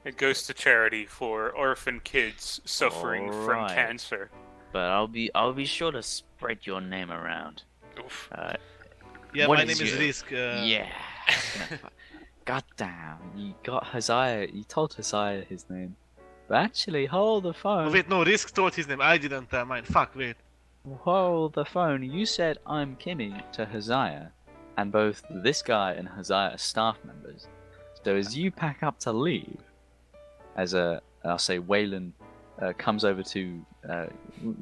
It goes to charity for orphan kids suffering from Alright. cancer. But I'll be sure to spread your name around. Oof. Yeah, What my is name is your- Risk. Yeah. God damn, you got Haziah. You told Haziah his name, but actually, hold the phone. Oh, wait, no, Risk told his name. I didn't tell mine. Fuck, wait. Hold the phone. You said I'm Kimmy to Haziah, and both this guy and Haziah are staff members. So as you pack up to leave, I'll say Waylon comes over to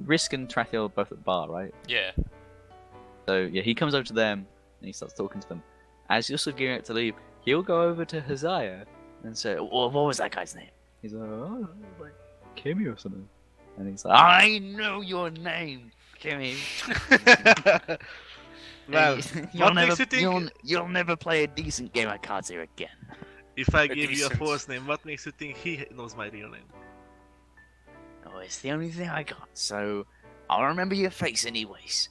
Risk and Trathiel are both at the bar, right? Yeah. So yeah, he comes over to them and he starts talking to them. As you're sort of gearing up to leave, he'll go over to Haziah and say, What was that guy's name? he's like Kimmy or something, and he's like, I know your name, Kimmy. Well, you'll what never makes you think you'll never play a decent game of cards here again. if I A give you a decent- false name, what makes you think he knows my real name? Oh, it's the only thing I got, so I'll remember your face anyways.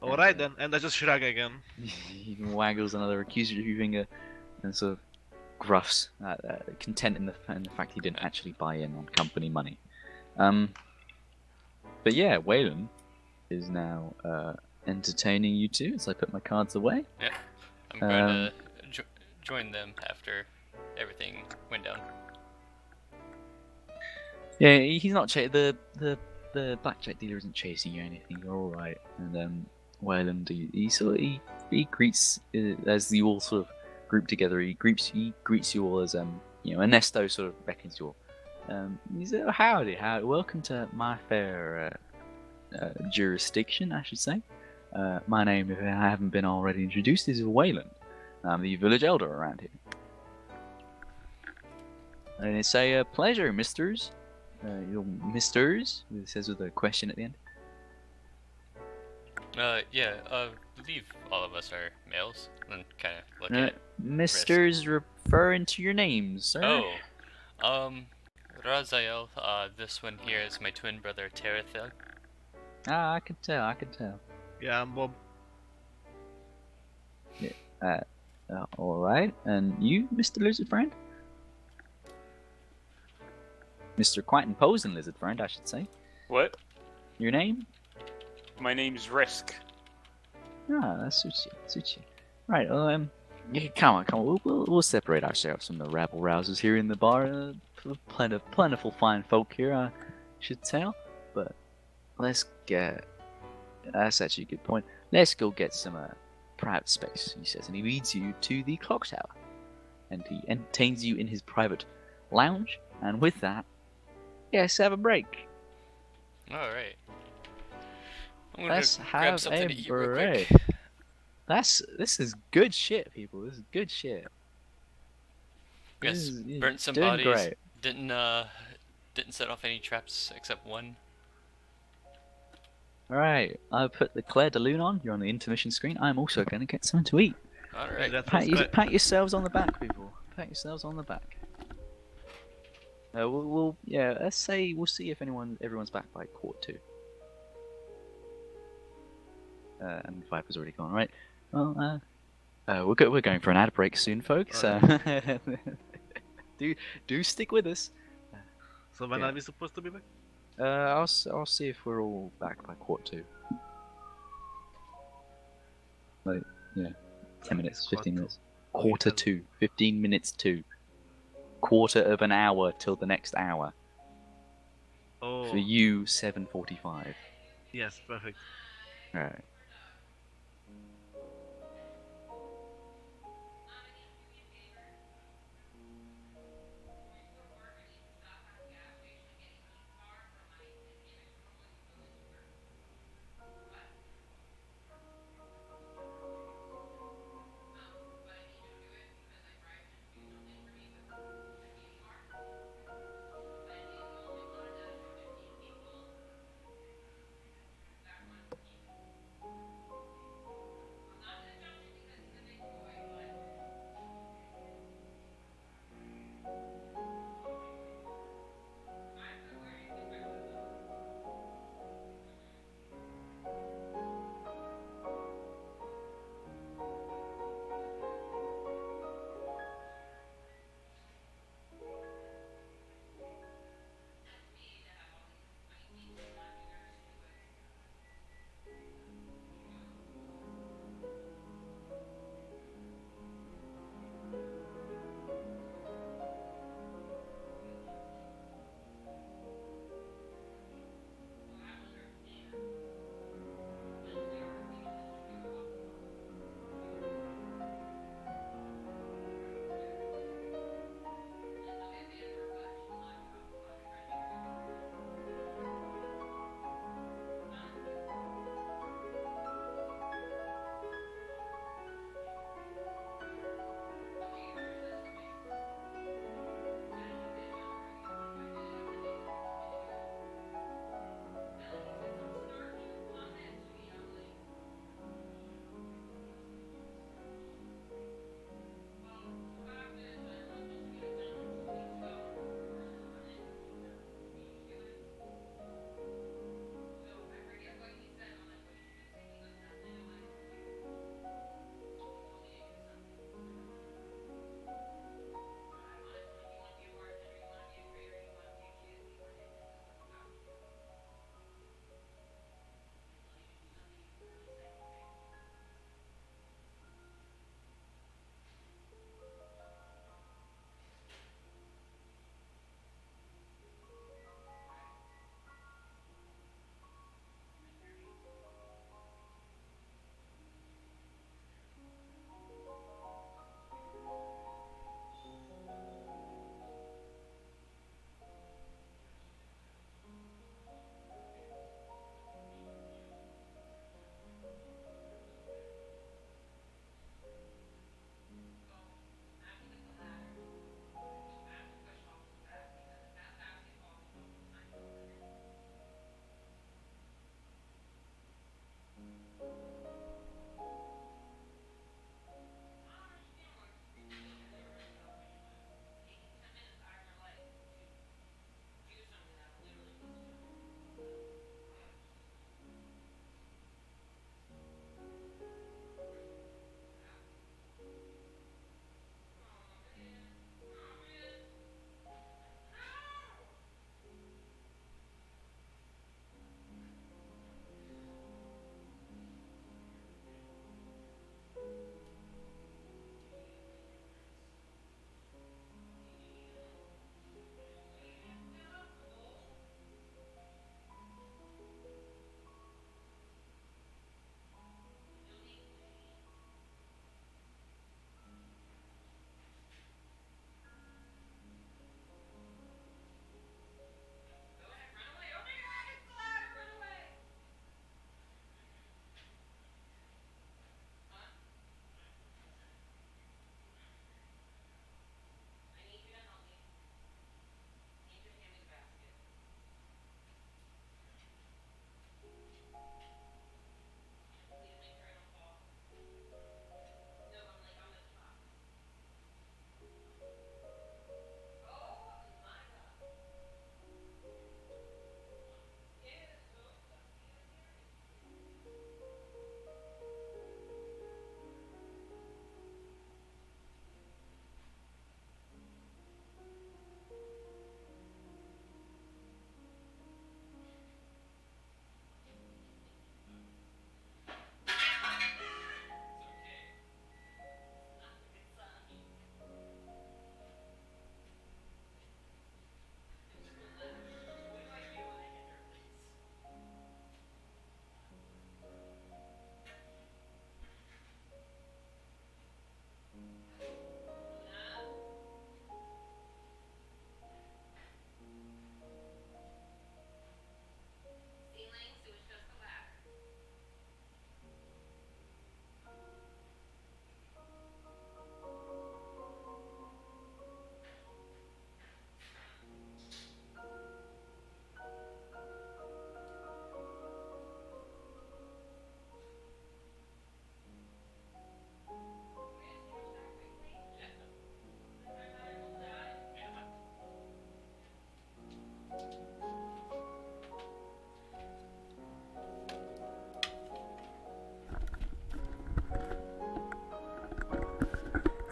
Alright then, and I just shrug again. he waggles another accusatory finger and sort of gruffs, content in the fact he didn't actually buy in on company money. But yeah, Waylon is now entertaining you two as I put my cards away. I'm going to join them after everything went down. Yeah, he's not the blackjack dealer isn't chasing you or anything. You're all right. And Wayland, he greets as you all sort of group together. He greets you all as Ernesto sort of beckons you all. He said, oh, howdy, welcome to my fair jurisdiction, I should say. My name, if I haven't been already introduced, is Wayland. I'm the village elder around here. And it's a pleasure, misters. Misters, it says with a question at the end. Yeah, believe all of us are males. And kind of look at Misters referring to your names, sir. Oh, Raziel, this one here is my twin brother, Terathil. Ah, I can tell. Yeah, I'm Bob. Alright, and you, Mr. Lizard Friend? Mr. Quite Imposing Lizard Friend, I should say. What? Your name? My name's Risk. Ah, that suits you. Right. Yeah, come on, come on. We'll separate ourselves from the rabble rousers here in the bar. Plentiful fine folk here, I should tell. But let's get. That's actually a good point. Let's go get some private space, he says, and he leads you to the clock tower, and he entertains you in his private lounge. And with that, yes, have a break. All right. I'm gonna Let's grab have something a to eat real break. quick. This is good shit, people. This is good shit. Yes, You're burnt some doing bodies. great. Didn't set off any traps except one. Alright, I put the Claire de Lune on. You're on the intermission screen. I'm also going to get something to eat. All Yeah, right. that was quite. Pat yourselves on the back, people. Pat yourselves on the back. Yeah, let's say we'll see if everyone's back by quarter 2. And Viper's already gone, right? Well, we're going for an ad break soon, folks. So do stick with us. So when yeah. are we supposed to be back? I'll see if we're all back by quarter 2. Like, yeah, 10 minutes, 15 minutes. Quarter 2, 15 minutes to. Quarter of an hour till the next hour. Oh, For you, 7:45. yes, perfect. Right.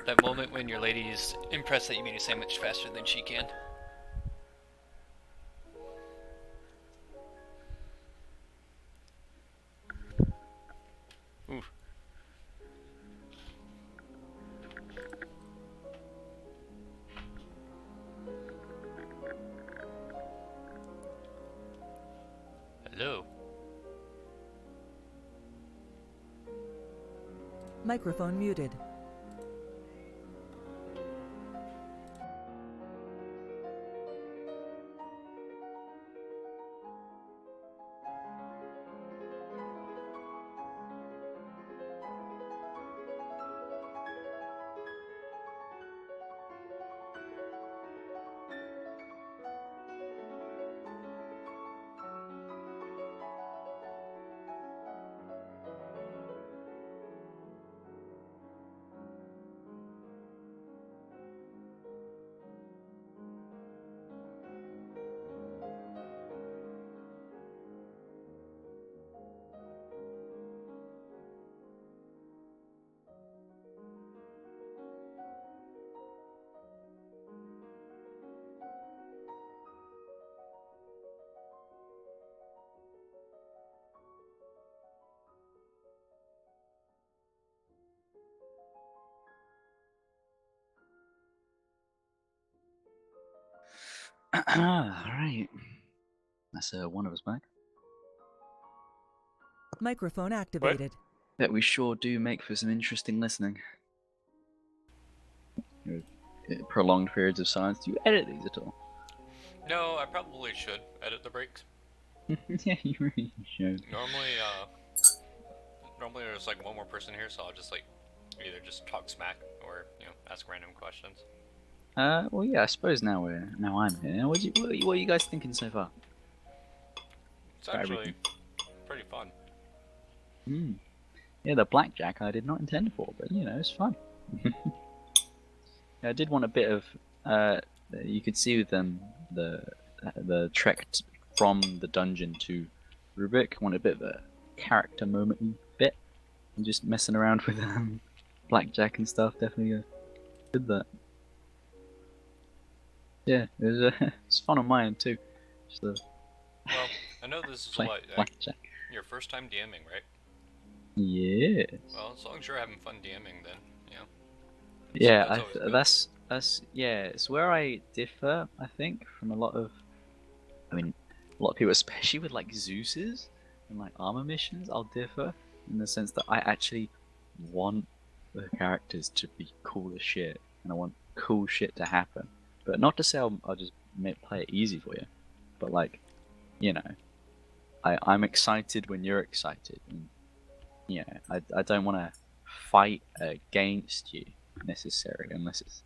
That moment when your lady's impressed that you made a sandwich faster than she can. Ooh. Hello. Microphone muted. Alright. That's one of us back. Microphone activated. That we sure do make for some interesting listening. Prolonged periods of silence. Do you edit these at all? No, I probably should edit the breaks. Yeah, you really should. Normally there's like one more person here, so I'll just like either just talk smack or ask random questions. Well, yeah, I suppose now I'm here. What are you guys thinking so far? It's actually pretty fun. Yeah, the blackjack I did not intend for, but it's fun. I did want a bit of you could see with them the trek from the dungeon to Rubik. Want a bit of a character moment bit, and just messing around with blackjack and stuff. Definitely did that. Yeah, it's fun on my end too. Just Well, I know this is play like blackjack. your first time DMing, right? Yeah. Well, as long as you're having fun DMing, then Yeah, that's always good. that's yeah. It's where I differ, I think, from a lot of people, especially with like Zeus's and like armor missions. I'll differ in the sense that I actually want the characters to be cool as shit, and I want cool shit to happen. But not to say I'll just play it easy for you, but like, I'm excited when you're excited, and I don't want to fight against you necessarily unless it's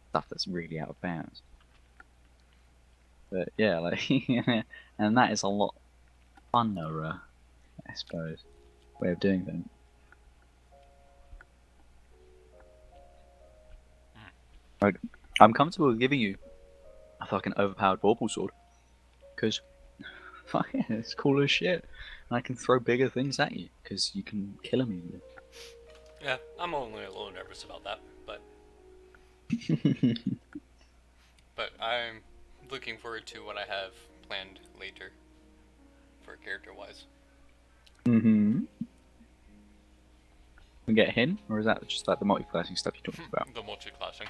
stuff that's really out of bounds. But yeah, like and that is a lot funner, I suppose, way of doing things. Like, I'm comfortable with giving you a fucking overpowered vorpal sword, because fuck yeah, it's cool as shit. And I can throw bigger things at you because you can kill them easily. Yeah, I'm only a little nervous about that, but I'm looking forward to what I have planned later for character-wise. We get a hint, or is that just like the multi-classing stuff you're talking about? The multi-classing.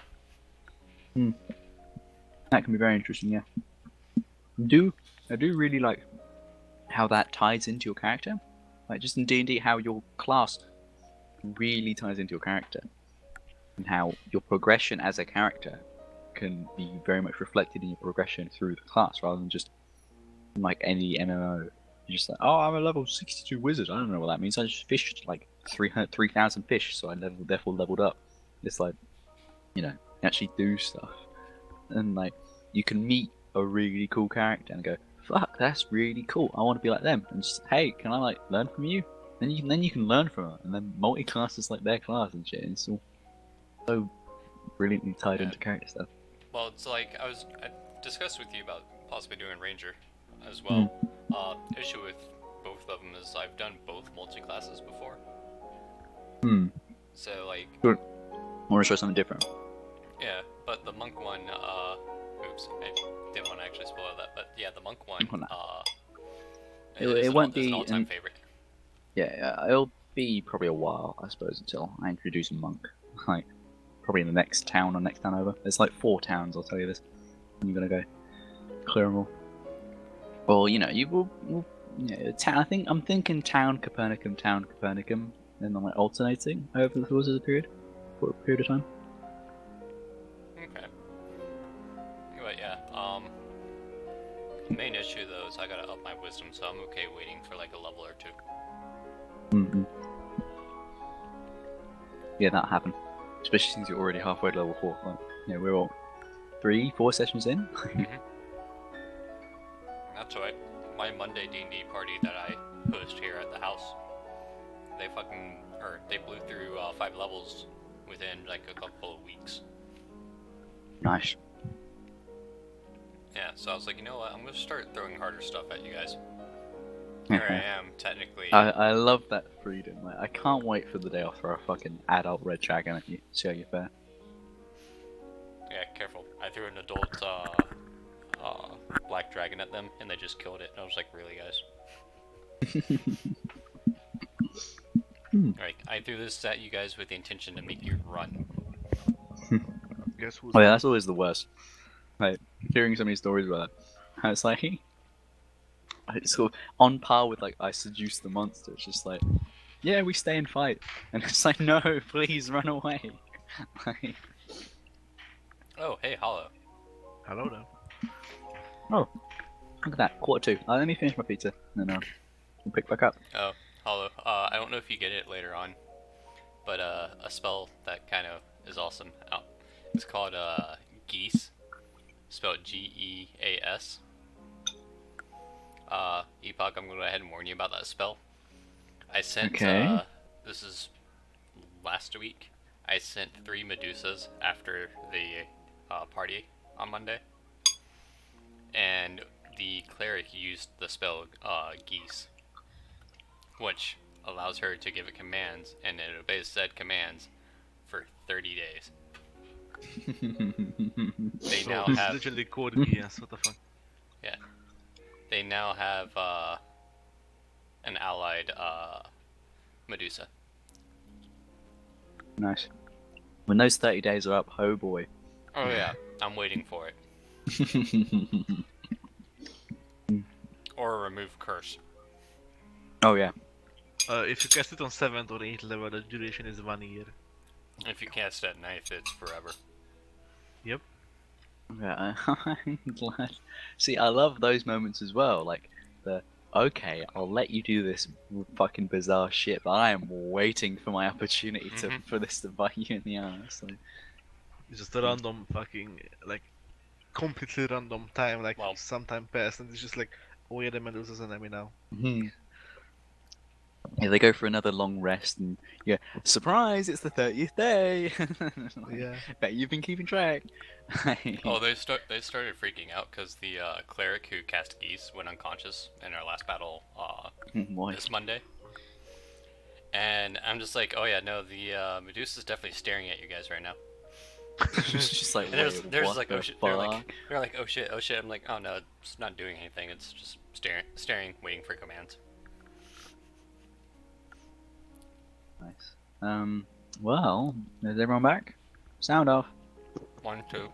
That can be very interesting, yeah. I do really like how that ties into your character. Like just in D&D, how your class really ties into your character. And how your progression as a character can be very much reflected in your progression through the class, rather than just like any MMO. You're just like, oh, I'm a level 62 wizard. I don't know what that means. I just fished like 3,000 fish, so I therefore leveled up. It's like, you actually do stuff. And like, you can meet a really cool character and go, fuck, that's really cool. I want to be like them. And just, hey, can I like learn from you? Then you can learn from them, and then multi-class is like their class and shit. And it's all so brilliantly tied into character stuff. Well, it's like I discussed with you about possibly doing Ranger as well. Issue with both of them is I've done both multi-classes before. So like, I want to try something different. yeah, but the monk one, oops, I didn't want to actually spoil that, but yeah, the monk one, Oh, no. is It won't is an be all-time favorite. Yeah, it'll be probably a while, I suppose, until I introduce a monk. Like, probably in the next town or next town over. There's like 4 towns, I'll tell you this. And you're gonna go clear them all. Well, you know, you will. I'm thinking town Copernicum, and then like alternating over the course of the period, for a period of time. Okay. But yeah, the main issue though is I gotta up my wisdom, so I'm okay waiting for like a level or 2. Mm-hmm. Yeah, that'll happen. Especially since you're already halfway to level 4. Like, yeah, we're all 3-4 sessions in. That's alright. My Monday D&D party that I host here at the house, they blew through 5 levels within like a couple of weeks. Nice. Yeah, so I was like, you know what, I'm gonna start throwing harder stuff at you guys. Here I am, technically. I love that freedom. Like, I can't wait for the day I'll throw a fucking adult red dragon at you. See how you fare. Yeah, careful. I threw an adult black dragon at them, and they just killed it. And I was like, really, guys? Like, I threw this at you guys with the intention to make you run. Guess who's Oh yeah, that's always the worst. Like, hearing so many stories about that. It's like, it's sort of on par with like, I seduce the monster. It's just like, yeah, we stay and fight. And it's like, no, please run away. Like, Oh, hey, Hollow. Hello there. oh, look at that, 1:45. Let me finish my pizza, and then we'll pick back up. Oh, Hollow. I don't know if you get it later on, but a spell that kind of is awesome. It's called Geese, spelled Geas. Epoch, I'm gonna go ahead and warn you about that spell. I sent. Okay. This is last week. I sent 3 Medusas after the party on Monday, and the cleric used the spell Geese, which allows her to give it commands, and it obeys said commands for 30 days. They So now this have is literally code BS. What the fuck? they now have an allied Medusa. Nice. When those 30 days are up, oh boy. Oh yeah, I'm waiting for it. Or remove curse. Oh yeah. If you cast it on 7th or 8th level, the duration is 1 year. If you cast at 9th, it's forever. Yep. Yeah, I'm glad. See, I love those moments as well. Like okay, I'll let you do this fucking bizarre shit, but I am waiting for my opportunity for this to bite you in the ass. Like, It's just a random fucking, like, completely random time, like, Well- some time passed, and it's just like, oh yeah, the Medusa's an enemy now. yeah, they go for another long rest, and yeah, surprise! It's the 30th day. Yeah. Bet you've been keeping track. Oh, they started freaking out because the cleric who cast Geese went unconscious in our last battle Why? this Monday. And I'm just like, oh yeah, no, the Medusa's definitely staring at you guys right now. It's just like, And wait, there's what like, the oh shit. fuck? They're like, oh shit. I'm like, oh no, it's not doing anything. It's just staring, waiting for commands. Nice. Well, is everyone back? Sound off. 1, 2.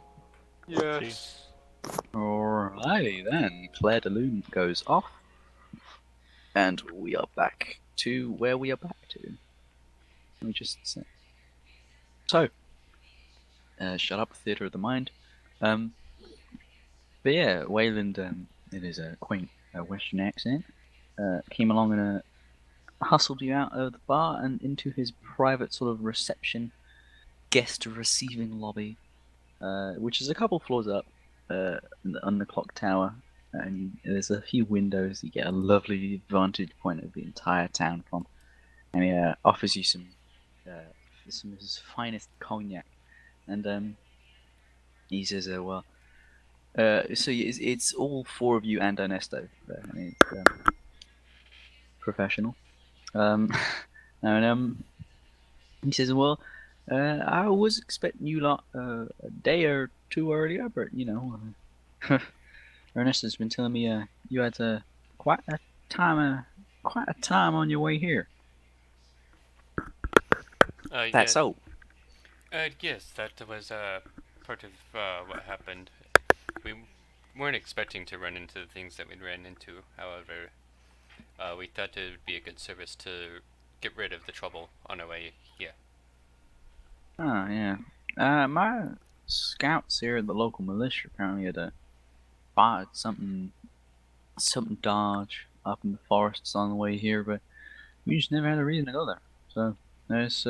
Yes. Alrighty then. Claire de Lune goes off. And we are back to where we are back to. Let me just say. So, shut up, Theatre of the Mind. But yeah, Wayland, in his quaint Western accent, came along and hustled you out of the bar and into his private sort of reception guest receiving lobby, which is a couple floors up on the clock tower, and there's a few windows. You get a lovely vantage point of the entire town from, and he offers you some of his finest cognac, and he says, "Well, so it's all 4 of you and Ernesto. I mean, professional." And He says, "Well, I was expecting you lot a day or two earlier, but you know, Ernest has been telling me you had quite a quite a time on your way here. That's Yeah, so." yes, that was part of what happened. We weren't expecting to run into the things that we ran into. However, we thought it would be a good service to get rid of the trouble on our way here. Oh yeah. My scouts here at the local militia apparently had spotted something dodge up in the forests on the way here, but we just never had a reason to go there. So it's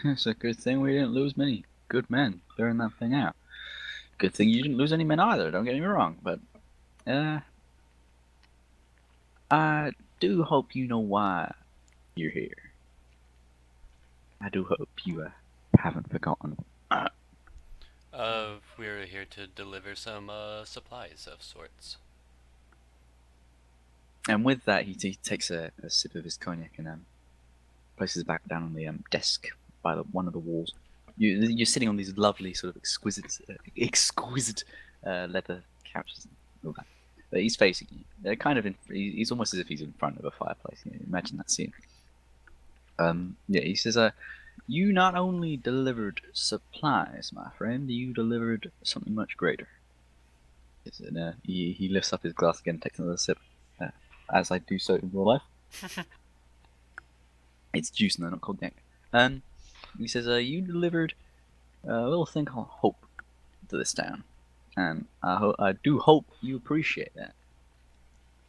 it's a good thing we didn't lose many good men clearing that thing out. Good thing you didn't lose any men either. Don't get me wrong, but uh, I do hope you know why you're here. I do hope you haven't forgotten. We're here to deliver some supplies of sorts. And with that, he takes a sip of his cognac and places it back down on the desk by one of the walls. You're sitting on these lovely, sort of exquisite leather couches. And all that. But he's facing you. They're kind of he's almost as if he's in front of a fireplace. You know, imagine that scene. Yeah, he says, you not only delivered supplies, my friend, you delivered something much greater. And, he lifts up his glass again, takes another sip, as I do so in real life. It's juice and they're not called cognac. He says, you delivered a little thing called hope to this town. And I do hope you appreciate that.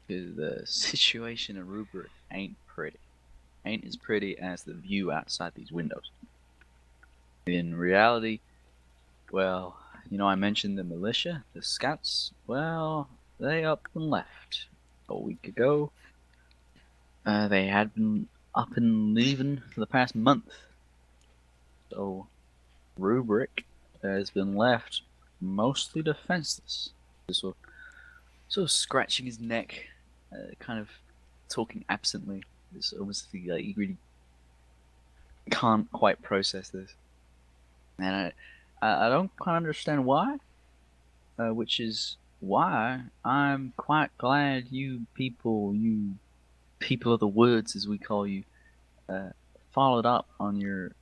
Because the situation in Rubric ain't pretty. Ain't as pretty as the view outside these windows. In reality, well, you know, I mentioned the militia, the scouts. Well, they up and left a week ago. They had been up and leaving for the past month. So, Rubric has been left mostly defenseless. So, sort of scratching his neck, kind of talking absently. It's almost like he really can't quite process this. And I don't quite understand why, which is why I'm quite glad you people of the woods, as we call you, followed up on your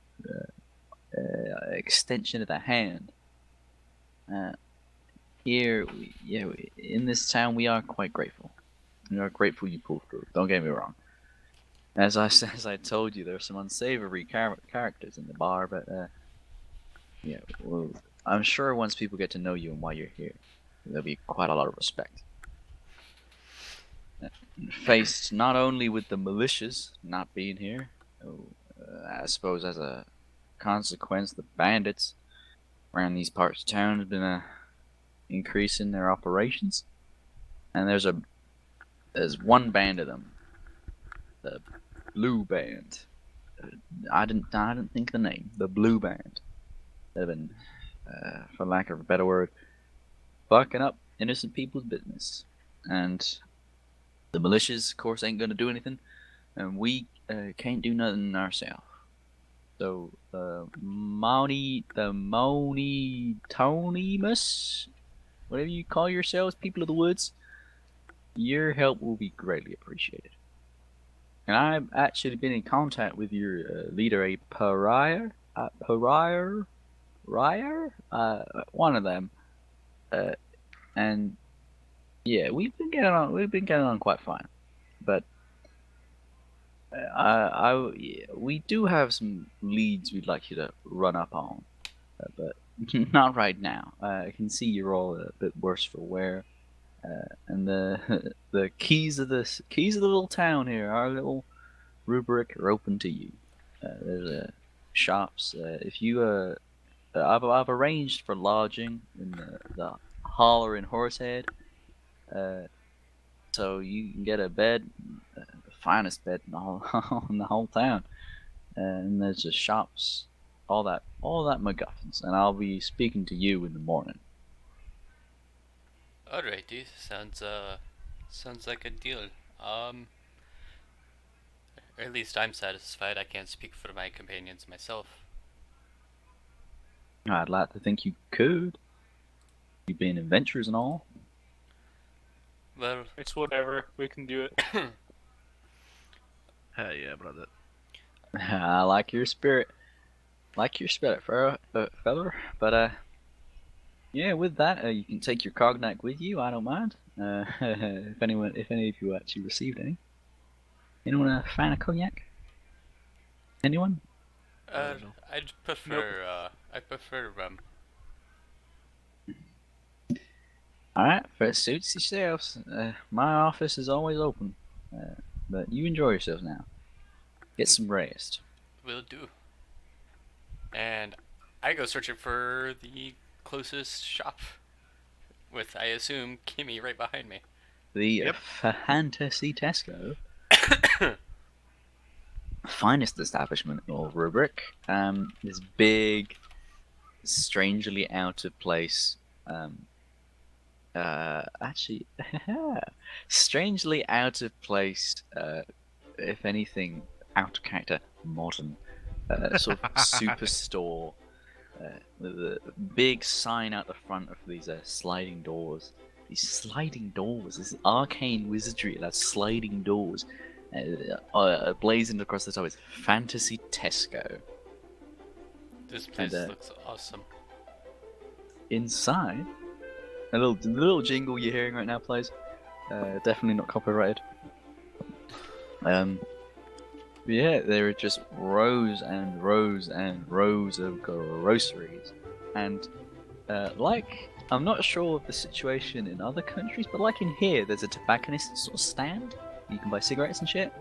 extension of the hand. Here, in this town, we are quite grateful. We are grateful you pulled through. Don't get me wrong. As I told you, there are some unsavory characters in the bar, but yeah, well, I'm sure once people get to know you and why you're here, there'll be quite a lot of respect. Faced not only with the militias not being here, I suppose as a consequence, the bandits around these parts of town have been increasing their operations, and there's one band of them, the Blue Band. I didn't think of the name. The Blue Band. They've been, for lack of a better word, fucking up innocent people's business, and the militias, of course, ain't gonna do anything, and we can't do nothing ourselves. So the Tonymus, whatever you call yourselves, people of the woods, your help will be greatly appreciated. And I've actually been in contact with your leader, a pariah, one of them, and yeah, we've been getting on quite fine, but we do have some leads we'd like you to run up on, but not right now. I can see you're all a bit worse for wear, and the the keys of the little town here, our little rubric, are open to you. There's shops. If you I've arranged for lodging in the Holler in Horsehead, so you can get a bed, the finest bed in the whole in the whole town. And there's just shops, all that MacGuffins, and I'll be speaking to you in the morning. Alrighty, sounds like a deal. Or at least I'm satisfied. I can't speak for my companions myself, I'd like to think you could. You being adventurers and all. Well, It's whatever. We can do it. Hell yeah, brother. I like your spirit. Like your spirit, feller. But yeah. With that, you can take your cognac with you. I don't mind. If any of you actually received any. Anyone a fan of cognac? Anyone? No. I'd prefer I prefer rum. All right. First suits yourselves. My office is always open. But you enjoy yourselves now. Get some rest. Will do. And I go searching for the closest shop, with I assume Kimmy right behind me. The Yep. Fantasy Tesco. Finest establishment of Rubric. This big, strangely out of place. Actually, strangely out of place. If anything, out of character, modern. Sort of superstore. With a big sign out the front of these sliding doors. These sliding doors, this arcane wizardry that's sliding doors. Blazoned across the top is Fantasy Tesco. This place And, looks awesome. Inside, the little jingle you're hearing right now plays. Definitely not copyrighted. Yeah, there are just rows and rows and rows of groceries, and I'm not sure of the situation in other countries, but like in here, there's a tobacconist sort of stand. You can buy cigarettes and shit.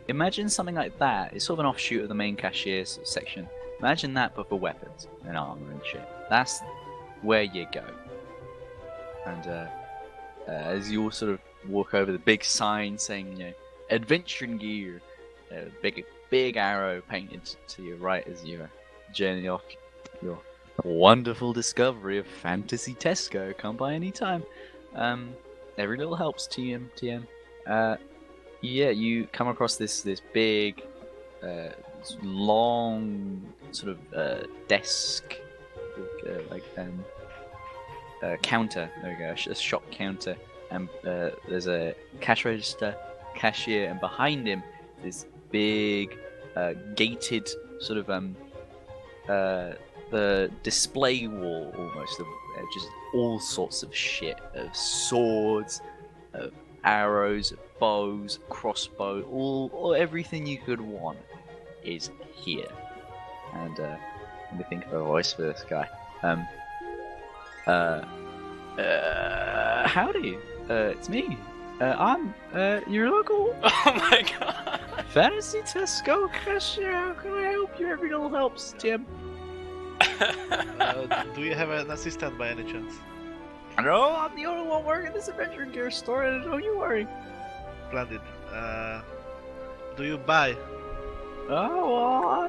Imagine something like that. It's sort of an offshoot of the main cashier's section. Imagine that, but for weapons and armor and shit. That's where you go. And as you all sort of walk over the big sign saying, adventuring gear, big arrow painted to your right as you journey off your wonderful discovery of Fantasy Tesco. Come by any time. Every little helps, TM. Yeah, you come across this big, long sort of desk, counter. There we go, a shop counter, and there's a cash register, cashier, and behind him this big gated sort of the display wall almost of just all sorts of shit, of swords, of arrows, bows, crossbow, all everything you could want is here. And let me think of a voice for this guy. Howdy, it's me. I'm your local Oh my god! Fantasy Tesco cashier. How can I help you? Every little helps, Tim. Do you have an assistant by any chance? No, I'm the only one working this adventure gear store, and don't you worry. Splendid. Do you buy? Oh,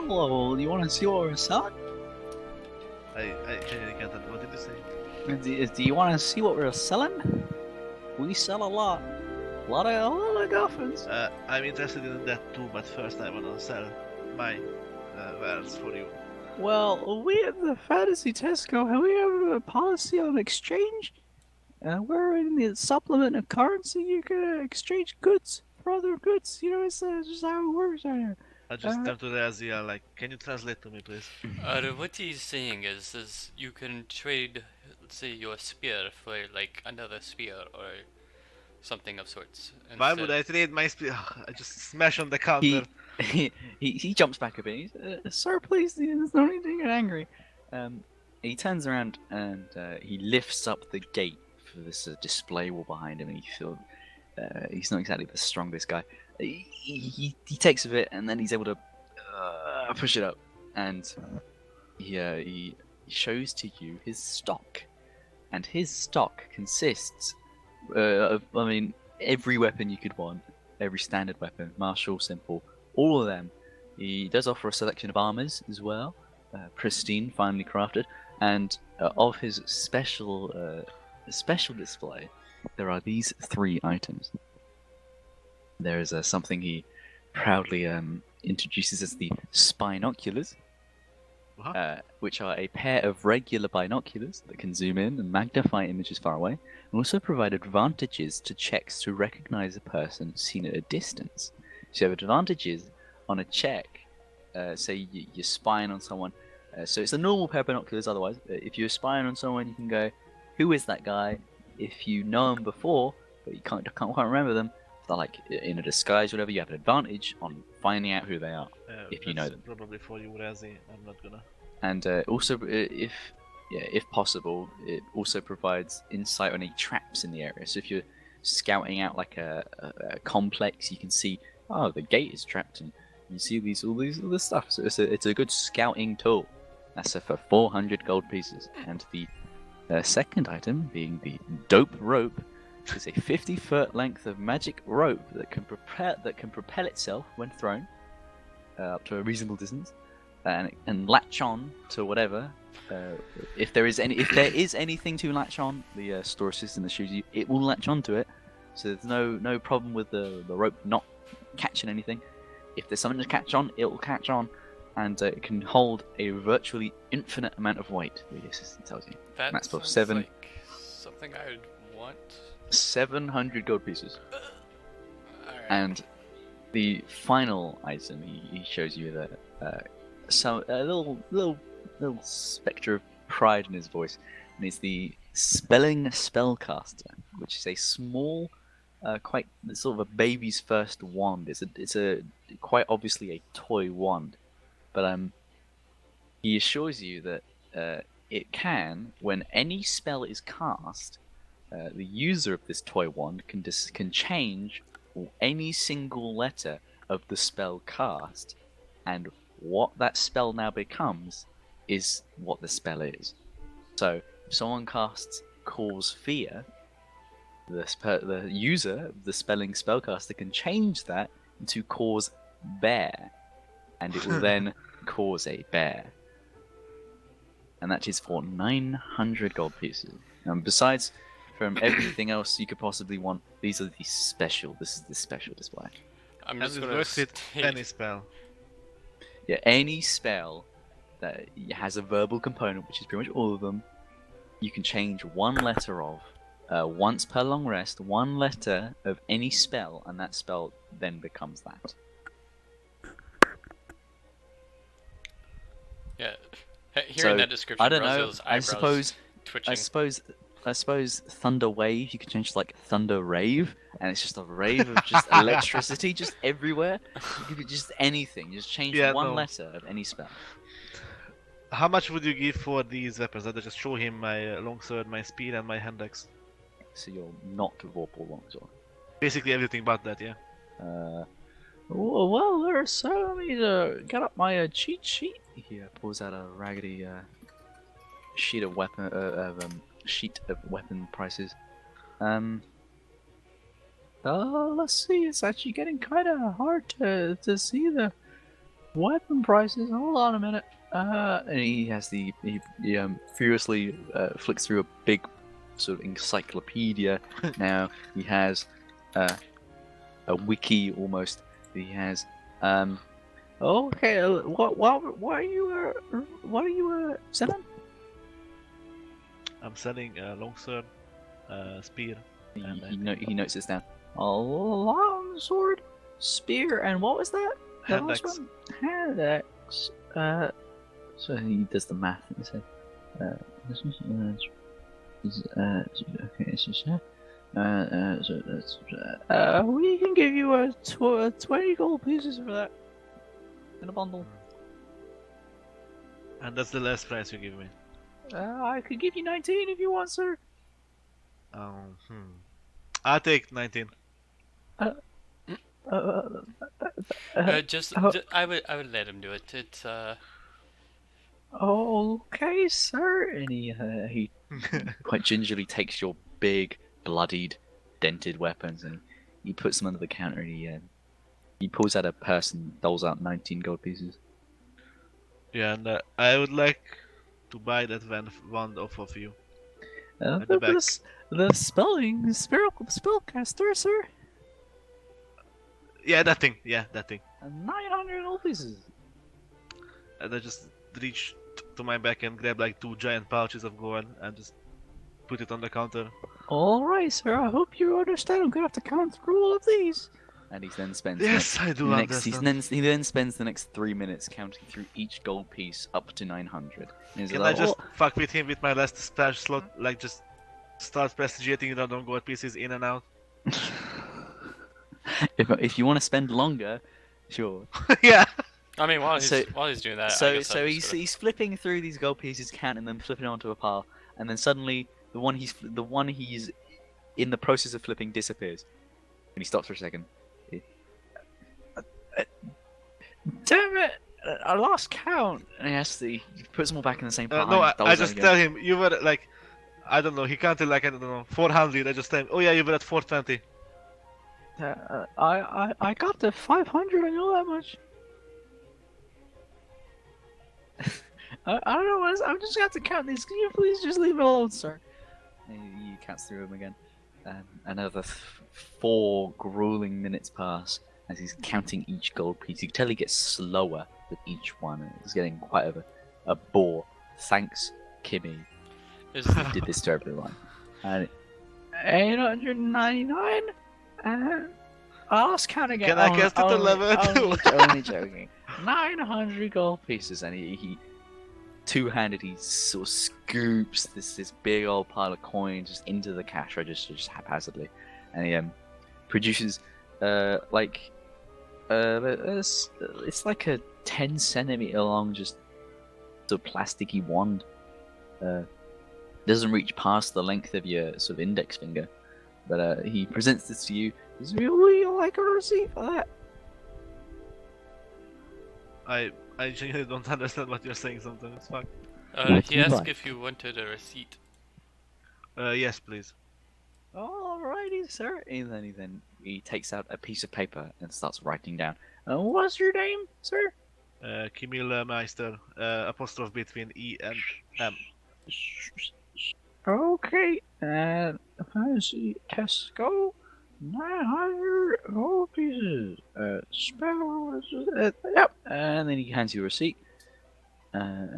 well, you want to see what we're selling? I genuinely can't. What did you say? Do you want to see what we're selling? We sell a lot. A lot of coffins. I'm interested in that too, but first I wanna sell my wares for you. Well, we at the Fantasy Tesco, we have a policy on exchange. We're in the supplement of currency. You can exchange goods for other goods. It's just how it works out here. I just turned to Razia, like, can you translate to me, please? What he's saying is you can trade, let's say, your spear for like another spear or something of sorts. Why would I trade my spear? I just smash on the counter. He jumps back a bit. He's, Sir, please, there's no need to get angry. He turns around and he lifts up the gate for this display wall behind him, and you feel he's not exactly the strongest guy. He takes a bit, and then he's able to push it up, and he shows to you his stock, and his stock consists of, every weapon you could want, every standard weapon, martial, simple, all of them. He does offer a selection of armors as well, pristine, finely crafted, and of his special display, there are these 3 items. There is something he proudly introduces as the spinoculars. which are a pair of regular binoculars that can zoom in and magnify images far away, and also provide advantages to checks to recognize a person seen at a distance. So you have advantages on a check, say you're spying on someone. So it's a normal pair of binoculars otherwise. If you're spying on someone, you can go, who is that guy? If you know them before, but you can't remember them, if they're like in a disguise or whatever, you have an advantage on finding out who they are. If you know them. Probably for you, Razzie. I'm not gonna. And also, if possible, it also provides insight on any traps in the area. So if you're scouting out like a complex, you can see, oh, the gate is trapped, and you see all this stuff. So it's a good scouting tool. That's for 400 gold pieces. And the second item being the dope rope, which is a 50-foot length of magic rope that can propel itself when thrown up to a reasonable distance. And latch on to whatever. If there is anything to latch on, the store system that shows you, it will latch onto it. So there's no problem with the rope not catching anything. If there's something to catch on, it will catch on, and it can hold a virtually infinite amount of weight. The assistant tells you. That That's for sounds 7 like something I would want. 700 gold pieces. Alright. And the final item he shows you that. A little spectre of pride in his voice, and it's the spelling spellcaster, which is a small, quite sort of a baby's first wand. It's a quite obviously a toy wand, but he assures you that it can, when any spell is cast, the user of this toy wand can change any single letter of the spell cast, and what that spell now becomes is what the spell is. So, if someone casts Cause Fear, the user of the spelling spellcaster can change that into Cause Bear, and it will then cause a bear. And that is for 900 gold pieces. And besides from everything else you could possibly want, this is the special display. I'm And just it gonna works with state- any spell. Yeah, any spell that has a verbal component, which is pretty much all of them, you can change one letter of. Once per long rest, one letter of any spell, and that spell then becomes that. Yeah. Hearing So, that description, I don't know. Brazil's I eyebrows suppose, twitching. I suppose Thunder Wave you can change to like Thunder Rave, and it's just a rave of just electricity just everywhere. You could be just anything. Just change Yeah, one no. letter of any spell. How much would you give for these weapons? I just show him my longsword, my spear, and my hand axe. So you're not Vorpal Longsword. Basically everything but that, yeah. Well, there's so let me get up my cheat sheet. He pulls out a raggedy sheet of weapon prices. Let's see. It's actually getting kind of hard to see the weapon prices. Hold on a minute. And he has he furiously flicks through a big sort of encyclopedia. Now he has a wiki almost. He has okay. What are you selling? I'm selling a longsword, spear. He notes this down. A long sword, spear, and what was that? The Hand last axe. one? Hand axe. So he does the math and he says, okay, it's just so that's we can give you a 20 gold pieces for that in a bundle. And that's the last price you give me. I could give you 19 if you want, sir. I'll take 19. I would let him do it. It's Okay, sir. And he quite gingerly takes your big, bloodied, dented weapons and he puts them under the counter. And he pulls out a purse and doles out 19 gold pieces. Yeah, and I would like to buy that wand off of you. At the back. The spellcaster, sir. Yeah, that thing. Yeah, that thing. 900 gold pieces. And I just reach to my back and grab like 2 giant pouches of gold and just put it on the counter. All right, sir. I hope you understand. I'm gonna have to count through all of these. And he then spends Yes, I do understand. he then spends the next 3 minutes counting through each gold piece up to 900. And he's Can like, I just "Well, fuck with him with my last splash slot? Like just start prestigiating random gold pieces in and out? if you want to spend longer, sure." Yeah. I mean, while So- he's doing that, I So guess I'm just gonna- he's flipping through these gold pieces, counting them, flipping onto a pile, and then suddenly the one he's in the process of flipping disappears, and he stops for a second. Damn it! I lost count. And he puts them all back in the same pile. No, and I doubles just them tell again. him you were like, I don't know. He counted like I don't know 400. I just tell him, oh yeah, you were at 420. I got to 500. I know that much. I don't know. I'm just got to count these. Can you please just leave it alone, sir? And he counts through them again. Another 4 grueling minutes pass as he's counting each gold piece. You can tell he gets slower with each one. He's getting quite a bore. Thanks, Kimmy. Is He did this to everyone. And 899. I lost count again. Can I cast it to level 2? Only joking. 900 gold pieces, and he two-handed, he sort of scoops this big old pile of coins just into the cash register just haphazardly, and he produces it's like a 10 centimeter long just sort of plasticky wand. Doesn't reach past the length of your sort of index finger, but he presents this to you. Does you like a receipt for that? I genuinely don't understand what you're saying sometimes. Fuck. What he you asked like? if you wanted a receipt. Yes, please. Alrighty, sir. And then he takes out a piece of paper and starts writing down. What's your name, sir? Kimil Meister. Apostrophe between E and M. Okay, and I see Tesco. 900 gold pieces. Yep. And then he hands you a receipt. And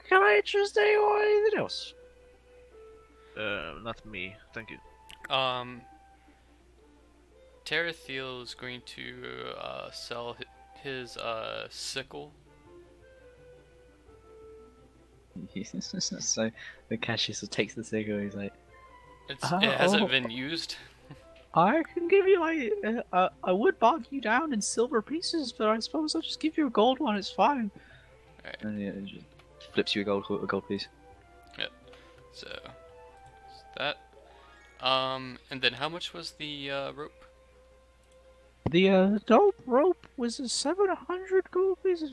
can I interest you or anything else? Not me. Thank you. Terathiel is going to sell his sickle. So the cashier sort of takes the cigarette. He's like, It hasn't Oh. been used. I can give you I would bog you down in silver pieces, but I suppose I'll just give you a gold one. It's fine. Alright. And he just flips you a gold piece. So that. And then how much was the rope? The dope rope was 700 gold pieces.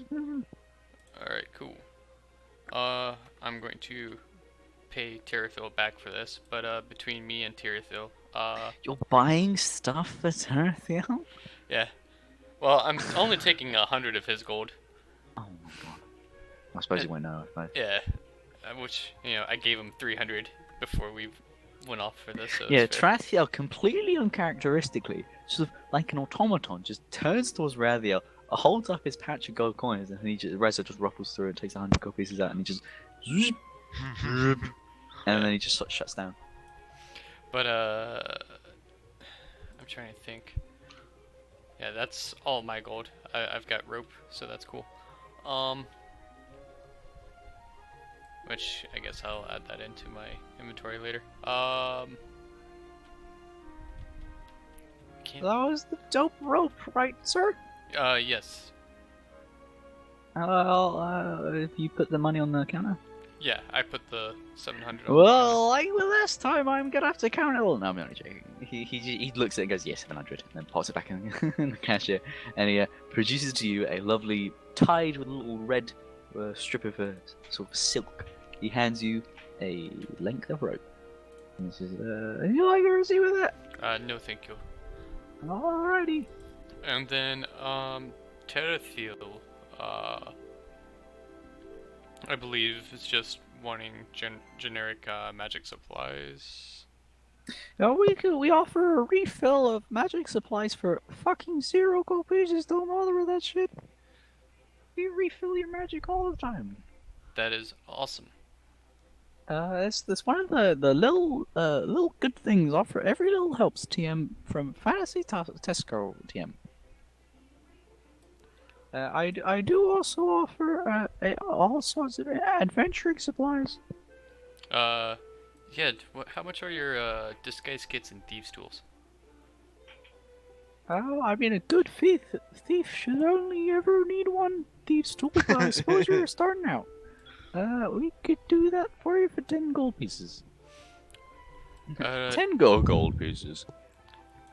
Alright, cool. I'm going to pay Terathiel back for this, but between me and Terathiel, You're buying stuff for Terathiel? yeah. Well, I'm only taking 100 of his gold. Oh my god. I suppose you won't know if I... Yeah. Which, I gave him 300 before we went off for this. So Yeah, it's fair. Terathiel completely uncharacteristically, sort of like an automaton, just turns towards Rathiel, holds up his patch of gold coins, and Reza just ruffles through and takes 100 gold pieces out, and he just... and then he just sort of shuts down. But I'm trying to think. Yeah, that's all my gold. I've got rope, so that's cool. Which I guess I'll add that into my inventory later. Can't. That was the dope rope, right, sir? Yes. If you put the money on the counter. Yeah, I put the 700 on. Well, like the last time, I'm gonna have to count it all. No, I'm only joking. He looks at it and goes, yes, 700, and then pops it back in, in the cashier, and he produces to you a lovely, tied with a little red strip of sort of silk. He hands you a length of rope. And he says, you like a receipt with that? No, thank you. Alrighty. And then, Terathiel, I believe is just wanting generic magic supplies. We offer a refill of magic supplies for fucking 0 gold pieces. Don't bother with that shit. We refill your magic all the time. That is awesome. It's one of the little good things offer. Every little helps, TM, from Fantasy Tesco, TM. I do also offer all sorts of adventuring supplies. Yeah. How much are your disguise kits and thieves tools? Oh, I mean, a good thief should only ever need one thieves tool, but I suppose you're starting out. We could do that for you for 10 gold pieces. 10 gold pieces.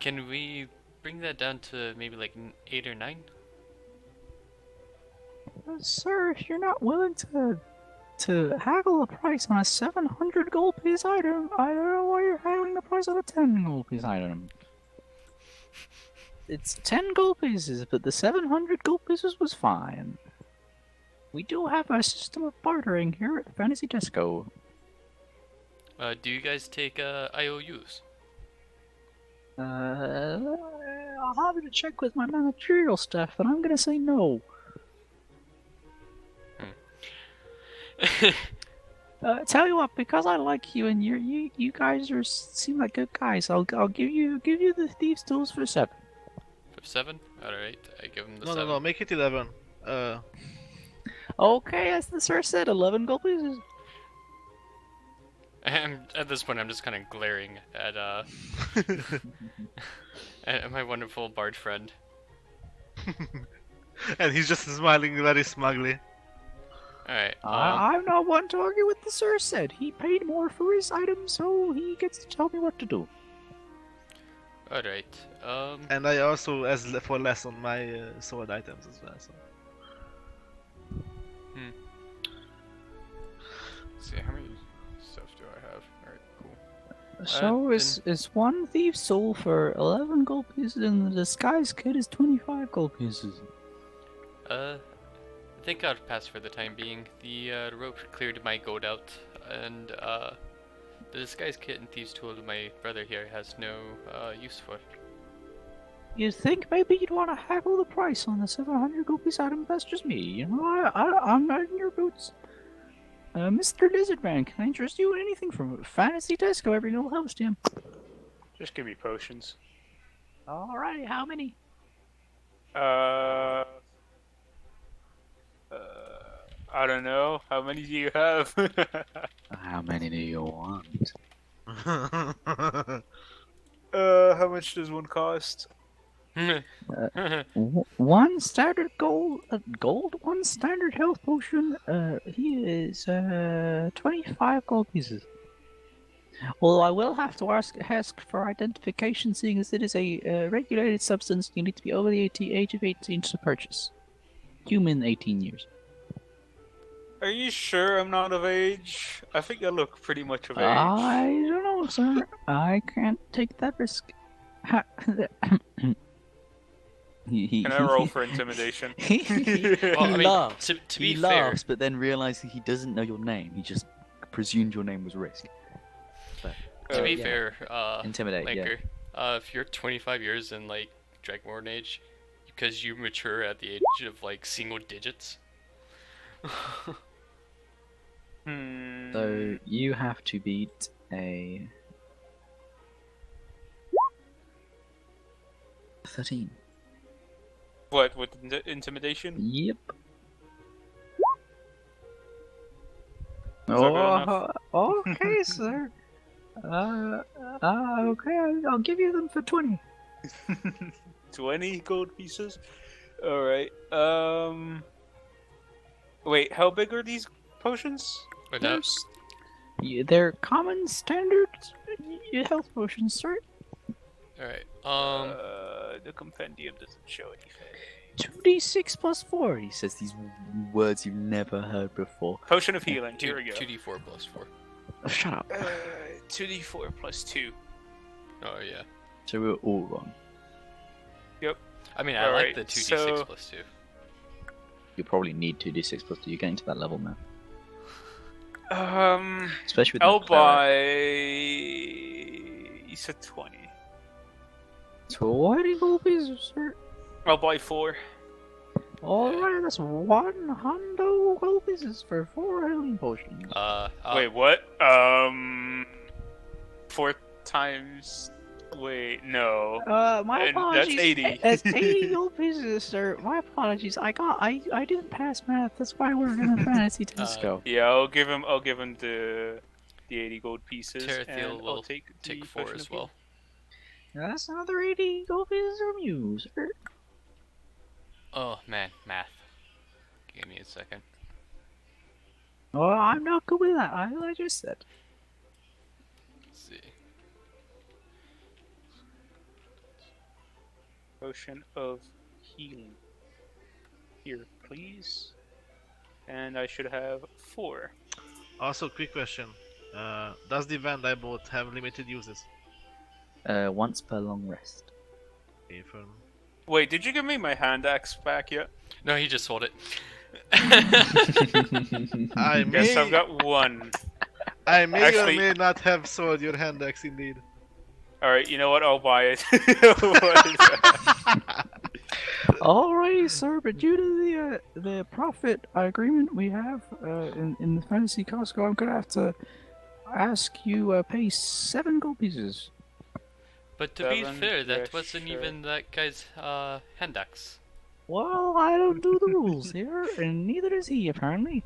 Can we bring that down to maybe like 8 or 9? Sir, if you're not willing to haggle the price on a 700 gold piece item, I don't know why you're haggling the price on a 10 gold piece item. It's 10 gold pieces, but the 700 gold pieces was fine. We do have a system of bartering here at Fantasy Disco. Do you guys take IOUs? I'll have to check with my managerial staff, but I'm gonna say no. Tell you what, because I like you and you guys seem like good guys, I'll give you the thieves tools for 7. For 7? Alright, I give him the No, 7. no, no, make it 11. Okay, as the sir said, 11 gold pieces. And at this point, I'm just kind of glaring at at my wonderful bard friend. And he's just smiling very smugly. Alright, I'm not one to argue with the sir said. He paid more for his item, so he gets to tell me what to do. alright, And I also asked for less on my sword items as well. So. let's see, how many stuff do I have? Alright, cool. So is one thief's soul for 11 gold pieces, and the disguise kit is 25 gold pieces. I think I'll pass for the time being. The rope cleared my gold out, and the disguise kit and thieves tool my brother here has no use for. You think maybe you'd want to haggle the price on the 700 gold piece item? That's just me. You know, I'm not in your boots. Mr. Lizardman, can I interest you in anything from Fantasy Disco? Every little helps, Tim. Just give me potions. Alrighty, how many? I don't know. How many do you have? How many do you want? How much does one cost? One standard one standard health potion. He is 25 gold pieces. Although I will have to ask for identification, seeing as it is a regulated substance. You need to be over the age of 18 to purchase. Human 18 years. Are you sure I'm not of age? I think I look pretty much of age. I don't know, sir. I can't take that risk. Can I roll for intimidation? he Well, I mean, laughs. to be He fair, laughs, but then realizes he doesn't know your name. He just presumed your name was Risk. But, to be yeah. fair, Intimidate, yeah. Lanker, if you're 25 years in like Dragonborn age, because you mature at the age of like single digits. So you have to beat a 13. What, with intimidation? Yep. that good Okay, sir. Okay, I'll give you them for 20. 20 gold pieces? Alright, wait, how big are these potions? But now, They're common standard health potions, sir. alright, The compendium doesn't show anything. 2d6 plus 4. He says these words you've never heard before. Potion of healing, here we go. 2d4 plus 4. Oh, shut up. 2d4 plus 2. Oh yeah. So we're all wrong. I mean, I like Alright, the 2d6 so- plus 2. You probably need 2d6 plus 2. You're getting to that level now. Especially with I'll the cleric. buy... You said 20. 20 gold pieces, sir. I'll buy 4. Alright, that's 100 gold pieces for 4 healing potions. Wait, what? 4 times. Wait, no. My And apologies. that's 80. That's 80 gold pieces, sir. My apologies. I didn't pass math. That's why we're in a fantasy disco. Yeah, I'll give him the 80 gold pieces, and Terathiel I'll will take take the 4 potion as of well. That's another 80 gold pieces from you, sir. Oh man, math. Give me a second. Oh, I'm not good with that. I just said. Let's see. Potion of healing. Here, please. And I should have 4. Also, quick question. Does the Van I bought have limited uses? Once per long rest. Okay, firm. Wait, did you give me my hand axe back yet? No, he just sold it. I Yes, I've may, got 1. I may Actually- or may not have sold your hand axe indeed. Alright, you know what? I'll buy it. Alrighty, sir. But due to the profit agreement we have in the fantasy Costco, I'm gonna have to ask you pay 7 gold pieces. But to be 7, fair, that yeah, wasn't sure. even that guy's hand axe. Well, I don't do the rules here, and neither does he apparently.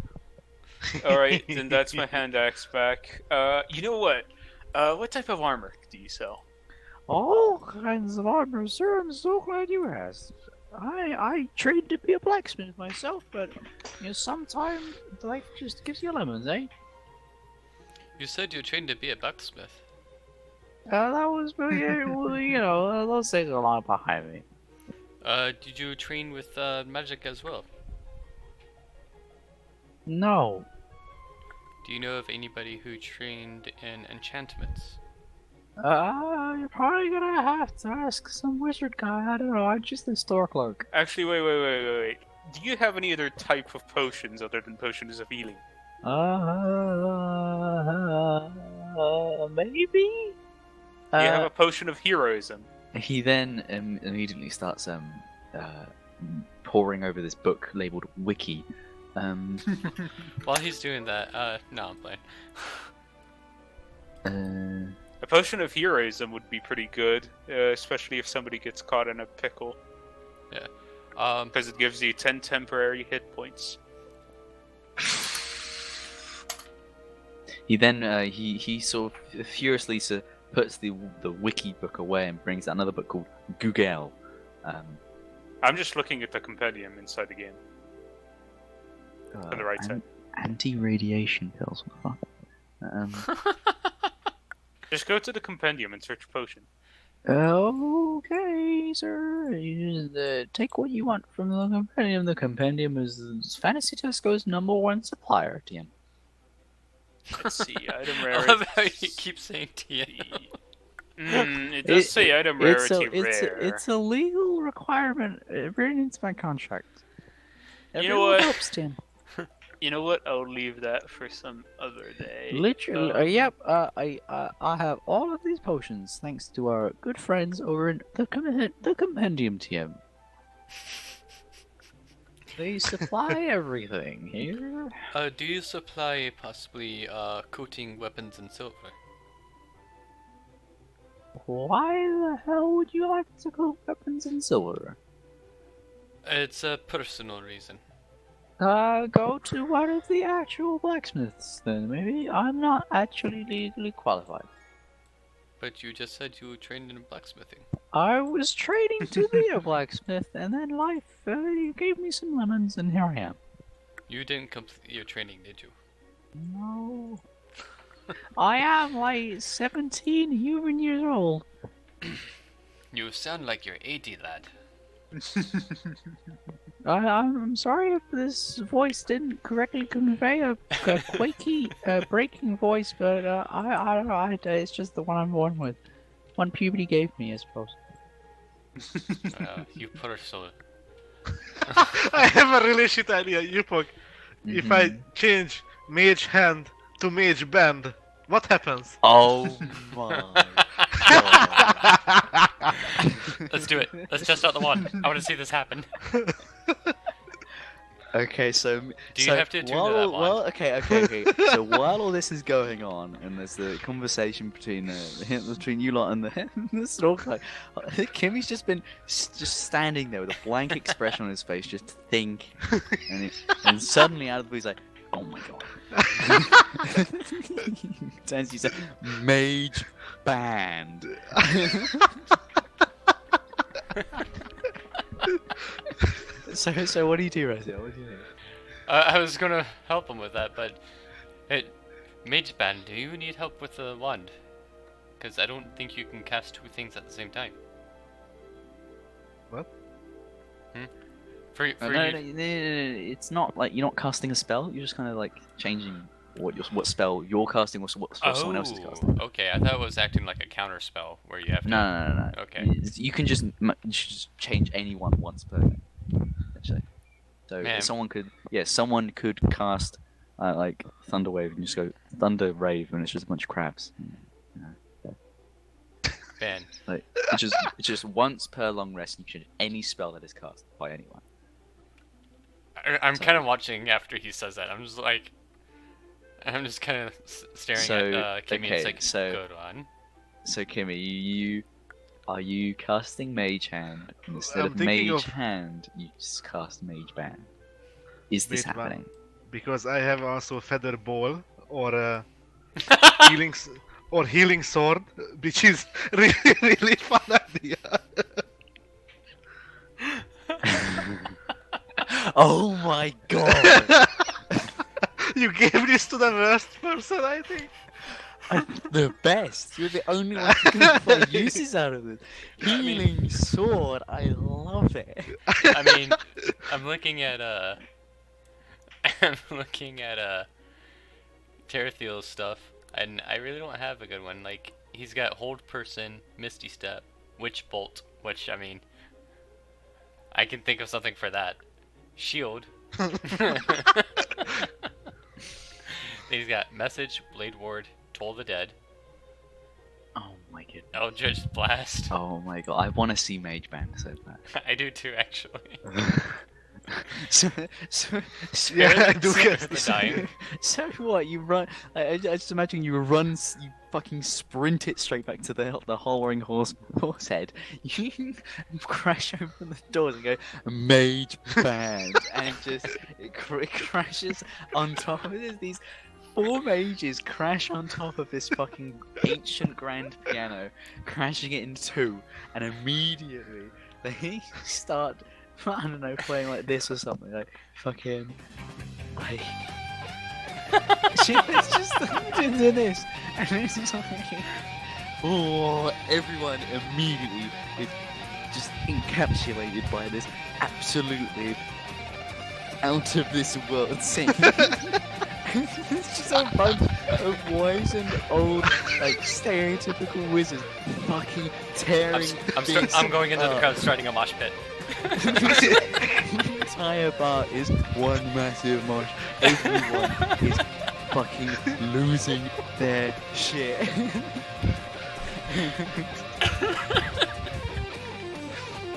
Alright, then that's my hand axe back. You know what? What type of armor do you sell? All kinds of armor, sir. I'm so glad you asked. I trained to be a blacksmith myself, but sometimes life just gives you lemons, eh? You said you trained to be a blacksmith. That was those days are long behind me. Did you train with magic as well? No. Do you know of anybody who trained in enchantments? You're probably gonna have to ask some wizard guy. I don't know. I'm just a store clerk. Actually, wait. Do you have any other type of potions other than potions of healing? Maybe. Do you have a potion of heroism? He then immediately starts poring over this book labeled Wiki. While he's doing that, no, I'm playing. A potion of heroism would be pretty good, especially if somebody gets caught in a pickle. Because it gives you 10 temporary hit points. He then he sort of furiously puts the wiki book away and brings out another book called Google. I'm just looking at the compendium inside the game. On the right side. Anti-radiation pills. What the fuck? Just go to the compendium and search potion. Okay, sir. You just, take what you want from the compendium. The compendium is Fantasy Tesco's #1 supplier, TM. Let's see, item I rarity. love how you keep saying TM. It does say item rarity rare. It's a legal requirement written into my contract. You know what? Helps, TM. You know what? I'll leave that for some other day. Literally, yep. I have all of these potions thanks to our good friends over in the compendium TM. They supply everything here. Do you supply possibly coating weapons in silver? Why the hell would you like to coat weapons in silver? It's a personal reason. Go to one of the actual blacksmiths then. Maybe I'm not actually legally qualified. But you just said you trained in blacksmithing. I was training to be a blacksmith, and then life gave me some lemons, and here I am. You didn't complete your training, did you? No. I am like 17 human years old. You sound like you're 80, lad. I'm sorry if this voice didn't correctly convey a quaky, breaking voice, but I don't know. It's just the one I'm born with. One puberty gave me, I suppose. You poor soul. I have a really shit idea, Yupok. If I change Mage Hand to Mage Band, what happens? Oh my god. Let's do it. Let's test out the one. I want to see this happen. Okay, so Do you have to turn to that wand? okay. So while all this is going on, and there's the conversation between between you lot and the stalk, like Kimmy's just been just standing there with a blank expression on his face, just thinking, and suddenly out of the blue he's like, "Oh my god!" Turns he said, "Mage band." So what do you do, Razia? What do you do? I was gonna help him with that, but Mage Band, do you need help with the wand? Because I don't think you can cast two things at the same time. What? For No, you, it's not like you're not casting a spell. You're just kind of like changing what spell you're casting or what spell someone else is casting. Okay, I thought it was acting like a counter spell where you have to. No. Okay. You can just change any one once per day. Actually, so Man. someone could cast like Thunder Wave and just go Thunder Rave, and it's just a bunch of crabs. Man, Like it's just once per long rest. You can change any spell that is cast by anyone. I'm kind of watching after he says that. I'm just kind of staring at Kimmy. okay, It's like, so- good one. So Kimmy, are you casting Mage Hand and instead I'm of thinking Mage of- Hand? You just cast Mage Band. Is this Mage Band. happening? Because I have also Feather Ball or healing healing sword, which is really fun idea. Oh my god! You gave this to the worst person, I think. The best. You're the only one who can find uses out of this. Healing sword. I love it. I mean, I'm looking at Terathiel's stuff, and I really don't have a good one. Like, he's got Hold Person, Misty Step, Witch Bolt, which, I mean, I can think of something for that. Shield. Then he's got Message, Blade Ward, Toll the Dead, Oh my goodness. Eldritch Blast. Oh my god. I want to see Mage Band so bad. I do too, actually. so, Yeah, I do Spare guess. the dying. So what? You run? I just imagine you run. You fucking sprint it straight back to the hollering horse head. You crash open the doors and go Mage Band, and it crashes on top of this. These four mages crash on top of this fucking ancient grand piano, crashing it in two, and immediately they start. I don't know, playing like this or something, like fucking like it's just into this, and it's just like oh, everyone immediately is just encapsulated by this absolutely out of this world scene. It's just a bunch of wise and old, like stereotypical wizards fucking tearing. I'm going into the up. crowd, starting a mosh pit. The entire bar is one massive mosh. Everyone is fucking losing their shit.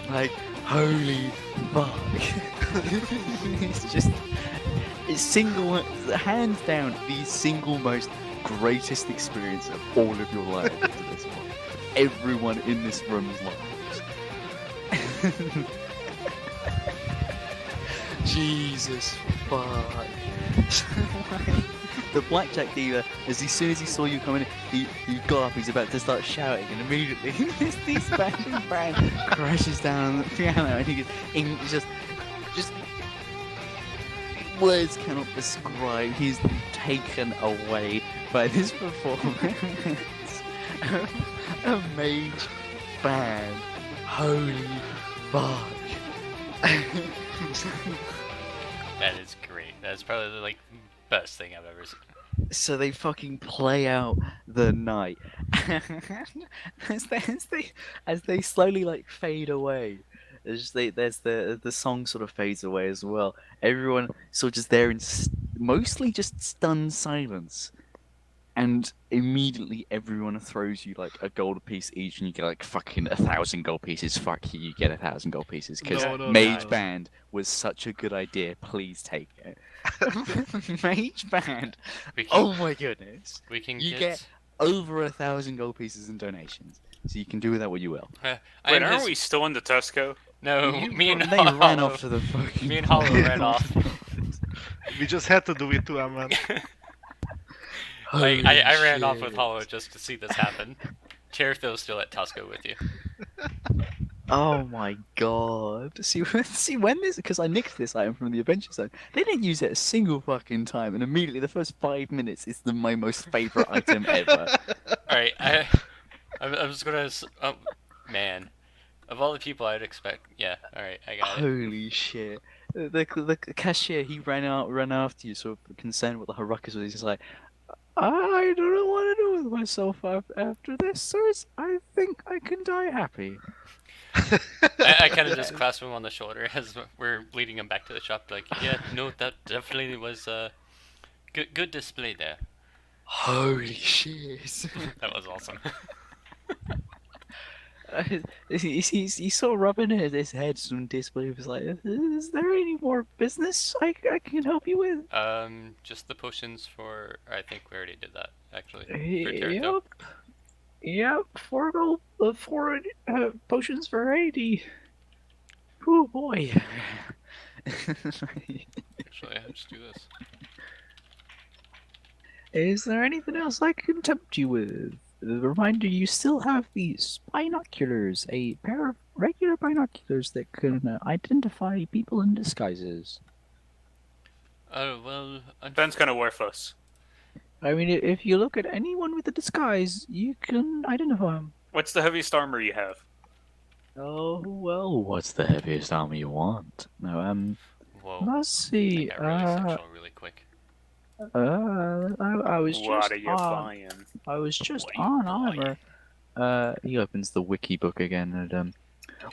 Like, holy fuck. It's hands down, the single most greatest experience of all of your life up to this point. Everyone in this room's lives. Jesus fuck. The blackjack dealer, as soon as he saw you coming in, he got up, he's about to start shouting, and immediately this band crashes down on the piano, and he goes, just words cannot describe. He's taken away by this performance. A mage band. Holy fuck. That is great. That's probably the best thing I've ever seen. So they fucking play out the night as they slowly fade away. There's the song sort of fades away as well. Everyone sort of just there in mostly just stunned silence, and immediately everyone throws you like a gold piece each, and you get like fucking 1,000 gold pieces. Fuck you, you get 1,000 gold pieces because No, Mage no. Band was such a good idea. Please take it. Mage Band. We can, Oh my goodness. we can You get. get over 1,000 gold pieces in donations, so you can do with that what you will. Wait, I'm aren't his... we still in the Tesco? No, me and They Hollow. ran off to the fucking. Me and Hollow ran off. We just had to do it too, man. I ran off with Hollow just to see this happen. Cherithill's still at Tusco with you. Oh my god! See when this, because I nicked this item from the Adventure Zone. They didn't use it a single fucking time, and immediately the first 5 minutes is my most favorite item ever. Alright, I'm just gonna. Oh, man. Of all the people I'd expect. Yeah, alright, I got it. Holy shit! The cashier, he ran after you, sort of concerned what the Harukas was. He's like, I don't know what to do with myself after this, sirs. I think I can die happy. I kind of just clasp him on the shoulder as we're leading him back to the shop. Like, yeah, no, that definitely was a good display there. Holy shit! That was awesome. He's sort of rubbing his head on disbelief. He's like, is there any more business I can help you with? Just the potions for. I think we already did that actually. For Cherithil. Yep, 4 gold, 4 potions for 80. Oh boy. Actually, I'll just do this. Is there anything else I can tempt you with? A reminder, you still have these binoculars, a pair of regular binoculars that can identify people in disguises. Oh, well. That's kind of worthless. I mean, if you look at anyone with a disguise, you can identify them. What's the heaviest armor you have? Oh, well, what's the heaviest armor you want? No, Whoa. let's see. That got really sexual really quick. I was What just are you on. buying? I was just What are you on armor. He opens the wiki book again, and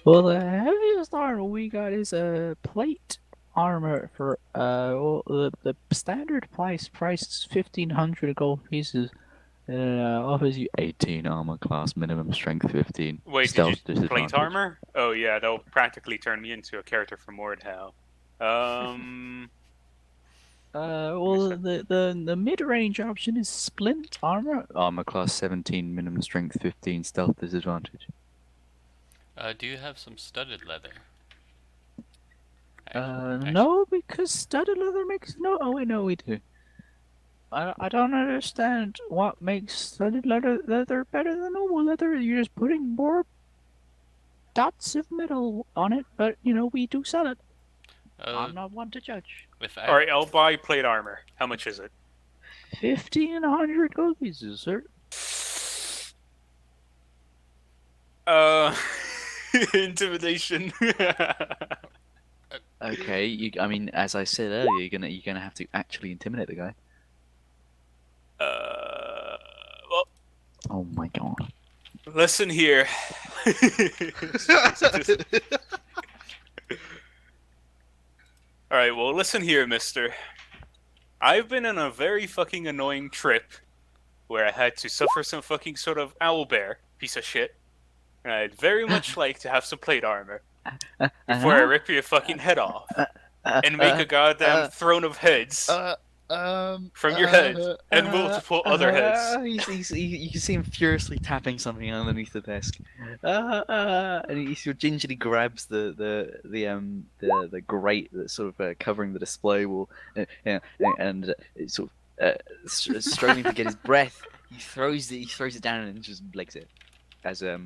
well, the heaviest armor we got is a plate armor for well, the standard price is 1,500 gold pieces. And offers you 18 armor class, minimum strength 15. Wait, stealth did you plate disadvantage. armor? Oh yeah, that'll practically turn me into a character from Mordhau. Well, the mid-range option is splint armor. Armor class 17, minimum strength 15, stealth disadvantage. Do you have some studded leather? Actually- No, because studded leather makes no. Oh wait, no, we do. I don't understand what makes studded leather better than normal leather. You're just putting more dots of metal on it, but you know we do sell it. I'm not one to judge. With All right, I'll buy plate armor. How much is it? 1,500 gold pieces, sir. Intimidation. Okay, I mean, as I said earlier, you're gonna have to actually intimidate the guy. Well, Oh my god. listen here. All right, well, listen here, mister. I've been on a very fucking annoying trip where I had to suffer some fucking sort of owlbear piece of shit. And I'd very much like to have some plate armor before I rip your fucking head off and make a goddamn throne of heads from your head and multiple other heads. You can see him furiously tapping something underneath the desk, and he sort of gingerly grabs the grate that's sort of covering the display wall, and it's sort of struggling to get his breath. He throws it down and just legs it as a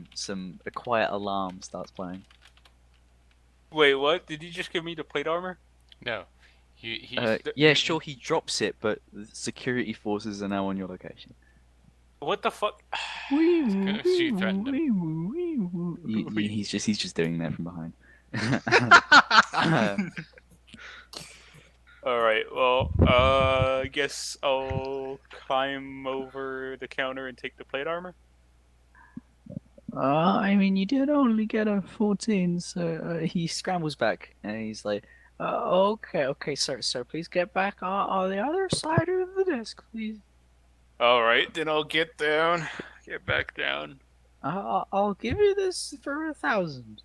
quiet alarm starts playing. Wait, what? Did you just give me the plate armor? No. He Yeah, sure, he drops it, but the security forces are now on your location. What the fuck? She threatened him. He's just doing that from behind. Alright, well, I guess I'll climb over the counter and take the plate armor. I mean, you did only get a 14, so he scrambles back and he's like, okay, sir, please get back on the other side of the desk, please. All right, then I'll get down. Get back down. I'll give you this for 1,000.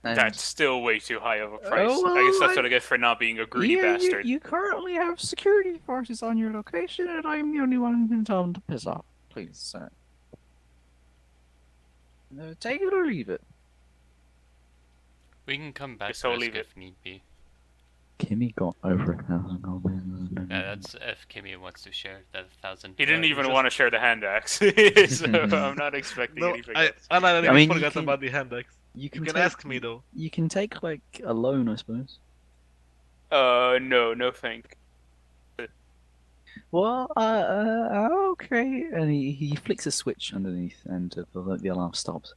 And That's still way too high of a Oh, price. well, I guess that's what I get for not being a greedy bastard. you currently have security forces on your location, and I'm the only one who can tell them to piss off. Please, sir. Take it or leave it. We can come back Guess to I'll this leave it. if need be. Kimmy got over 1,000 gold. Yeah, that's if Kimmy wants to share that 1,000. He didn't you even just- want to share the hand axe, so I'm not expecting No, anything I else. I I mean, you forgot can- about the hand axe. You You can, can take, ask me though. You can take like a loan, I suppose. No thank. Well, okay. And he flicks a switch underneath, and the alarm stops.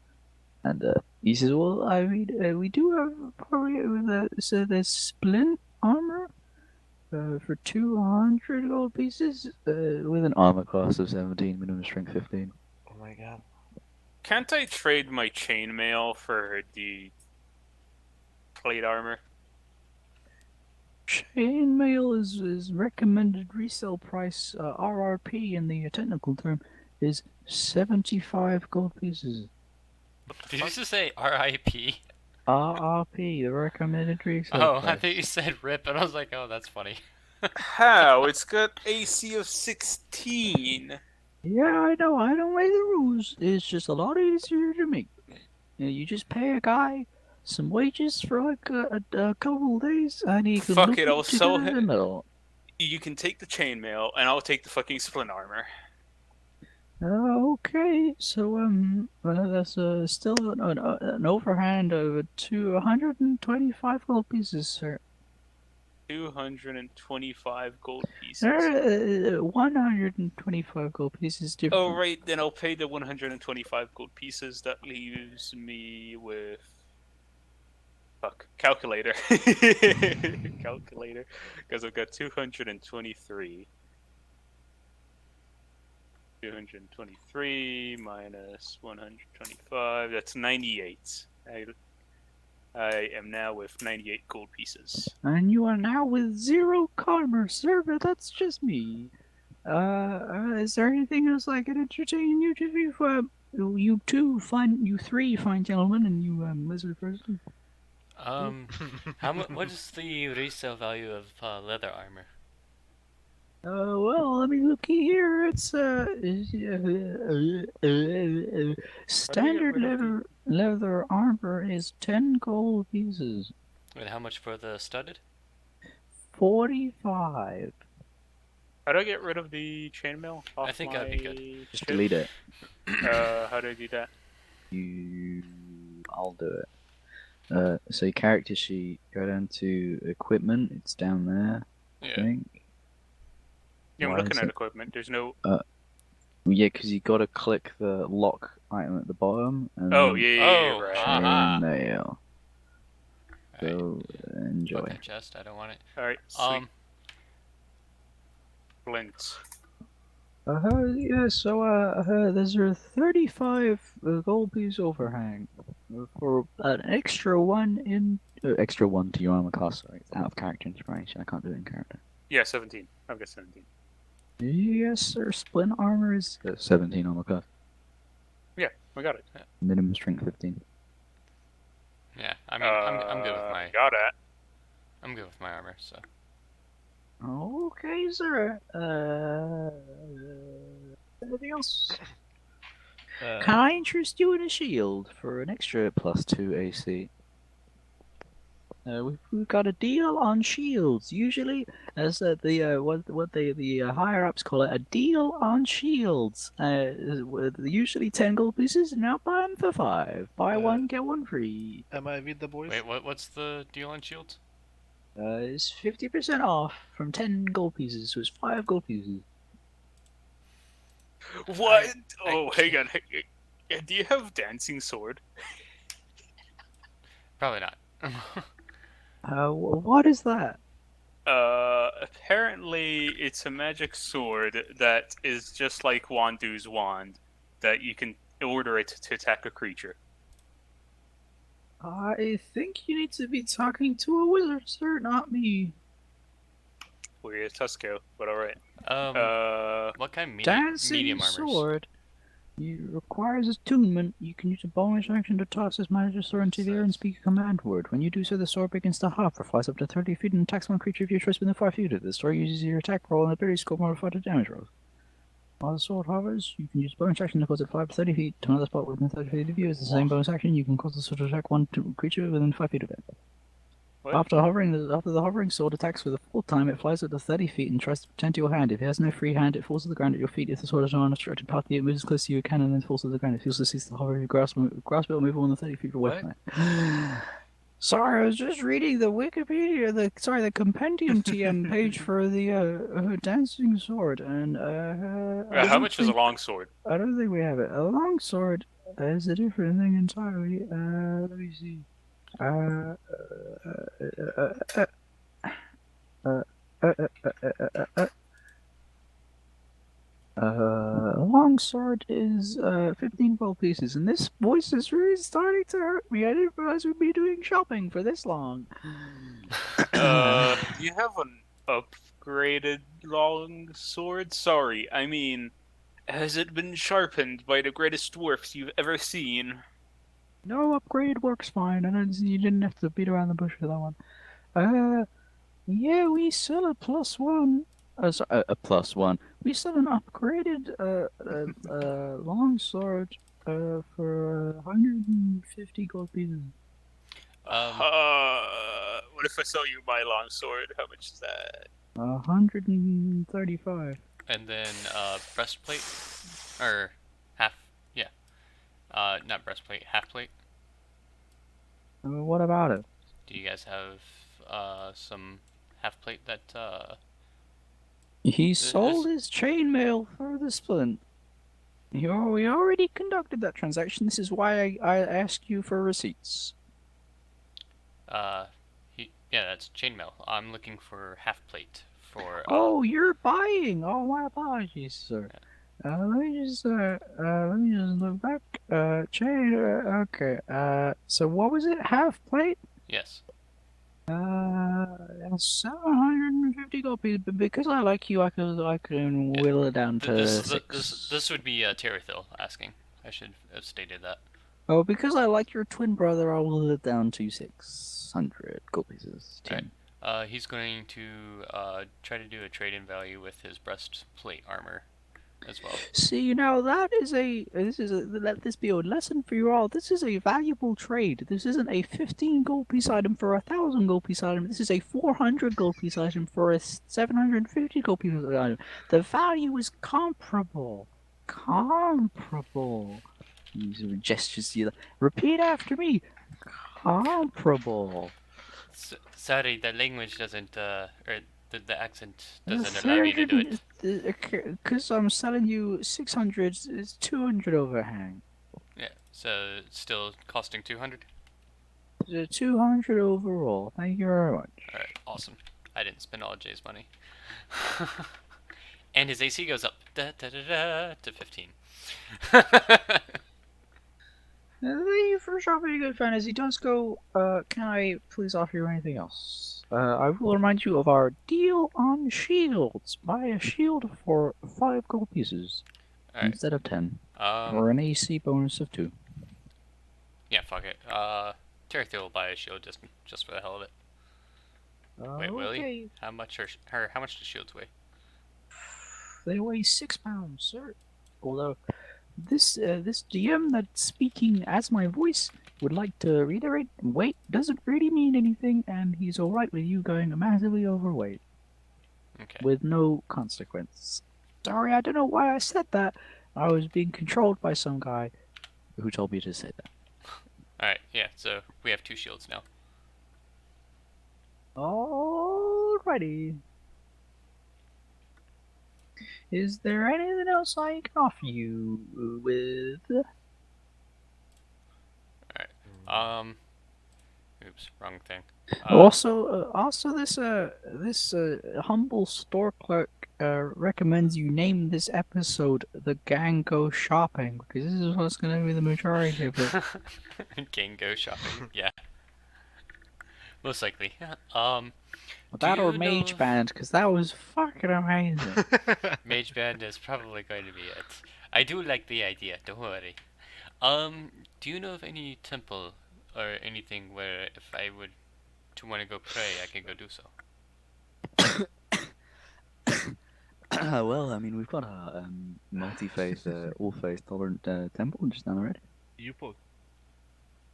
And he says, "Well, I mean, we do have probably so there's splint armor for 200 gold pieces with an armor class of 17, minimum strength 15. Oh my god. Can't I trade my chainmail for the plate armor? Chainmail is recommended resale price RRP in the technical term is 75 gold pieces. Did you just say R.I.P.? RRP, the recommended resale Oh, I price. think you said RIP, and I was like, oh, that's funny. How? It's got AC of 16. Yeah, I know. I don't make the rules. It's just a lot easier to make. You just pay a guy some wages for like a couple of days, and he can Fuck look it, I'll sell in the him. middle. You can take the chainmail, and I'll take the fucking splint armor. Okay, so that's still an overhand of 225 gold pieces, sir. 225 gold pieces. 125 gold pieces different. Oh, right, then I'll pay the 125 gold pieces. That leaves me with. Fuck. Calculator. Calculator. Because I've got 223. 223 minus 125. That's 98. I am now with 98 gold pieces. And you are now with 0 karma, sir, but that's just me. Is there anything else I can entertain you to do? You three fine gentlemen, and you lizard person. What is the resale value of leather armor? Well, let me look here. It's standard rid of leather armor is 10 gold pieces. And how much for the studded? 45. How do I get rid of the chainmail off I think my that'd be good. Just ship? delete it. How do I do that? I'll do it. So your character sheet, go down to equipment. It's down there, I Yeah. think. Yeah, I'm Why looking is at it- equipment. There's no. Yeah, because you got to click the lock item at the bottom. And Oh, then yeah, Oh, right. ah. chainmail. Alright. So enjoy. Fuck that chest, I don't want it. Alright, sweet. Blint. Yeah, so there's a 35 gold piece overhang for an extra one to your armor class. Sorry, it's out of character inspiration. I can't do it in character. Yeah, 17. I've got 17. Yes, sir. Splint armor is 17 armor class. Yeah, I got it. Minimum strength 15. Yeah, I mean, I'm good with my Got it. I'm good with my armor. So Okay, sir. Anything else? Can I interest you in a shield for an extra +2 AC? We've got a deal on shields. Usually, as the higher ups call it, a deal on shields. With usually 10 gold pieces. Now buy them for 5. Buy one get one free. Am I with the boys? wait, what's the deal on shields? It's 50% off from 10 gold pieces, so it's 5 gold pieces. What? I Oh, hang on. Do you have dancing sword? Probably not. What is that? Apparently it's a magic sword that is just like Wandu's wand, that you can order it to attack a creature. I think you need to be talking to a wizard, sir, not me. for you, Tusco, but alright. What kind of Dancing medium armors? sword. You requires attunement. You can use a bonus action to toss this magic sword into the air and speak a command word. When you do so, the sword begins to hover, flies up to 30 feet, and attacks one creature of your choice within 5 feet of it. The sword uses your attack roll and ability score modified to damage rolls. While the sword hovers, you can use bonus action to cause it fly up 30 feet to another spot within 30 feet of you. As the same bonus action, you can cause the sword to attack one creature within 5 feet of it. What? After the hovering sword attacks for the full time, it flies up to 30 feet and tries to pretend to your hand. If it has no free hand, it falls to the ground at your feet. If the sword is on an obstructed path, it moves as close to you as it can and then falls to the ground. If you also cease to hover, you grasp it or move more than 30 feet away from it. Sorry, I was just reading the Wikipedia, the compendium TM page for the dancing sword, and How much is a long sword? I don't think we have it. A long sword is a different thing entirely. Let me see. Long sword is 15 gold pieces, and this voice is really starting to hurt me. I didn't realize we'd be doing shopping for this long. You have an upgraded long sword? Sorry, I mean, has it been sharpened by the greatest dwarfs you've ever seen? No, upgrade works fine. You didn't have to beat around the bush for that one. Yeah, we sell a +1. Sorry, a +1. We sell an upgraded long sword for 150 gold pieces. What if I sell you my long sword? How much is that? 135. And then breastplate, or not breastplate, half plate. What about it? Do you guys have some half plate that He sold his chainmail for the splint. We already conducted that transaction. This is why I asked you for receipts. that's chainmail. I'm looking for half plate for. Oh, you're buying. Oh, my apologies, sir. Let me just look back. Chain. Okay. So what was it? Half plate? Yes. 750 gold pieces. But because I like you, I can whittle it down to This would be Terrathil asking. I should have stated that. Oh, because I like your twin brother, I'll whittle it down to 600 gold pieces. Alright. He's going to try to do a trade-in value with his breastplate armor as well. See, now let this be a lesson for you all. This is a valuable trade. This isn't a 15 gold piece item for a 1,000 gold piece item. This is a 400 gold piece item for a 750 gold piece item. The value is comparable. Comparable. These are gestures to you. Repeat after me. Comparable. Sorry, the language doesn't, or the accent doesn't allow me to do it. Because I'm selling you 600, it's 200 overhang. Yeah, so it's still costing 200? 200 overall. Thank you very much. Alright, awesome. I didn't spend all Jay's money. And his AC goes up to 15. Thank you for shopping, good fantasy. Dusko, can I please offer you anything else? I will remind you of our deal on shields. Buy a shield for 5 gold pieces instead of 10, or an AC bonus of 2. Yeah, fuck it. Terrathil will buy a shield just for the hell of it. Wait, will he? How much how much do shields weigh? They weigh 6 pounds, sir. Although this DM that's speaking as my voice would like to reiterate, weight doesn't really mean anything, and he's alright with you going massively overweight. Okay. With no consequence. Sorry, I don't know why I said that. I was being controlled by some guy who told me to say that. Alright, yeah, so we have 2 shields now. Alrighty. Is there anything else I can offer you with? Alright. Oops, wrong thing. Also, this humble store clerk recommends you name this episode "The Gang Go Shopping" because this is what's going to be the majority of it. Gang go shopping, yeah. Most likely. That or you Mage know- Band, because that was fucking amazing. Mage Band is probably going to be it. I do like the idea, don't worry. Do you know of any temple or anything where if I would to want to go pray, I can go do so? Well, I mean, we've got a multi-faith, all-faith tolerant temple just down the road. You poke.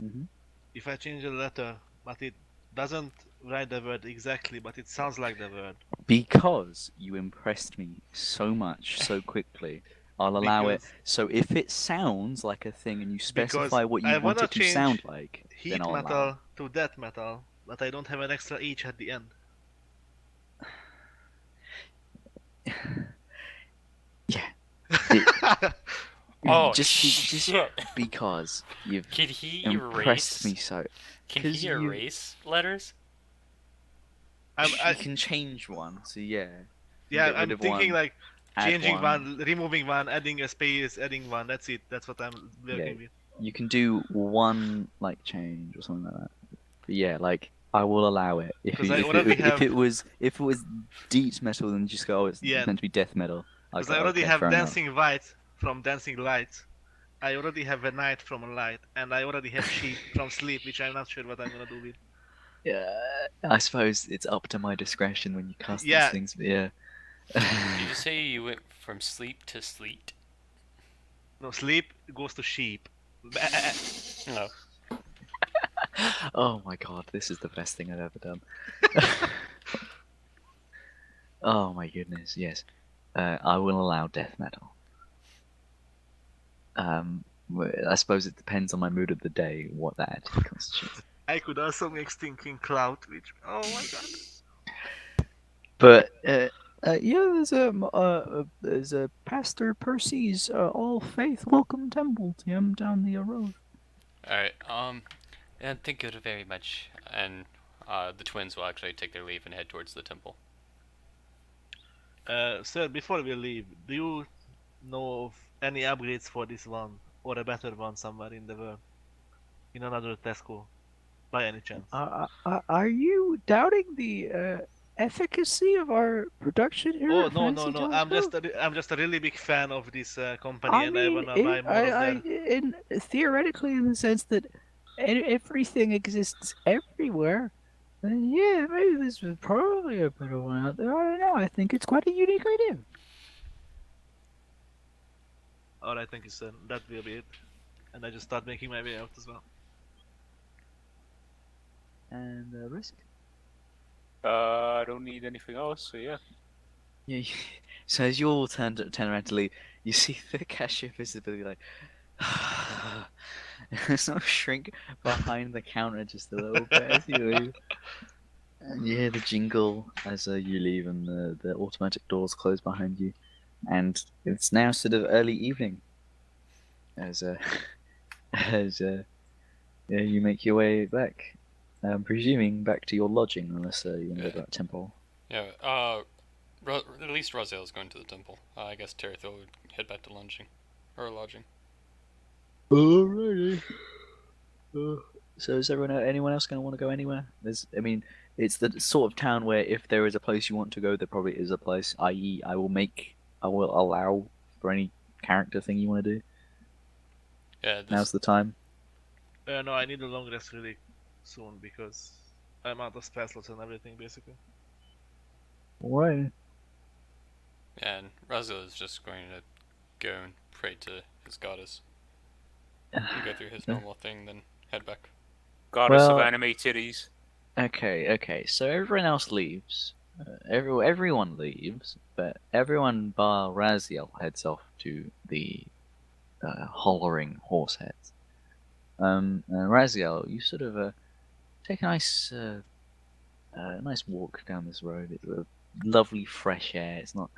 Mhm. If I change the letter, but it doesn't write the word exactly, but it sounds like the word. Because you impressed me so much so quickly, I'll allow it. Because- So if it sounds like a thing and you Because specify what I you want wanna it to change sound like, then heat I'll allow it. metal to death metal, but I don't have an extra H at the end. Yeah. Oh, just shit. because you've Can he impressed erase? me so. Can 'cause he you- erase letters? You can change one, so yeah. Yeah, Get rid I'm of thinking one, like add changing one, removing one, adding a space, adding one. That's it. That's what I'm working with. You can do one like change or something like that. But yeah, like I will allow it. If 'Cause you, I if, already it, if have- it was deep metal, then just go. Oh, it's Yeah. meant to be death metal. Because Okay, I already okay, have fair enough. dancing light from dancing light. I already have a night from a light, and I already have sheep from sleep, which I'm not sure what I'm gonna do with. Yeah, I suppose it's up to my discretion when you cast Yeah. these things. But yeah. Did you say you went from sleep to sleet? No, sleep goes to sheep. No. Oh my god, this is the best thing I've ever done. Oh my goodness, yes. I will allow death metal. I suppose it depends on my mood of the day what that actually constitutes. I could also make stinking cloud, which oh my god. But Yeah, there's a Pastor Percy's All Faith Welcome Temple to him down the road. Alright, and thank you very much. And the twins will actually take their leave and head towards the temple. Sir, before we leave, do you know of any upgrades for this one or a better one somewhere in the world? In another Tesco, by any chance? Are you doubting the efficacy of our production here? Oh at no Fancy no! Telescope? I'm just a really big fan of this company, I and mean, I wanna buy more of their. theoretically, in the sense that everything exists everywhere, then yeah, maybe this was probably a better one out there. I don't know. I think it's quite a unique idea. Alright, thank you, sir. That will be it. And I just start making my way out as well. and risk. I don't need anything else, so yeah. Yeah. So as you all turn around to leave, you see the cashier visibly like. Sort of shrink behind the counter just a little bit as you leave. And you hear the jingle as you leave, and the automatic doors close behind you. And it's now sort of early evening as as yeah, you make your way back. I'm presuming back to your lodging, unless you want to go to that temple. Yeah, at least Raziel's going to the temple. I guess Teritho would head back to lodging. Alrighty. So is anyone else going to want to go anywhere? I mean, it's the sort of town where if there is a place you want to go, there probably is a place. I.e., I will allow for any character thing you want to do. Yeah, Now's the time. No, I need a long rest really soon because I'm out of spell slots and everything basically. Alright. and Raziel is just going to go and pray to his goddess. Go through his normal thing, then head back. Goddess of Well- anime titties. Okay. So everyone else leaves. Everyone leaves, but everyone bar Raziel heads off to the hollering horse heads. And Raziel, you sort of take a nice walk down this road. It's a lovely fresh air. It's not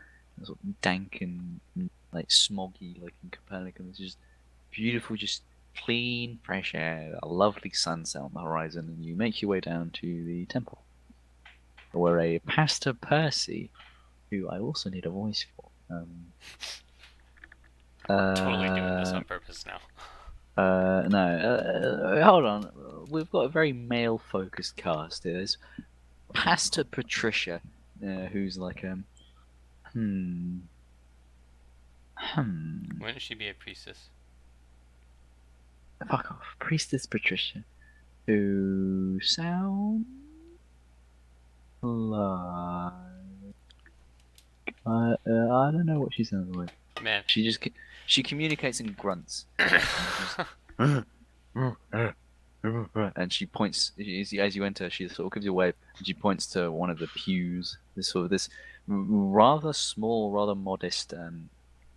sort of dank and like smoggy like in Copernicus. It's just beautiful, just clean, fresh air. A lovely sunset on the horizon, and you make your way down to the temple, where a Pastor Percy, who I also need a voice for. Totally doing this on purpose now. No, hold on. We've got a very male-focused cast here. There's Pastor Patricia, who's like Wouldn't she be a priestess? fuck off, Priestess Patricia, who sounds like I don't know what she sounds like. Man. She communicates in grunts. And she points as you enter. She sort of gives you a wave, and she points to one of the pews. This rather small, rather modest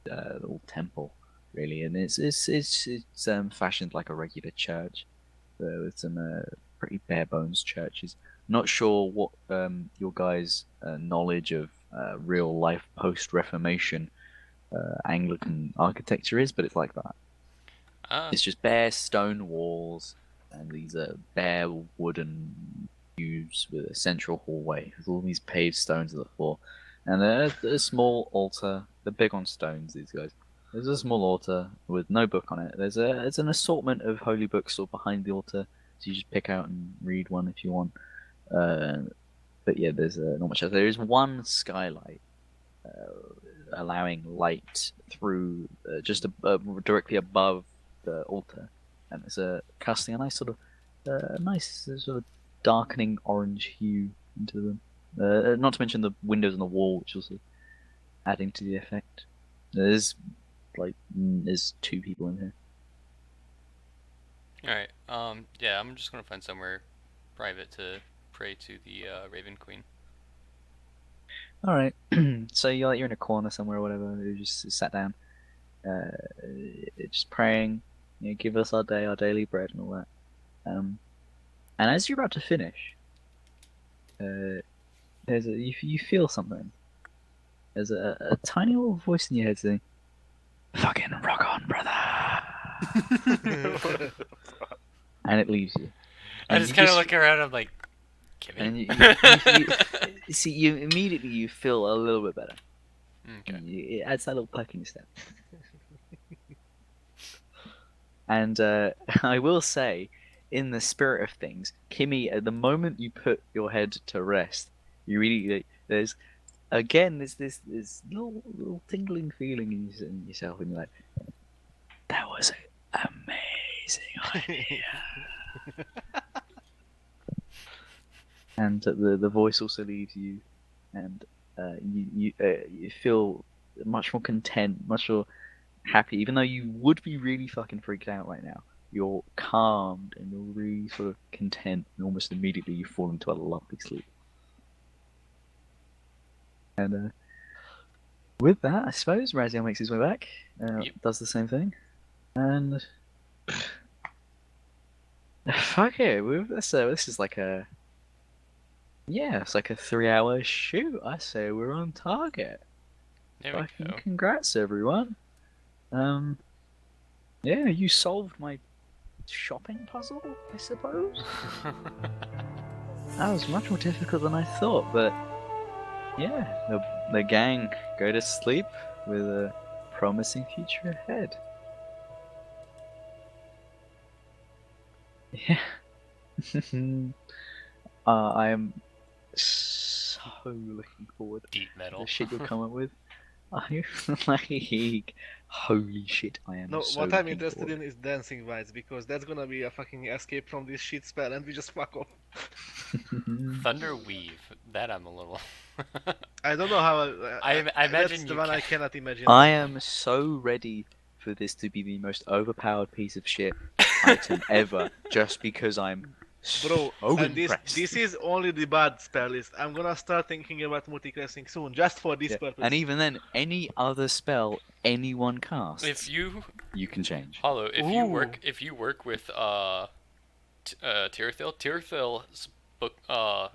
little temple, really, and it's fashioned like a regular church, with some pretty bare bones churches. Not sure what your guys' knowledge of real life post Reformation Anglican architecture is, but it's like that. It's just bare stone walls and these bare wooden pews with a central hallway with all these paved stones at the floor, and a small altar. They're big on stones, these guys. There's a small altar with no book on it. It's an assortment of holy books sort of behind the altar, so you just pick out and read one if you want. But yeah, there's not much else. There is one skylight allowing light through just directly above the altar, and it's casting a nice sort of sort of darkening orange hue into the room. Not to mention the windows on the wall, which also adding to the effect. There's two people in here. Alright, yeah, I'm just gonna find somewhere private to pray to the Raven Queen. All right, so you're in a corner somewhere or whatever. You just sat down, just praying. Give us our daily bread and all that. And as you're about to finish, you feel something. There's a tiny little voice in your head saying, "Fucking rock on, brother," and it leaves you. I And just you kind of look around. I'm like, give and it. you see, you immediately feel a little bit better. Okay. It adds that little perk in your step. And I will say, in the spirit of things, Kimmy, at the moment you put your head to rest, you really there's this little tingling feeling in yourself, and you're like, that was an amazing idea. And the voice also leaves you, and you feel much more content, much more happy, even though you would be really fucking freaked out right now. You're calmed and you're really sort of content, and almost immediately you fall into a lovely sleep. And with that, I suppose Raziel makes his way back, Yep. does the same thing, and fuck it. This is like it's like a 3-hour shoot. I say we're on target. There we Fucking go. congrats, everyone. Yeah, you solved my shopping puzzle, I suppose. That was much more difficult than I thought, but yeah, the gang go to sleep with a promising future ahead. Yeah. I am so looking forward Deep to metal. the shit you'll come up with. I like, holy shit, I am No, so what I'm looking interested forward. in is dancing vibes, because that's gonna be a fucking escape from this shit spell and we just fuck off. Thunder Weave. That I'm a little. I don't know how. I imagine that's the you one I can- cannot imagine. I am so ready for this to be the most overpowered piece of shit item ever, just because I'm Bro, so and impressed. this is only the bad spell list. I'm gonna start thinking about multiclassing soon, just for this Yeah, purpose. and even then, any other spell anyone casts, If you you can change. Hollow, Ooh. if you work with Tirithil book part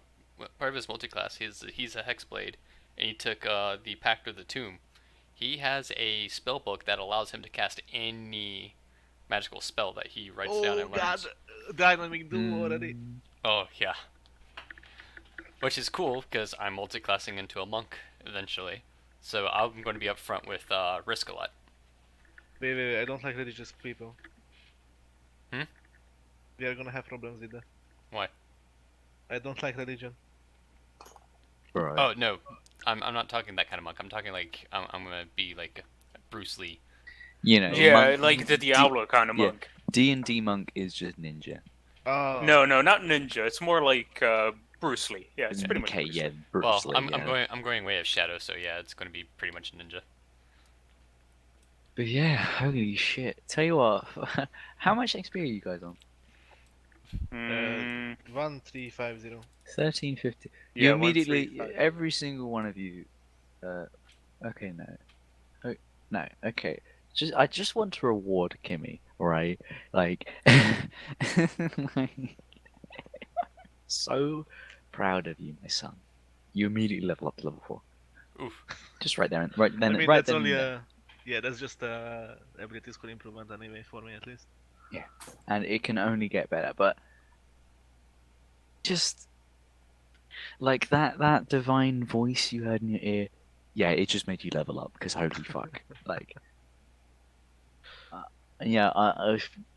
of his multiclass, he's a hexblade, and he took the Pact of the Tomb. He has a spell book that allows him to cast any magical spell that he writes down Oh and god, learns. dynamic doom already. Oh yeah, which is cool because I'm multiclassing into a monk eventually, so I'm going to be up front with Risk a lot. Wait, I don't like religious people. Hmm? We are gonna have problems with that. Why? I don't like religion. Bro. Oh no, I'm not talking that kind of monk. I'm talking like I'm gonna be like Bruce Lee. You know, Yeah, monk, like the Diablo kind of yeah. monk. D&D monk is just ninja. Oh. No, not ninja. It's more like Bruce Lee. Yeah, it's pretty much Okay, Bruce yeah, Lee. Bruce Well, Lee, yeah. I'm going way of shadow, so yeah, it's gonna be pretty much ninja. But yeah, holy shit. Tell you what, how much XP are you guys on? Mm, 1350. 1350. You yeah, immediately, 135. every single one of you, okay, no. Oh, no, okay. I just want to reward Kimmy, right? Like, like, so proud of you, my son. You immediately level up to level 4. Oof. Just right there, right then, I mean, right that's then only and there. yeah, that's just a ability skill improvement anyway for me at least. Yeah, and it can only get better. But just like that divine voice you heard in your ear, yeah, it just made you level up. Because holy fuck, like, uh, yeah,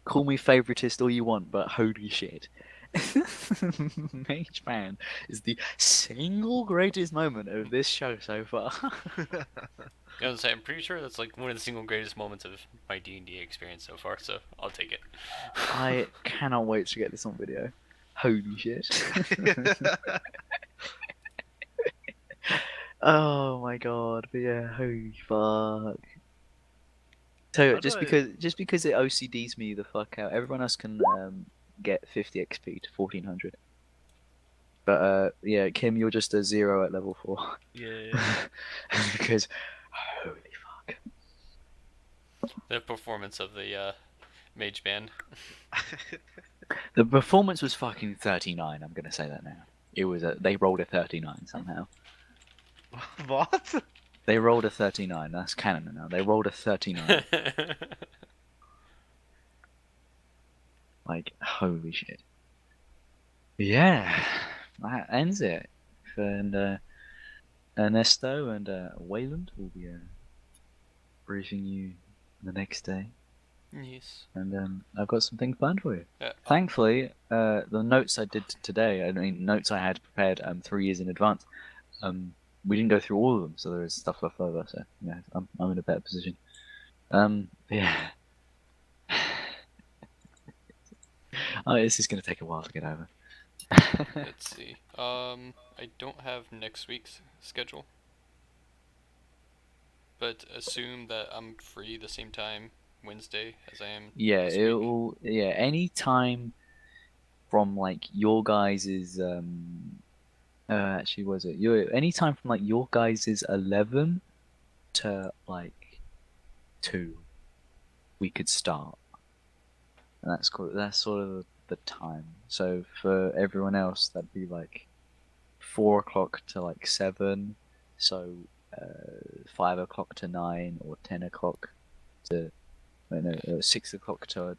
call me favoritist all you want, but holy shit. Mage Man is the single greatest moment of this show so far. I was say, I'm pretty sure that's like one of the single greatest moments of my D&D experience so far. So I'll take it. I cannot wait to get this on video. Holy shit. Oh my god, but yeah, holy fuck. Tell you How what, do I? just because it OCDs me the fuck out, everyone else can get 50 XP to 1400. But yeah, Kim, you're just a 0 at level 4. Yeah. Because holy fuck. The performance of the mage band. The performance was fucking 39, I'm gonna say that now. It was they rolled a 39 somehow. What? They rolled a 39, that's canon now. They rolled a 39. Like, holy shit. Yeah, that ends it. And Ernesto and Wayland will be briefing you the next day. Yes. And I've got some things planned for you. Yeah. Thankfully, the notes I did today, I mean, notes I had prepared 3 years in advance, we didn't go through all of them, so there is stuff left over, so yeah, I'm in a better position. Yeah. Oh, this is going to take a while to get over. Let's see. I don't have next week's schedule, but assume that I'm free the same time Wednesday as I am Yeah, this it week. will. Yeah, any time from like your guys's actually was it your any time from like your guys's 11 to like 2 we could start, and that's sort of the time. So for everyone else that'd be like 4 o'clock to like 7, so 5 o'clock to 9 or 10 o'clock to, wait, no, 6 o'clock to